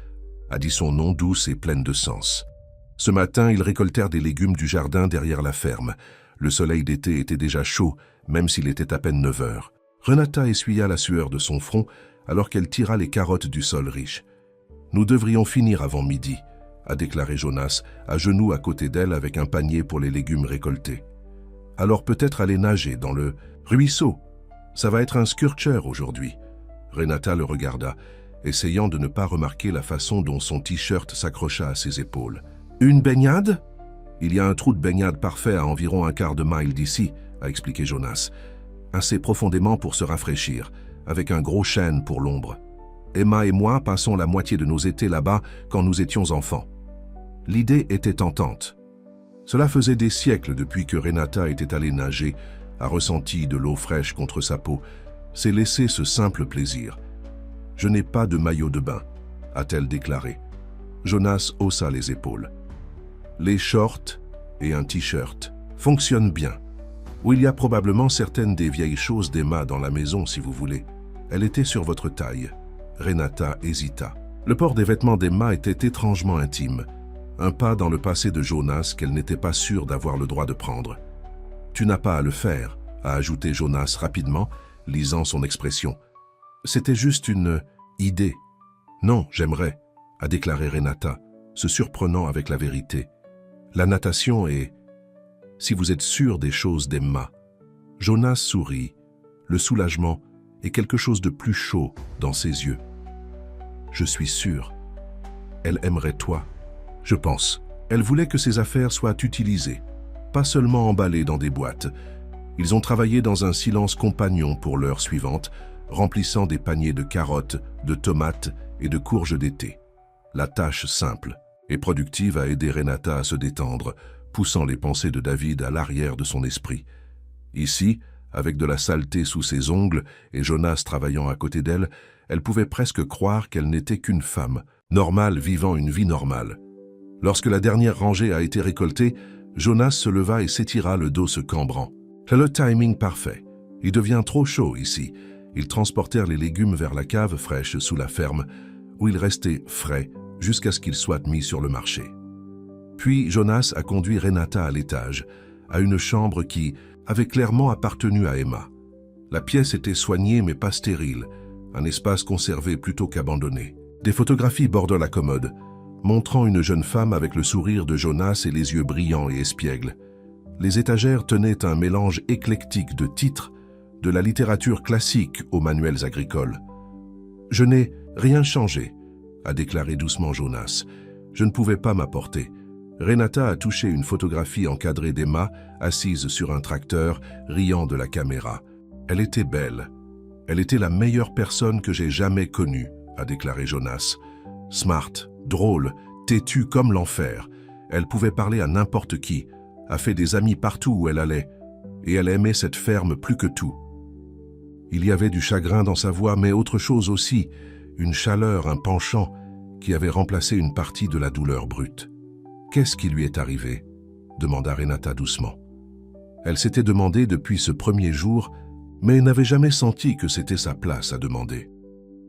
a dit son nom douce et pleine de sens. Ce matin, ils récoltèrent des légumes du jardin derrière la ferme. Le soleil d'été était déjà chaud, même s'il était à peine 9 heures. Renata essuya la sueur de son front alors qu'elle tira les carottes du sol riche. « Nous devrions finir avant midi », a déclaré Jonas, à genoux à côté d'elle avec un panier pour les légumes récoltés. « Alors peut-être aller nager dans le ruisseau. Ça va être un scorcher aujourd'hui. » Renata le regarda, essayant de ne pas remarquer la façon dont son t-shirt s'accrocha à ses épaules. « Une baignade ? Il y a un trou de baignade parfait à environ un quart de mile d'ici, » a expliqué Jonas. « Assez profondément pour se rafraîchir, avec un gros chêne pour l'ombre. Emma et moi passons la moitié de nos étés là-bas quand nous étions enfants. » L'idée était tentante. Cela faisait des siècles depuis que Renata était allée nager, a ressenti de l'eau fraîche contre sa peau, s'est laissé ce simple plaisir. « Je n'ai pas de maillot de bain », a-t-elle déclaré. Jonas haussa les épaules. Les shorts et un t-shirt fonctionnent bien. Ou il y a probablement certaines des vieilles choses d'Emma dans la maison si vous voulez. Elle était sur votre taille. Renata hésita. Le port des vêtements d'Emma était étrangement intime. Un pas dans le passé de Jonas qu'elle n'était pas sûre d'avoir le droit de prendre. « Tu n'as pas à le faire », a ajouté Jonas rapidement, lisant son expression. « C'était juste une idée. »« Non, j'aimerais », a déclaré Renata, se surprenant avec la vérité. « La natation est... si vous êtes sûr des choses d'Emma. » Jonas sourit, le soulagement et quelque chose de plus chaud dans ses yeux. « Je suis sûr. Elle aimerait toi. Je pense. Elle voulait que ses affaires soient utilisées, pas seulement emballées dans des boîtes. Ils ont travaillé dans un silence compagnon pour l'heure suivante, remplissant des paniers de carottes, de tomates et de courges d'été. La tâche simple et productive a aidé Renata à se détendre, poussant les pensées de David à l'arrière de son esprit. Ici, avec de la saleté sous ses ongles et Jonas travaillant à côté d'elle, elle pouvait presque croire qu'elle n'était qu'une femme, normale vivant une vie normale. Lorsque la dernière rangée a été récoltée, Jonas se leva et s'étira, le dos se cambrant. C'est le timing parfait. Il devient trop chaud ici. Ils transportèrent les légumes vers la cave fraîche sous la ferme, où ils restaient frais jusqu'à ce qu'ils soient mis sur le marché. Puis Jonas a conduit Renata à l'étage, à une chambre qui avait clairement appartenu à Emma. La pièce était soignée mais pas stérile, un espace conservé plutôt qu'abandonné. Des photographies bordent la commode, montrant une jeune femme avec le sourire de Jonas et les yeux brillants et espiègles. Les étagères tenaient un mélange éclectique de titres, de la littérature classique aux manuels agricoles. « Je n'ai rien changé », a déclaré doucement Jonas. « Je ne pouvais pas m'apporter. » Renata a touché une photographie encadrée d'Emma, assise sur un tracteur, riant de la caméra. Elle était belle. Elle était la meilleure personne que j'ai jamais connue, a déclaré Jonas. Smart, drôle, têtue comme l'enfer. Elle pouvait parler à n'importe qui, a fait des amis partout où elle allait, et elle aimait cette ferme plus que tout. Il y avait du chagrin dans sa voix, mais autre chose aussi, une chaleur, un penchant, qui avait remplacé une partie de la douleur brute. « Qu'est-ce qui lui est arrivé ?» demanda Renata doucement. Elle s'était demandé depuis ce premier jour, mais n'avait jamais senti que c'était sa place à demander.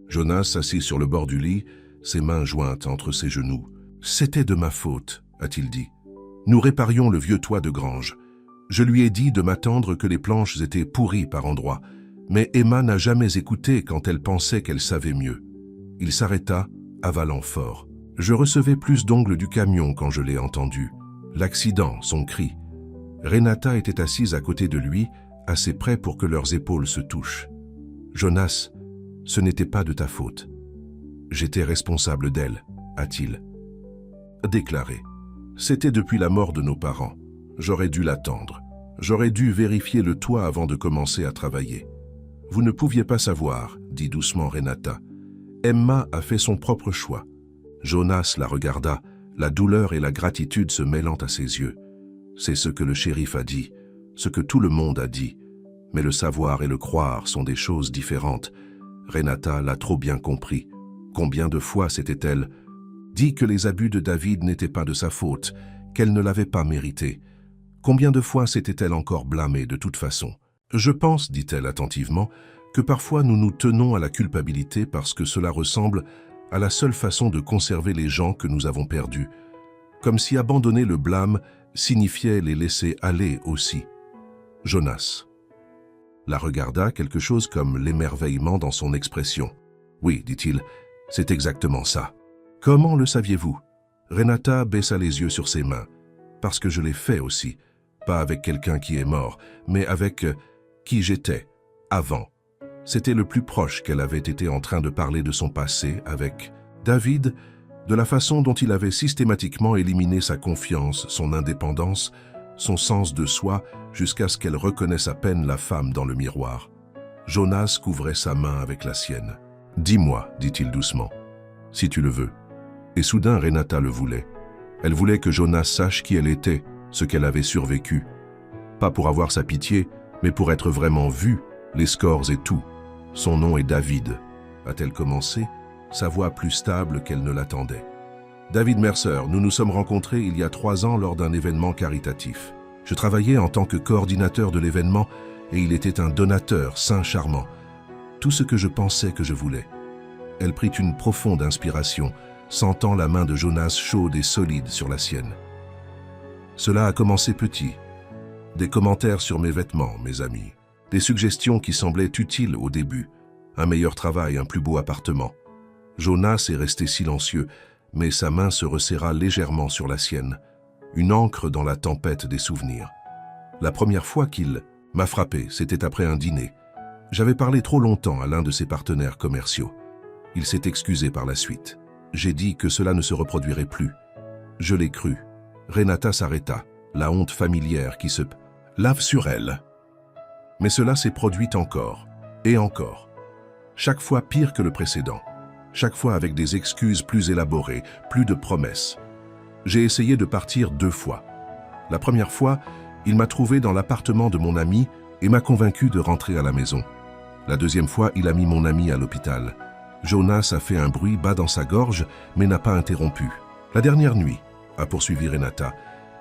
Jonas s'assit sur le bord du lit, ses mains jointes entre ses genoux. « C'était de ma faute, a-t-il dit. Nous réparions le vieux toit de grange. Je lui ai dit de m'attendre que les planches étaient pourries par endroits, mais Emma n'a jamais écouté quand elle pensait qu'elle savait mieux. » Il s'arrêta, avalant fort. Je recevais plus d'ongles du camion quand je l'ai entendu. L'accident, son cri. Renata était assise à côté de lui, assez près pour que leurs épaules se touchent. « Jonas, ce n'était pas de ta faute. J'étais responsable d'elle, a-t-il déclaré. C'était depuis la mort de nos parents. J'aurais dû l'attendre. J'aurais dû vérifier le toit avant de commencer à travailler. Vous ne pouviez pas savoir, dit doucement Renata. Emma a fait son propre choix. Jonas la regarda, la douleur et la gratitude se mêlant à ses yeux. C'est ce que le shérif a dit, ce que tout le monde a dit. Mais le savoir et le croire sont des choses différentes. Renata l'a trop bien compris. Combien de fois s'était-elle dit que les abus de David n'étaient pas de sa faute, qu'elle ne l'avait pas mérité. Combien de fois s'était-elle encore blâmée de toute façon? Je pense, dit-elle attentivement, que parfois nous nous tenons à la culpabilité parce que cela ressemble à la seule façon de conserver les gens que nous avons perdus, comme si abandonner le blâme signifiait les laisser aller aussi. Jonas la regarda, quelque chose comme l'émerveillement dans son expression. « Oui, dit-il, c'est exactement ça. » « Comment le saviez-vous » Renata baissa les yeux sur ses mains. « Parce que je l'ai fait aussi, pas avec quelqu'un qui est mort, mais avec qui j'étais, avant. » C'était le plus proche qu'elle avait été en train de parler de son passé avec David, de la façon dont il avait systématiquement éliminé sa confiance, son indépendance, son sens de soi, jusqu'à ce qu'elle reconnaisse à peine la femme dans le miroir. Jonas couvrait sa main avec la sienne. « Dis-moi, dit-il doucement, si tu le veux. » Et soudain, Renata le voulait. Elle voulait que Jonas sache qui elle était, ce qu'elle avait survécu. Pas pour avoir sa pitié, mais pour être vraiment vue, les scores et tout. Son nom est David, a-t-elle commencé, sa voix plus stable qu'elle ne l'attendait. David Mercer, nous nous sommes rencontrés il y a 3 ans lors d'un événement caritatif. Je travaillais en tant que coordinateur de l'événement et il était un donateur sain charmant. Tout ce que je pensais que je voulais. Elle prit une profonde inspiration, sentant la main de Jonas chaude et solide sur la sienne. Cela a commencé petit. Des commentaires sur mes vêtements, mes amis. Des suggestions qui semblaient utiles au début. Un meilleur travail, un plus beau appartement. Jonas est resté silencieux, mais sa main se resserra légèrement sur la sienne. Une encre dans la tempête des souvenirs. La première fois qu'il m'a frappé, c'était après un dîner. J'avais parlé trop longtemps à l'un de ses partenaires commerciaux. Il s'est excusé par la suite. J'ai dit que cela ne se reproduirait plus. Je l'ai cru. Renata s'arrêta, la honte familière qui se lave sur elle. Mais cela s'est produit encore, et encore. Chaque fois pire que le précédent. Chaque fois avec des excuses plus élaborées, plus de promesses. J'ai essayé de partir 2 fois. La première fois, il m'a trouvé dans l'appartement de mon ami et m'a convaincu de rentrer à la maison. La deuxième fois, il a mis mon ami à l'hôpital. Jonas a fait un bruit bas dans sa gorge, mais n'a pas interrompu. La dernière nuit, a poursuivi Renata,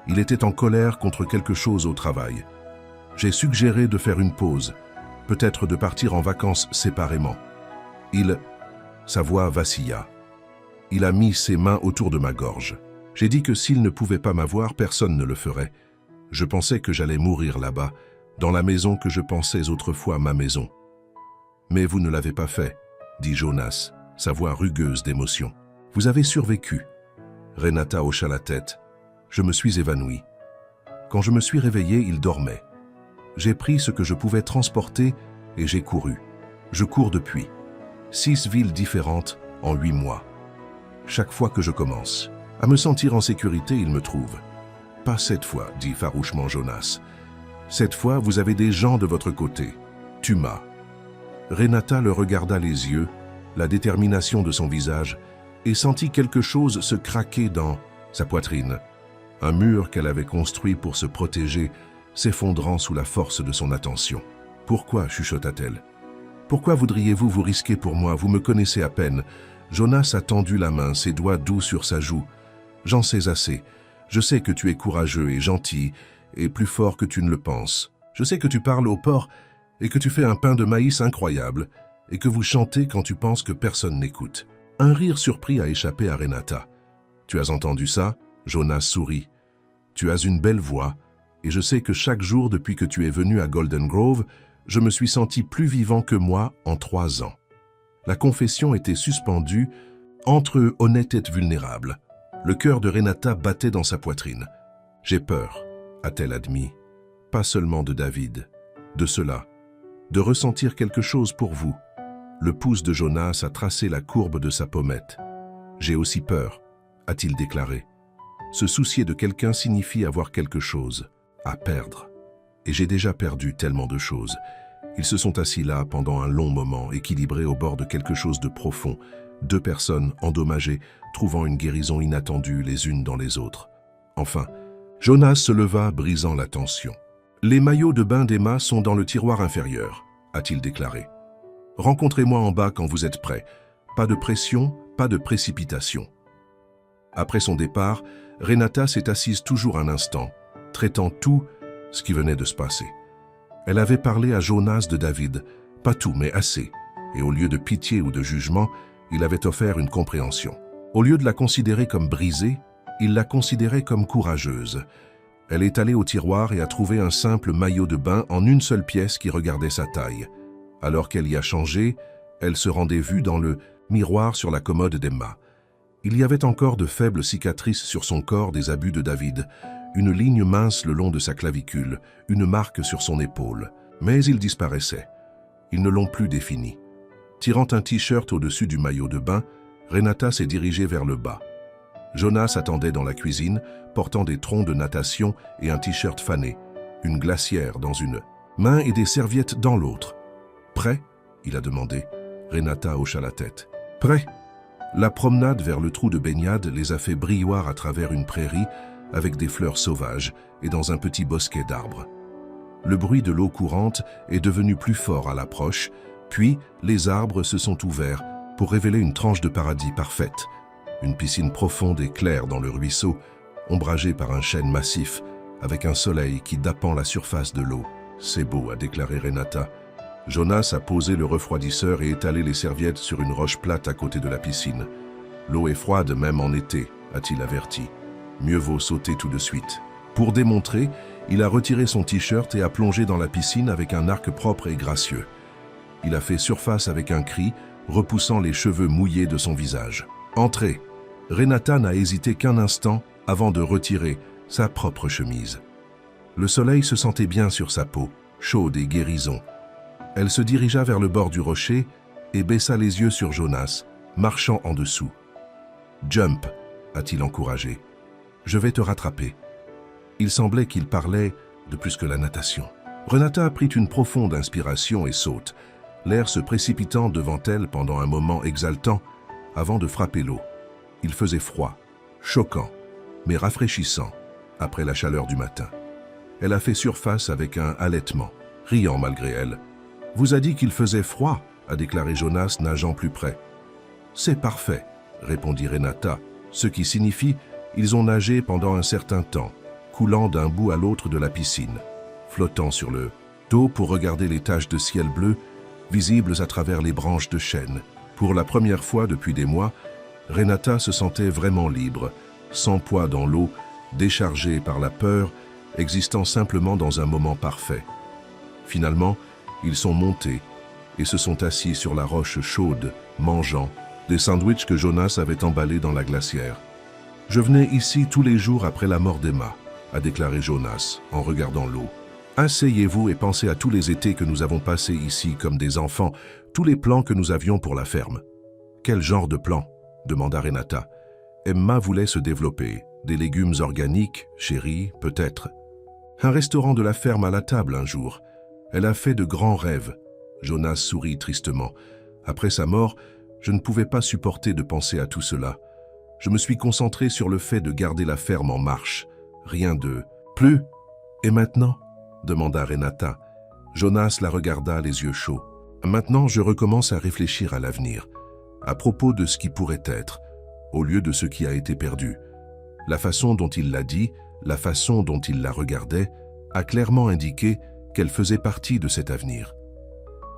il était en colère contre quelque chose au travail. J'ai suggéré de faire une pause, peut-être de partir en vacances séparément. Sa voix vacilla. Il a mis ses mains autour de ma gorge. J'ai dit que s'il ne pouvait pas m'avoir, personne ne le ferait. Je pensais que j'allais mourir là-bas, dans la maison que je pensais autrefois ma maison. Mais vous ne l'avez pas fait, dit Jonas, sa voix rugueuse d'émotion. Vous avez survécu. Renata hocha la tête. Je me suis évanoui. Quand je me suis réveillé, il dormait. J'ai pris ce que je pouvais transporter et j'ai couru. Je cours depuis. 6 villes différentes en 8 mois. Chaque fois que je commence à me sentir en sécurité, il me trouve. Pas cette fois, dit farouchement Jonas. Cette fois, vous avez des gens de votre côté. Tu m'as. Renata le regarda les yeux, la détermination de son visage, et sentit quelque chose se craquer dans sa poitrine. Un mur qu'elle avait construit pour se protéger, s'effondrant sous la force de son attention. « Pourquoi » chuchota-t-elle. « Pourquoi voudriez-vous vous risquer pour moi? Vous me connaissez à peine. » Jonas a tendu la main, ses doigts doux sur sa joue. « J'en sais assez. Je sais que tu es courageux et gentil, et plus fort que tu ne le penses. Je sais que tu parles au porc et que tu fais un pain de maïs incroyable, et que vous chantez quand tu penses que personne n'écoute. » Un rire surpris a échappé à Renata. « Tu as entendu ça ?» Jonas sourit. « Tu as une belle voix, et je sais que chaque jour depuis que tu es venu à Golden Grove, je me suis senti plus vivant que moi en 3 ans. » La confession était suspendue entre eux, honnête et vulnérable. Le cœur de Renata battait dans sa poitrine. « J'ai peur, » a-t-elle admis. « Pas seulement de David, de cela, de ressentir quelque chose pour vous. » Le pouce de Jonas a tracé la courbe de sa pommette. « J'ai aussi peur, » a-t-il déclaré. Se soucier de quelqu'un signifie avoir quelque chose à perdre. Et j'ai déjà perdu tellement de choses. Ils se sont assis là pendant un long moment, équilibrés au bord de quelque chose de profond. 2 personnes endommagées, trouvant une guérison inattendue les unes dans les autres. Enfin, Jonas se leva, brisant la tension. « Les maillots de bain d'Emma sont dans le tiroir inférieur, » a-t-il déclaré. « Rencontrez-moi en bas quand vous êtes prêts. Pas de pression, pas de précipitation. » Après son départ, Renata s'est assise toujours un instant, traitant tout ce qui venait de se passer. Elle avait parlé à Jonas de David, pas tout mais assez, et au lieu de pitié ou de jugement, il avait offert une compréhension. Au lieu de la considérer comme brisée, il la considérait comme courageuse. Elle est allée au tiroir et a trouvé un simple maillot de bain en une seule pièce qui regardait sa taille. Alors qu'elle y a changé, elle se rendait vue dans le miroir sur la commode d'Emma. Il y avait encore de faibles cicatrices sur son corps des abus de David, une ligne mince le long de sa clavicule, une marque sur son épaule. Mais ils disparaissaient. Ils ne l'ont plus défini. Tirant un t-shirt au-dessus du maillot de bain, Renata s'est dirigée vers le bas. Jonas attendait dans la cuisine, portant des troncs de natation et un t-shirt fané, une glacière dans une main et des serviettes dans l'autre. « Prêt ?» il a demandé. Renata hocha la tête. « Prêt ?» La promenade vers le trou de baignade les a fait brioire à travers une prairie avec des fleurs sauvages et dans un petit bosquet d'arbres. Le bruit de l'eau courante est devenu plus fort à l'approche, puis les arbres se sont ouverts pour révéler une tranche de paradis parfaite. Une piscine profonde et claire dans le ruisseau, ombragée par un chêne massif, avec un soleil qui dapant la surface de l'eau. « C'est beau », a déclaré Renata. Jonas a posé le refroidisseur et étalé les serviettes sur une roche plate à côté de la piscine. « L'eau est froide même en été », a-t-il averti. « Mieux vaut sauter tout de suite. » Pour démontrer, il a retiré son t-shirt et a plongé dans la piscine avec un arc propre et gracieux. Il a fait surface avec un cri, repoussant les cheveux mouillés de son visage. « Entrez !» Renata n'a hésité qu'un instant avant de retirer sa propre chemise. Le soleil se sentait bien sur sa peau, chaude et guérison. Elle se dirigea vers le bord du rocher et baissa les yeux sur Jonas, marchant en dessous. « Jump !» a-t-il encouragé. « Je vais te rattraper. » Il semblait qu'il parlait de plus que la natation. Renata prit une profonde inspiration et saute, l'air se précipitant devant elle pendant un moment exaltant avant de frapper l'eau. Il faisait froid, choquant, mais rafraîchissant après la chaleur du matin. Elle a fait surface avec un halètement, riant malgré elle. « Vous a dit qu'il faisait froid ?» a déclaré Jonas, nageant plus près. « C'est parfait », répondit Renata, ce qui signifie ils ont nagé pendant un certain temps, coulant d'un bout à l'autre de la piscine, flottant sur le dos pour regarder les taches de ciel bleu visibles à travers les branches de chêne. Pour la première fois depuis des mois, Renata se sentait vraiment libre, sans poids dans l'eau, déchargée par la peur, existant simplement dans un moment parfait. Finalement, ils sont montés et se sont assis sur la roche chaude, mangeant des sandwichs que Jonas avait emballés dans la glacière. « Je venais ici tous les jours après la mort d'Emma », a déclaré Jonas en regardant l'eau. « Asseyez-vous et pensez à tous les étés que nous avons passés ici comme des enfants, tous les plans que nous avions pour la ferme. »« Quel genre de plan ?» demanda Renata. Emma voulait se développer. Des légumes organiques, chérie, peut-être. Un restaurant de la ferme à la table un jour. Elle a fait de grands rêves. Jonas sourit tristement. Après sa mort, je ne pouvais pas supporter de penser à tout cela. Je me suis concentré sur le fait de garder la ferme en marche. Rien de « Plus !» « Et maintenant ?» demanda Renata. Jonas la regarda les yeux chauds. « Maintenant, je recommence à réfléchir à l'avenir, à propos de ce qui pourrait être, au lieu de ce qui a été perdu. » La façon dont il l'a dit, la façon dont il la regardait, a clairement indiqué qu'elle faisait partie de cet avenir.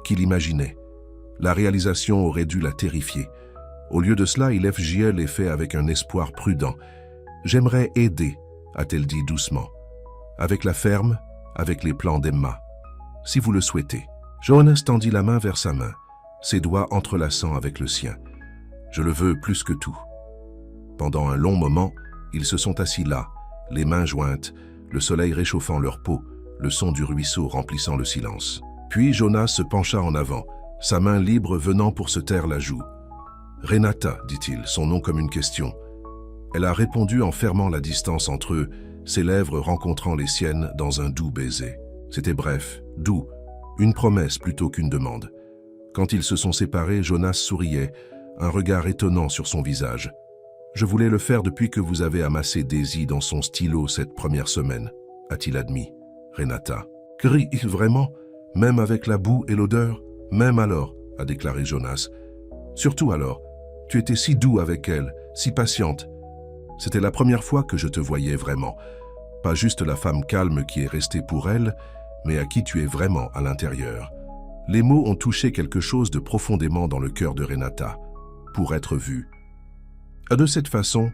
Qu'il imaginait. La réalisation aurait dû la terrifier. Au lieu de cela, il FJL est fait avec un espoir prudent. « J'aimerais aider », a-t-elle dit doucement. « Avec la ferme, avec les plans d'Emma. Si vous le souhaitez. » Jonas tendit la main vers sa main, ses doigts entrelaçant avec le sien. « Je le veux plus que tout. » Pendant un long moment, ils se sont assis là, les mains jointes, le soleil réchauffant leur peau, le son du ruisseau remplissant le silence. Puis Jonas se pencha en avant, sa main libre venant pour se taire la joue. « Renata », dit-il, son nom comme une question. Elle a répondu en fermant la distance entre eux, ses lèvres rencontrant les siennes dans un doux baiser. C'était bref, doux, une promesse plutôt qu'une demande. Quand ils se sont séparés, Jonas souriait, un regard étonnant sur son visage. « Je voulais le faire depuis que vous avez amassé Daisy dans son stylo cette première semaine, » a-t-il admis. Renata. « Gris, vraiment? Même avec la boue et l'odeur? Même alors, » a déclaré Jonas. « Surtout alors, tu étais si doux avec elle, si patiente. C'était la première fois que je te voyais vraiment. Pas juste la femme calme qui est restée pour elle, mais à qui tu es vraiment à l'intérieur. » Les mots ont touché quelque chose de profondément dans le cœur de Renata. Pour être vue. De cette façon,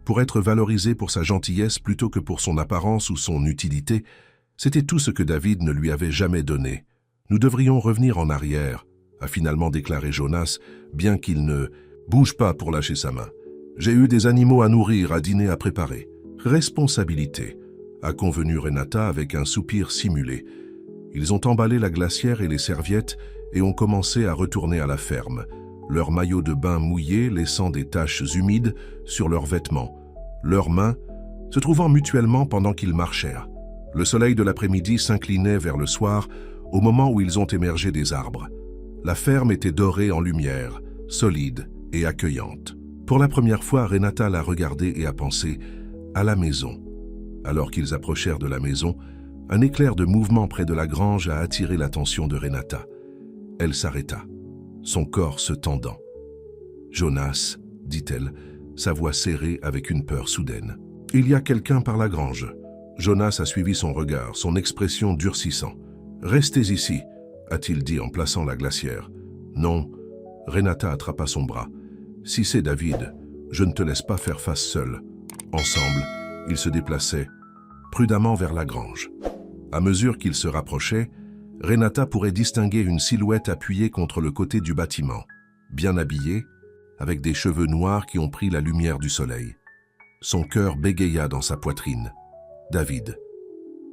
pour être valorisé pour sa gentillesse plutôt que pour son apparence ou son utilité, c'était tout ce que David ne lui avait jamais donné. « Nous devrions revenir en arrière », a finalement déclaré Jonas, bien qu'il ne bouge pas pour lâcher sa main. « J'ai eu des animaux à nourrir, à dîner à préparer. »« Responsabilité », a convenu Renata avec un soupir simulé. Ils ont emballé la glacière et les serviettes et ont commencé à retourner à la ferme, leurs maillots de bain mouillés laissant des taches humides sur leurs vêtements, leurs mains se trouvant mutuellement pendant qu'ils marchèrent. Le soleil de l'après-midi s'inclinait vers le soir au moment où ils ont émergé des arbres. La ferme était dorée en lumière, solide et accueillante. Pour la première fois, Renata l'a regardée et a pensé « à la maison ». Alors qu'ils approchèrent de la maison, un éclair de mouvement près de la grange a attiré l'attention de Renata. Elle s'arrêta, son corps se tendant. « Jonas, dit-elle, sa voix serrée avec une peur soudaine. « Il y a quelqu'un par la grange. » Jonas a suivi son regard, son expression durcissant. « Restez ici, a-t-il dit en plaçant la glacière. « Non. » Renata attrapa son bras. « Si c'est David, je ne te laisse pas faire face seul. » Ensemble, ils se déplaçaient prudemment vers la grange. À mesure qu'ils se rapprochaient, Renata pourrait distinguer une silhouette appuyée contre le côté du bâtiment, bien habillée, avec des cheveux noirs qui ont pris la lumière du soleil. Son cœur bégaya dans sa poitrine. David.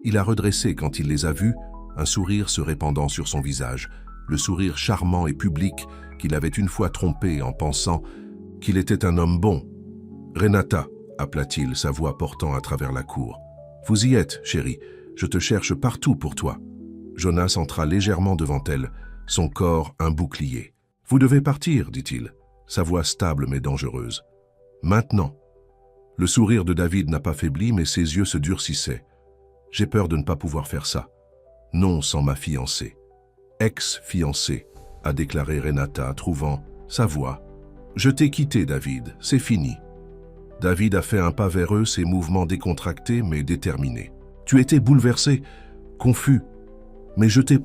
Il a redressé quand il les a vus, un sourire se répandant sur son visage, le sourire charmant et public qu'il avait une fois trompé en pensant qu'il était un homme bon. « Renata » appela-t-il, sa voix portant à travers la cour. « Vous y êtes, chérie, je te cherche partout pour toi. » Jonas entra légèrement devant elle, son corps un bouclier. « Vous devez partir, dit-il, sa voix stable mais dangereuse. « Maintenant. » Le sourire de David n'a pas faibli, mais ses yeux se durcissaient. « J'ai peur de ne pas pouvoir faire ça. Non sans ma fiancée. »« Ex-fiancée », a déclaré Renata, trouvant sa voix. « Je t'ai quitté, David, c'est fini. » David a fait un pas vers eux, ses mouvements décontractés mais déterminés. « Tu étais bouleversé, confus, mais je t'ai